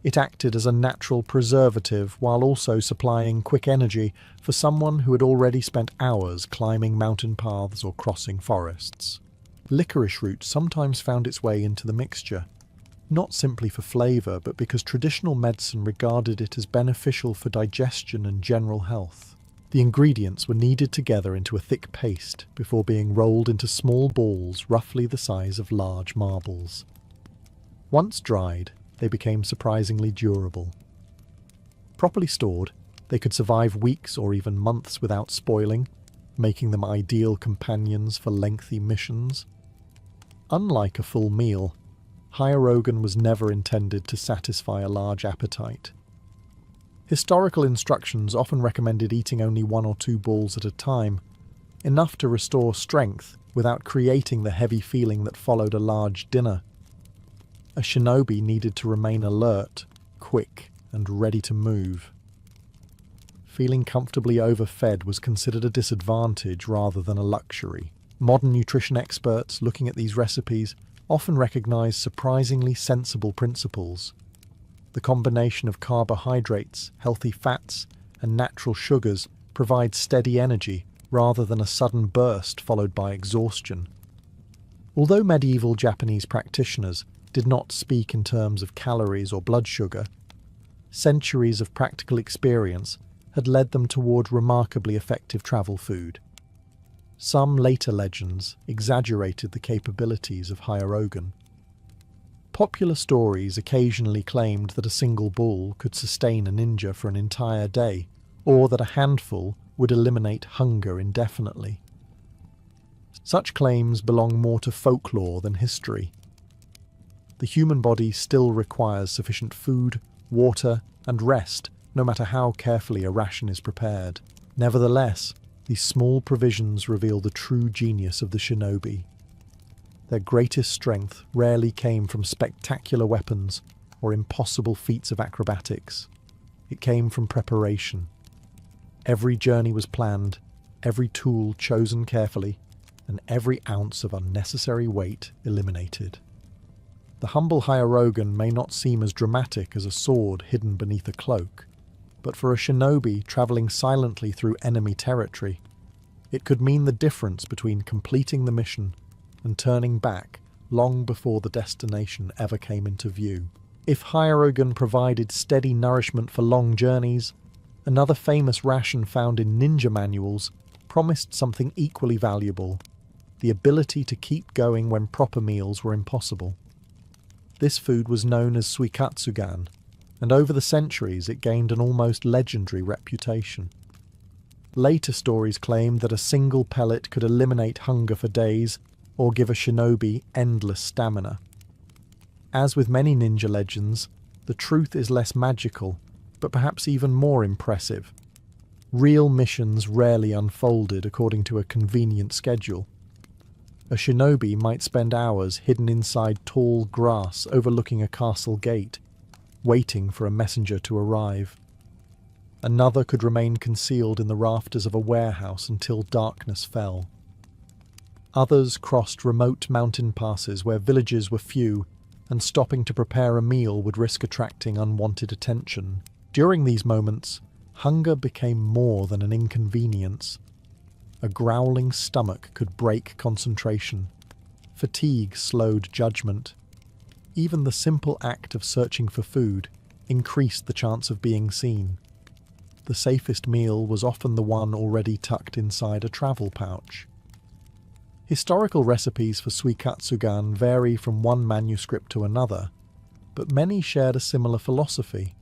It acted as a natural preservative while also supplying quick energy for someone who had already spent hours climbing mountain paths or crossing forests. Licorice root sometimes found its way into the mixture, not simply for flavour, but because traditional medicine regarded it as beneficial for digestion and general health. The ingredients were kneaded together into a thick paste before being rolled into small balls roughly the size of large marbles. Once dried, they became surprisingly durable. Properly stored, they could survive weeks or even months without spoiling, making them ideal companions for lengthy missions. Unlike a full meal, hyarogan was never intended to satisfy a large appetite. Historical instructions often recommended eating only 1 or 2 balls at a time, enough to restore strength without creating the heavy feeling that followed a large dinner. A shinobi needed to remain alert, quick, and ready to move. Feeling comfortably overfed was considered a disadvantage rather than a luxury. Modern nutrition experts looking at these recipes often recognize surprisingly sensible principles. The combination of carbohydrates, healthy fats, and natural sugars provides steady energy rather than a sudden burst followed by exhaustion. Although medieval Japanese practitioners did not speak in terms of calories or blood sugar, centuries of practical experience had led them toward remarkably effective travel food. Some later legends exaggerated the capabilities of hyarogan. Popular stories occasionally claimed that a single ball could sustain a ninja for an entire day, or that a handful would eliminate hunger indefinitely. Such claims belong more to folklore than history. The human body still requires sufficient food, water, and rest, no matter how carefully a ration is prepared. Nevertheless, these small provisions reveal the true genius of the shinobi. Their greatest strength rarely came from spectacular weapons or impossible feats of acrobatics. It came from preparation. Every journey was planned, every tool chosen carefully, and every ounce of unnecessary weight eliminated. The humble hyarogan may not seem as dramatic as a sword hidden beneath a cloak, but for a shinobi travelling silently through enemy territory, it could mean the difference between completing the mission and turning back long before the destination ever came into view. If hyarogan provided steady nourishment for long journeys, another famous ration found in ninja manuals promised something equally valuable: the ability to keep going when proper meals were impossible. This food was known as suikatsugan, and over the centuries it gained an almost legendary reputation. Later stories claimed that a single pellet could eliminate hunger for days or give a shinobi endless stamina. As with many ninja legends, the truth is less magical, but perhaps even more impressive. Real missions rarely unfolded according to a convenient schedule. A shinobi might spend hours hidden inside tall grass overlooking a castle gate, waiting for a messenger to arrive. Another could remain concealed in the rafters of a warehouse until darkness fell. Others crossed remote mountain passes where villages were few, and stopping to prepare a meal would risk attracting unwanted attention. During these moments, hunger became more than an inconvenience. A growling stomach could break concentration. Fatigue slowed judgment. Even the simple act of searching for food increased the chance of being seen. The safest meal was often the one already tucked inside a travel pouch. Historical recipes for suikatsugan vary from one manuscript to another, but many shared a similar philosophy.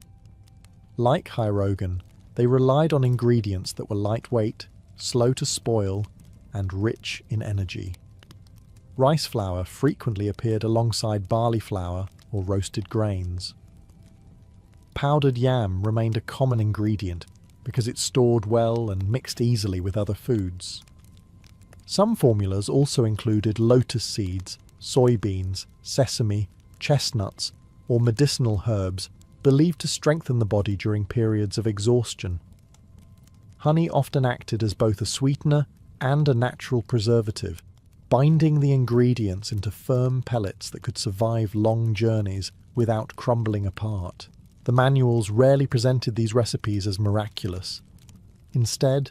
Like hyarogan, they relied on ingredients that were lightweight, slow to spoil, and rich in energy. Rice flour frequently appeared alongside barley flour or roasted grains. Powdered yam remained a common ingredient because it stored well and mixed easily with other foods. Some formulas also included lotus seeds, soybeans, sesame, chestnuts, or medicinal herbs believed to strengthen the body during periods of exhaustion. Honey often acted as both a sweetener and a natural preservative, binding the ingredients into firm pellets that could survive long journeys without crumbling apart. The manuals rarely presented these recipes as miraculous. Instead,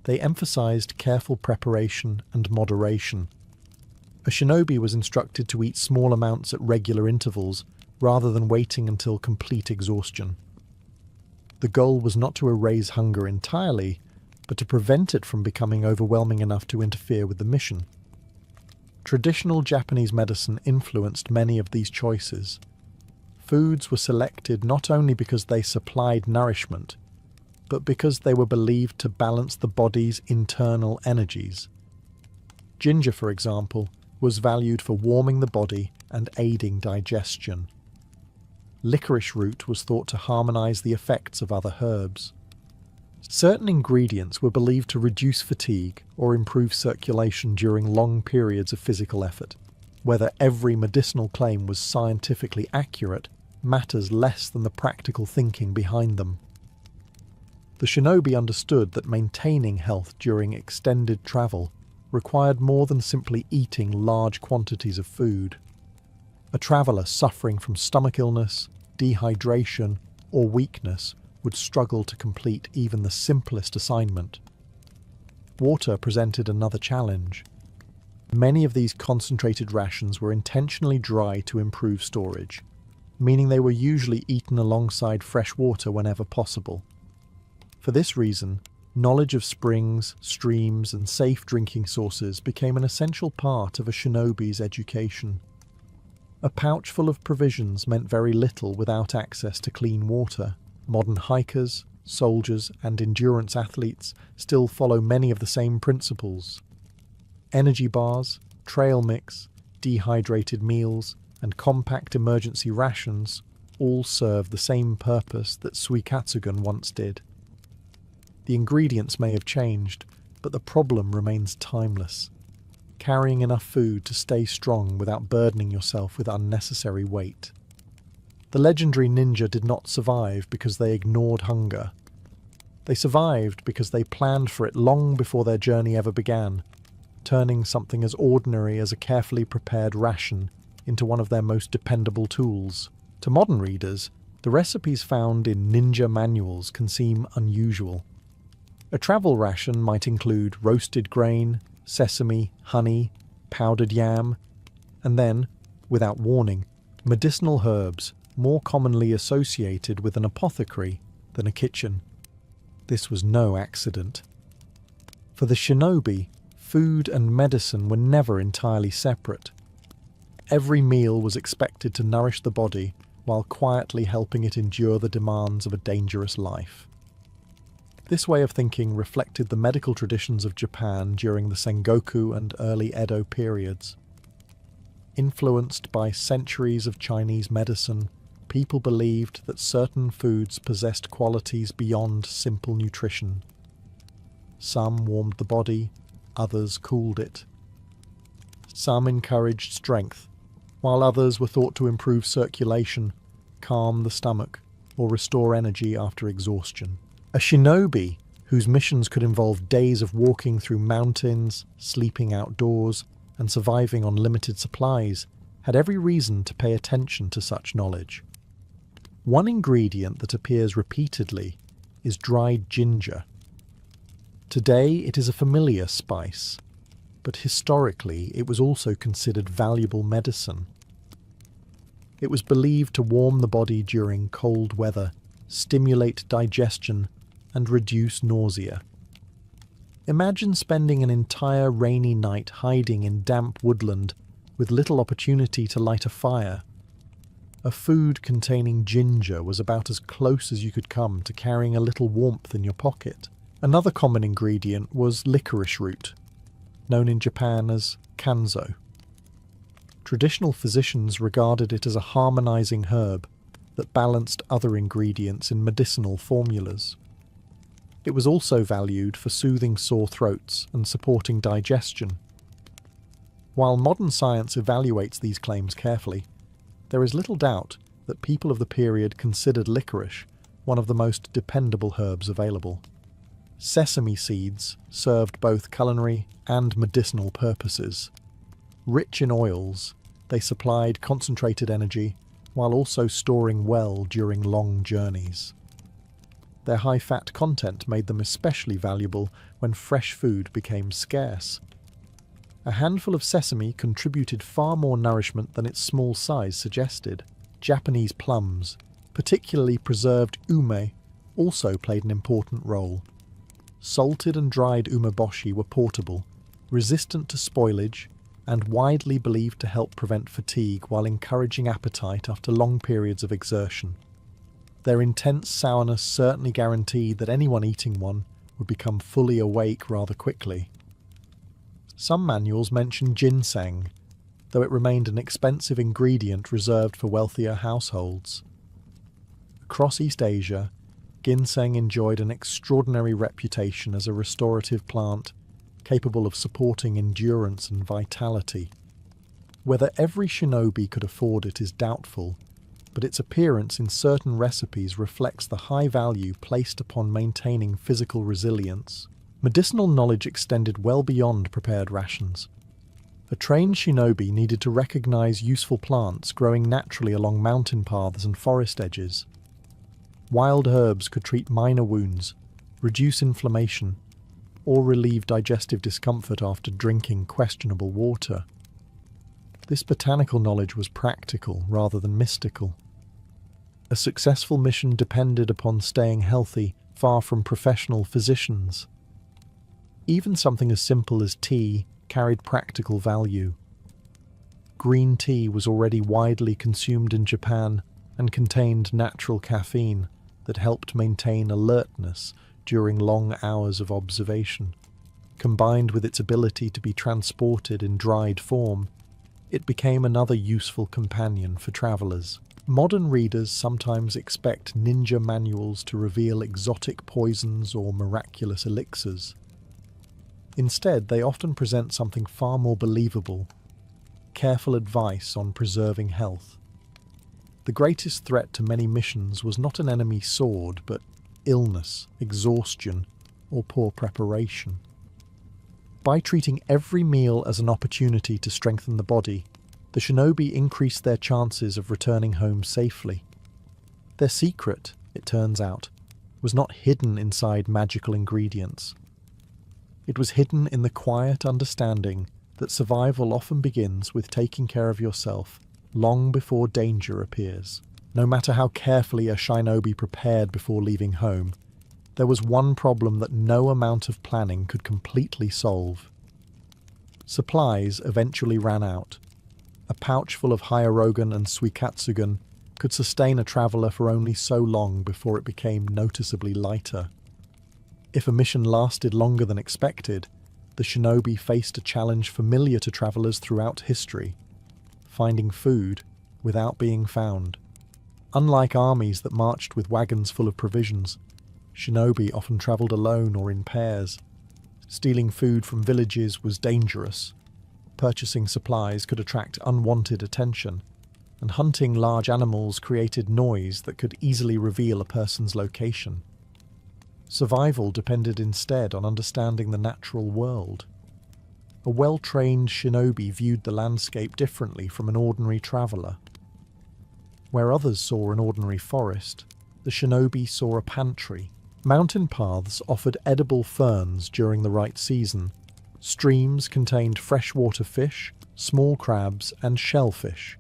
they emphasized careful preparation and moderation. A shinobi was instructed to eat small amounts at regular intervals rather than waiting until complete exhaustion. The goal was not to erase hunger entirely, but to prevent it from becoming overwhelming enough to interfere with the mission. Traditional Japanese medicine influenced many of these choices. Foods were selected not only because they supplied nourishment, but because they were believed to balance the body's internal energies. Ginger, for example, was valued for warming the body and aiding digestion. Licorice root was thought to harmonize the effects of other herbs. Certain ingredients were believed to reduce fatigue or improve circulation during long periods of physical effort. Whether every medicinal claim was scientifically accurate matters less than the practical thinking behind them. The shinobi understood that maintaining health during extended travel required more than simply eating large quantities of food. A traveller suffering from stomach illness, dehydration, or weakness would struggle to complete even the simplest assignment. Water presented another challenge. Many of these concentrated rations were intentionally dry to improve storage, meaning they were usually eaten alongside fresh water whenever possible. For this reason, knowledge of springs, streams, and safe drinking sources became an essential part of a shinobi's education. A pouch full of provisions meant very little without access to clean water. Modern hikers, soldiers, and endurance athletes still follow many of the same principles. Energy bars, trail mix, dehydrated meals, and compact emergency rations all serve the same purpose that suikatsugun once did. The ingredients may have changed, but the problem remains timeless: carrying enough food to stay strong without burdening yourself with unnecessary weight. The legendary ninja did not survive because they ignored hunger. They survived because they planned for it long before their journey ever began, turning something as ordinary as a carefully prepared ration into one of their most dependable tools. To modern readers, the recipes found in ninja manuals can seem unusual. A travel ration might include roasted grain, sesame, honey, powdered yam, and then, without warning, medicinal herbs more commonly associated with an apothecary than a kitchen. This was no accident. For the shinobi, food and medicine were never entirely separate. Every meal was expected to nourish the body while quietly helping it endure the demands of a dangerous life. This way of thinking reflected the medical traditions of Japan during the Sengoku and early Edo periods. Influenced by centuries of Chinese medicine, people believed that certain foods possessed qualities beyond simple nutrition. Some warmed the body, others cooled it. Some encouraged strength, while others were thought to improve circulation, calm the stomach, or restore energy after exhaustion. A shinobi, whose missions could involve days of walking through mountains, sleeping outdoors, and surviving on limited supplies, had every reason to pay attention to such knowledge. One ingredient that appears repeatedly is dried ginger. Today it is a familiar spice, but historically it was also considered valuable medicine. It was believed to warm the body during cold weather, stimulate digestion, and reduce nausea. Imagine spending an entire rainy night hiding in damp woodland with little opportunity to light a fire. A food containing ginger was about as close as you could come to carrying a little warmth in your pocket. Another common ingredient was licorice root, known in Japan as kanzo. Traditional physicians regarded it as a harmonizing herb that balanced other ingredients in medicinal formulas. It was also valued for soothing sore throats and supporting digestion. While modern science evaluates these claims carefully, there is little doubt that people of the period considered licorice one of the most dependable herbs available. Sesame seeds served both culinary and medicinal purposes. Rich in oils, they supplied concentrated energy while also storing well during long journeys. Their high-fat content made them especially valuable when fresh food became scarce. A handful of sesame contributed far more nourishment than its small size suggested. Japanese plums, particularly preserved ume, also played an important role. Salted and dried umeboshi were portable, resistant to spoilage, and widely believed to help prevent fatigue while encouraging appetite after long periods of exertion. Their intense sourness certainly guaranteed that anyone eating one would become fully awake rather quickly. Some manuals mention ginseng, though it remained an expensive ingredient reserved for wealthier households. Across East Asia, ginseng enjoyed an extraordinary reputation as a restorative plant capable of supporting endurance and vitality. Whether every shinobi could afford it is doubtful, but its appearance in certain recipes reflects the high value placed upon maintaining physical resilience. Medicinal knowledge extended well beyond prepared rations. A trained shinobi needed to recognize useful plants growing naturally along mountain paths and forest edges. Wild herbs could treat minor wounds, reduce inflammation, or relieve digestive discomfort after drinking questionable water. This botanical knowledge was practical rather than mystical. A successful mission depended upon staying healthy, far from professional physicians. Even something as simple as tea carried practical value. Green tea was already widely consumed in Japan and contained natural caffeine that helped maintain alertness during long hours of observation. Combined with its ability to be transported in dried form, it became another useful companion for travelers. Modern readers sometimes expect ninja manuals to reveal exotic poisons or miraculous elixirs. Instead, they often present something far more believable: careful advice on preserving health. The greatest threat to many missions was not an enemy sword, but illness, exhaustion, or poor preparation. By treating every meal as an opportunity to strengthen the body, the shinobi increased their chances of returning home safely. Their secret, it turns out, was not hidden inside magical ingredients. It was hidden in the quiet understanding that survival often begins with taking care of yourself long before danger appears. No matter how carefully a shinobi prepared before leaving home, there was one problem that no amount of planning could completely solve. Supplies eventually ran out. A pouch full of hyarogan and suikatsugan could sustain a traveller for only so long before it became noticeably lighter. If a mission lasted longer than expected, the shinobi faced a challenge familiar to travellers throughout history: finding food without being found. Unlike armies that marched with wagons full of provisions, shinobi often travelled alone or in pairs. Stealing food from villages was dangerous. Purchasing supplies could attract unwanted attention, and hunting large animals created noise that could easily reveal a person's location. Survival depended instead on understanding the natural world. A well-trained shinobi viewed the landscape differently from an ordinary traveller. Where others saw an ordinary forest, the shinobi saw a pantry. Mountain paths offered edible ferns during the right season. Streams contained freshwater fish, small crabs, and shellfish.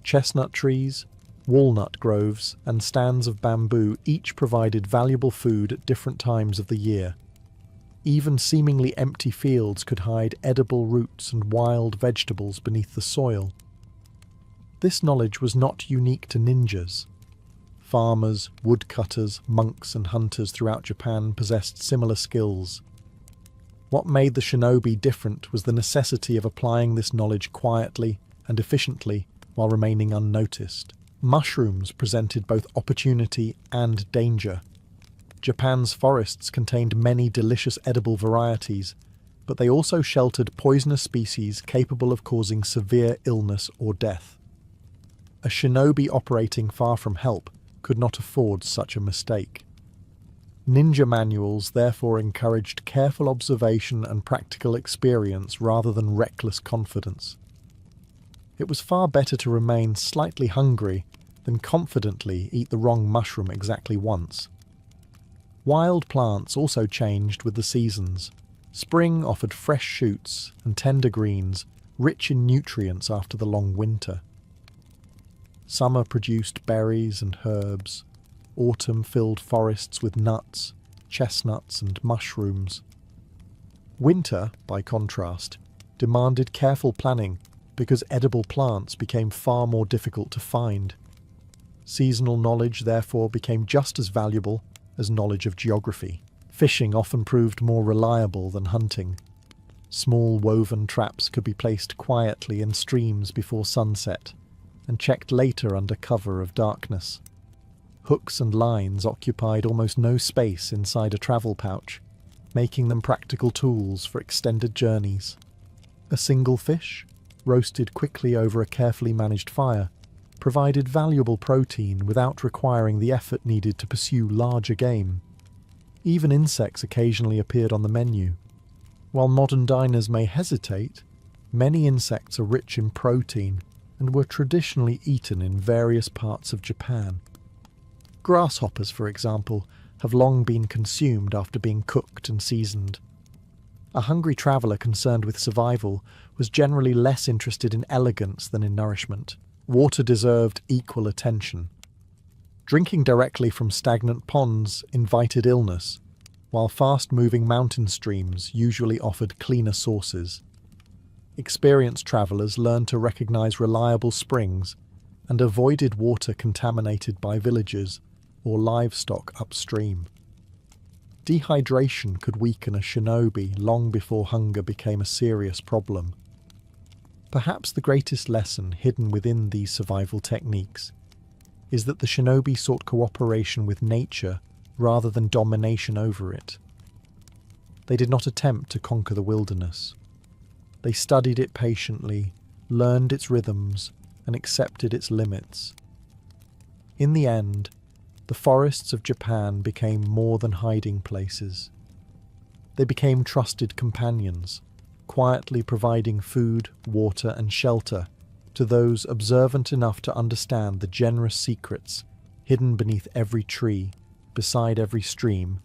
Chestnut trees, walnut groves, and stands of bamboo each provided valuable food at different times of the year. Even seemingly empty fields could hide edible roots and wild vegetables beneath the soil. This knowledge was not unique to ninjas. Farmers, woodcutters, monks, and hunters throughout Japan possessed similar skills. What made the shinobi different was the necessity of applying this knowledge quietly and efficiently while remaining unnoticed. Mushrooms presented both opportunity and danger. Japan's forests contained many delicious edible varieties, but they also sheltered poisonous species capable of causing severe illness or death. A shinobi operating far from help could not afford such a mistake. Ninja manuals therefore encouraged careful observation and practical experience rather than reckless confidence. It was far better to remain slightly hungry than confidently eat the wrong mushroom exactly once. Wild plants also changed with the seasons. Spring offered fresh shoots and tender greens, rich in nutrients after the long winter. Summer produced berries and herbs. Autumn filled forests with nuts, chestnuts, and mushrooms. Winter, by contrast, demanded careful planning because edible plants became far more difficult to find. Seasonal knowledge therefore became just as valuable as knowledge of geography. Fishing often proved more reliable than hunting. Small woven traps could be placed quietly in streams before sunset and checked later under cover of darkness. Hooks and lines occupied almost no space inside a travel pouch, making them practical tools for extended journeys. A single fish, roasted quickly over a carefully managed fire, provided valuable protein without requiring the effort needed to pursue larger game. Even insects occasionally appeared on the menu. While modern diners may hesitate, many insects are rich in protein and were traditionally eaten in various parts of Japan. Grasshoppers, for example, have long been consumed after being cooked and seasoned. A hungry traveller concerned with survival was generally less interested in elegance than in nourishment. Water deserved equal attention. Drinking directly from stagnant ponds invited illness, while fast-moving mountain streams usually offered cleaner sources. Experienced travellers learned to recognise reliable springs and avoided water contaminated by villagers or livestock upstream. Dehydration could weaken a shinobi long before hunger became a serious problem. Perhaps the greatest lesson hidden within these survival techniques is that the shinobi sought cooperation with nature rather than domination over it. They did not attempt to conquer the wilderness. They studied it patiently, learned its rhythms, and accepted its limits. In the end, the forests of Japan became more than hiding places. They became trusted companions, quietly providing food, water, and shelter to those observant enough to understand the generous secrets hidden beneath every tree, beside every stream,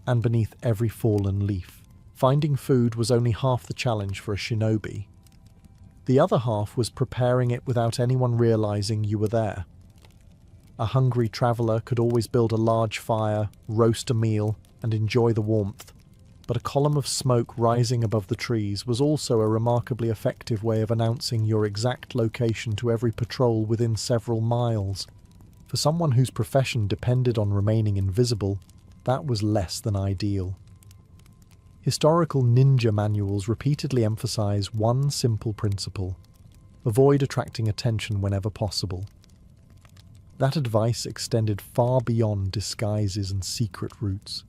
and beneath every fallen leaf. Finding food was only half the challenge for a shinobi. The other half was preparing it without anyone realizing you were there. A hungry traveller could always build a large fire, roast a meal, and enjoy the warmth, but a column of smoke rising above the trees was also a remarkably effective way of announcing your exact location to every patrol within several miles. For someone whose profession depended on remaining invisible, that was less than ideal. Historical ninja manuals repeatedly emphasize one simple principle: avoid attracting attention whenever possible. That advice extended far beyond disguises and secret routes.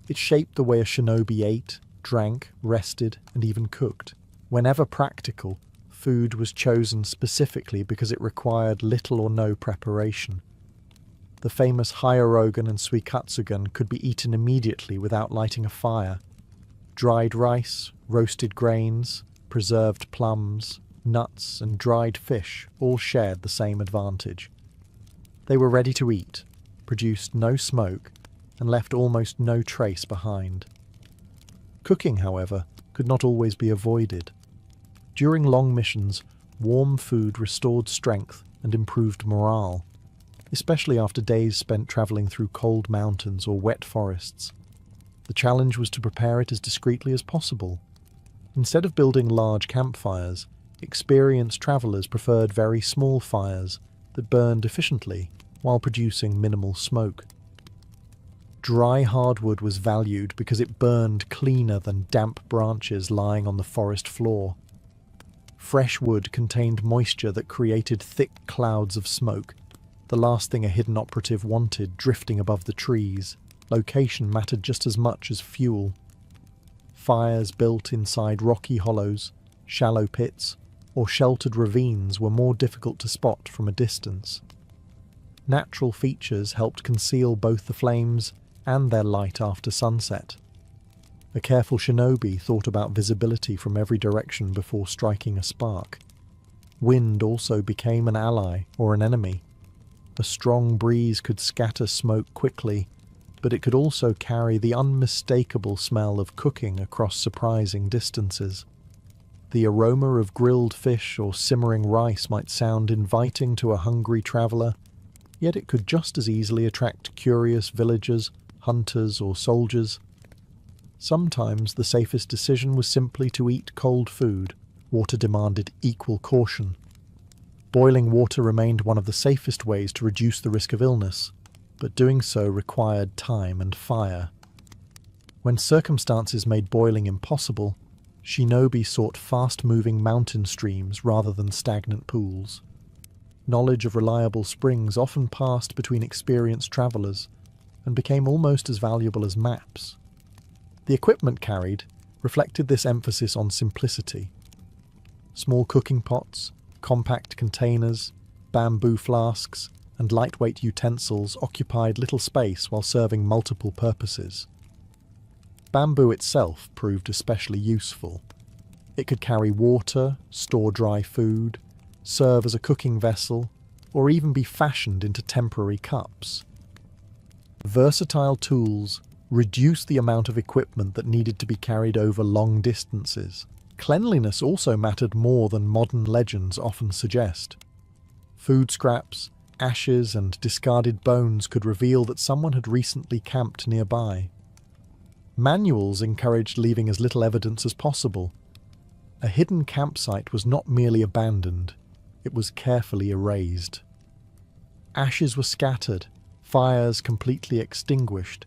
It shaped the way a shinobi ate, drank, rested, and even cooked. Whenever practical, food was chosen specifically because it required little or no preparation. The famous Hyorugan and Suikatsugan could be eaten immediately without lighting a fire. Dried rice, roasted grains, preserved plums, nuts, and dried fish all shared the same advantage. They were ready to eat, produced no smoke, and left almost no trace behind. Cooking, however, could not always be avoided. During long missions, warm food restored strength and improved morale, especially after days spent travelling through cold mountains or wet forests. The challenge was to prepare it as discreetly as possible. Instead of building large campfires, experienced travellers preferred very small fires that burned efficiently while producing minimal smoke. Dry hardwood was valued because it burned cleaner than damp branches lying on the forest floor. Fresh wood contained moisture that created thick clouds of smoke, the last thing a hidden operative wanted drifting above the trees. Location mattered just as much as fuel. Fires built inside rocky hollows, shallow pits, or sheltered ravines were more difficult to spot from a distance. Natural features helped conceal both the flames and their light after sunset. A careful shinobi thought about visibility from every direction before striking a spark. Wind also became an ally or an enemy. A strong breeze could scatter smoke quickly, but it could also carry the unmistakable smell of cooking across surprising distances. The aroma of grilled fish or simmering rice might sound inviting to a hungry traveller, yet it could just as easily attract curious villagers, hunters, or soldiers. Sometimes the safest decision was simply to eat cold food. Water demanded equal caution. Boiling water remained one of the safest ways to reduce the risk of illness, but doing so required time and fire. When circumstances made boiling impossible, shinobi sought fast-moving mountain streams rather than stagnant pools. Knowledge of reliable springs often passed between experienced travellers and became almost as valuable as maps. The equipment carried reflected this emphasis on simplicity. Small cooking pots, compact containers, bamboo flasks, and lightweight utensils occupied little space while serving multiple purposes. Bamboo itself proved especially useful. It could carry water, store dry food, serve as a cooking vessel, or even be fashioned into temporary cups. Versatile tools reduced the amount of equipment that needed to be carried over long distances. Cleanliness also mattered more than modern legends often suggest. Food scraps, ashes, and discarded bones could reveal that someone had recently camped nearby. Manuals encouraged leaving as little evidence as possible. A hidden campsite was not merely abandoned, it was carefully erased. Ashes were scattered, fires completely extinguished,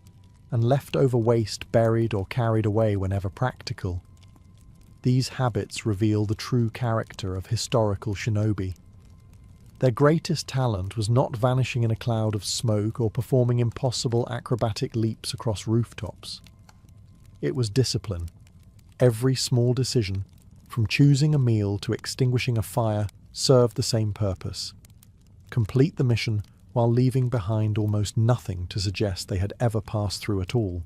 and leftover waste buried or carried away whenever practical. These habits reveal the true character of historical shinobi. Their greatest talent was not vanishing in a cloud of smoke or performing impossible acrobatic leaps across rooftops. It was discipline. Every small decision, from choosing a meal to extinguishing a fire, served the same purpose: complete the mission while leaving behind almost nothing to suggest they had ever passed through at all.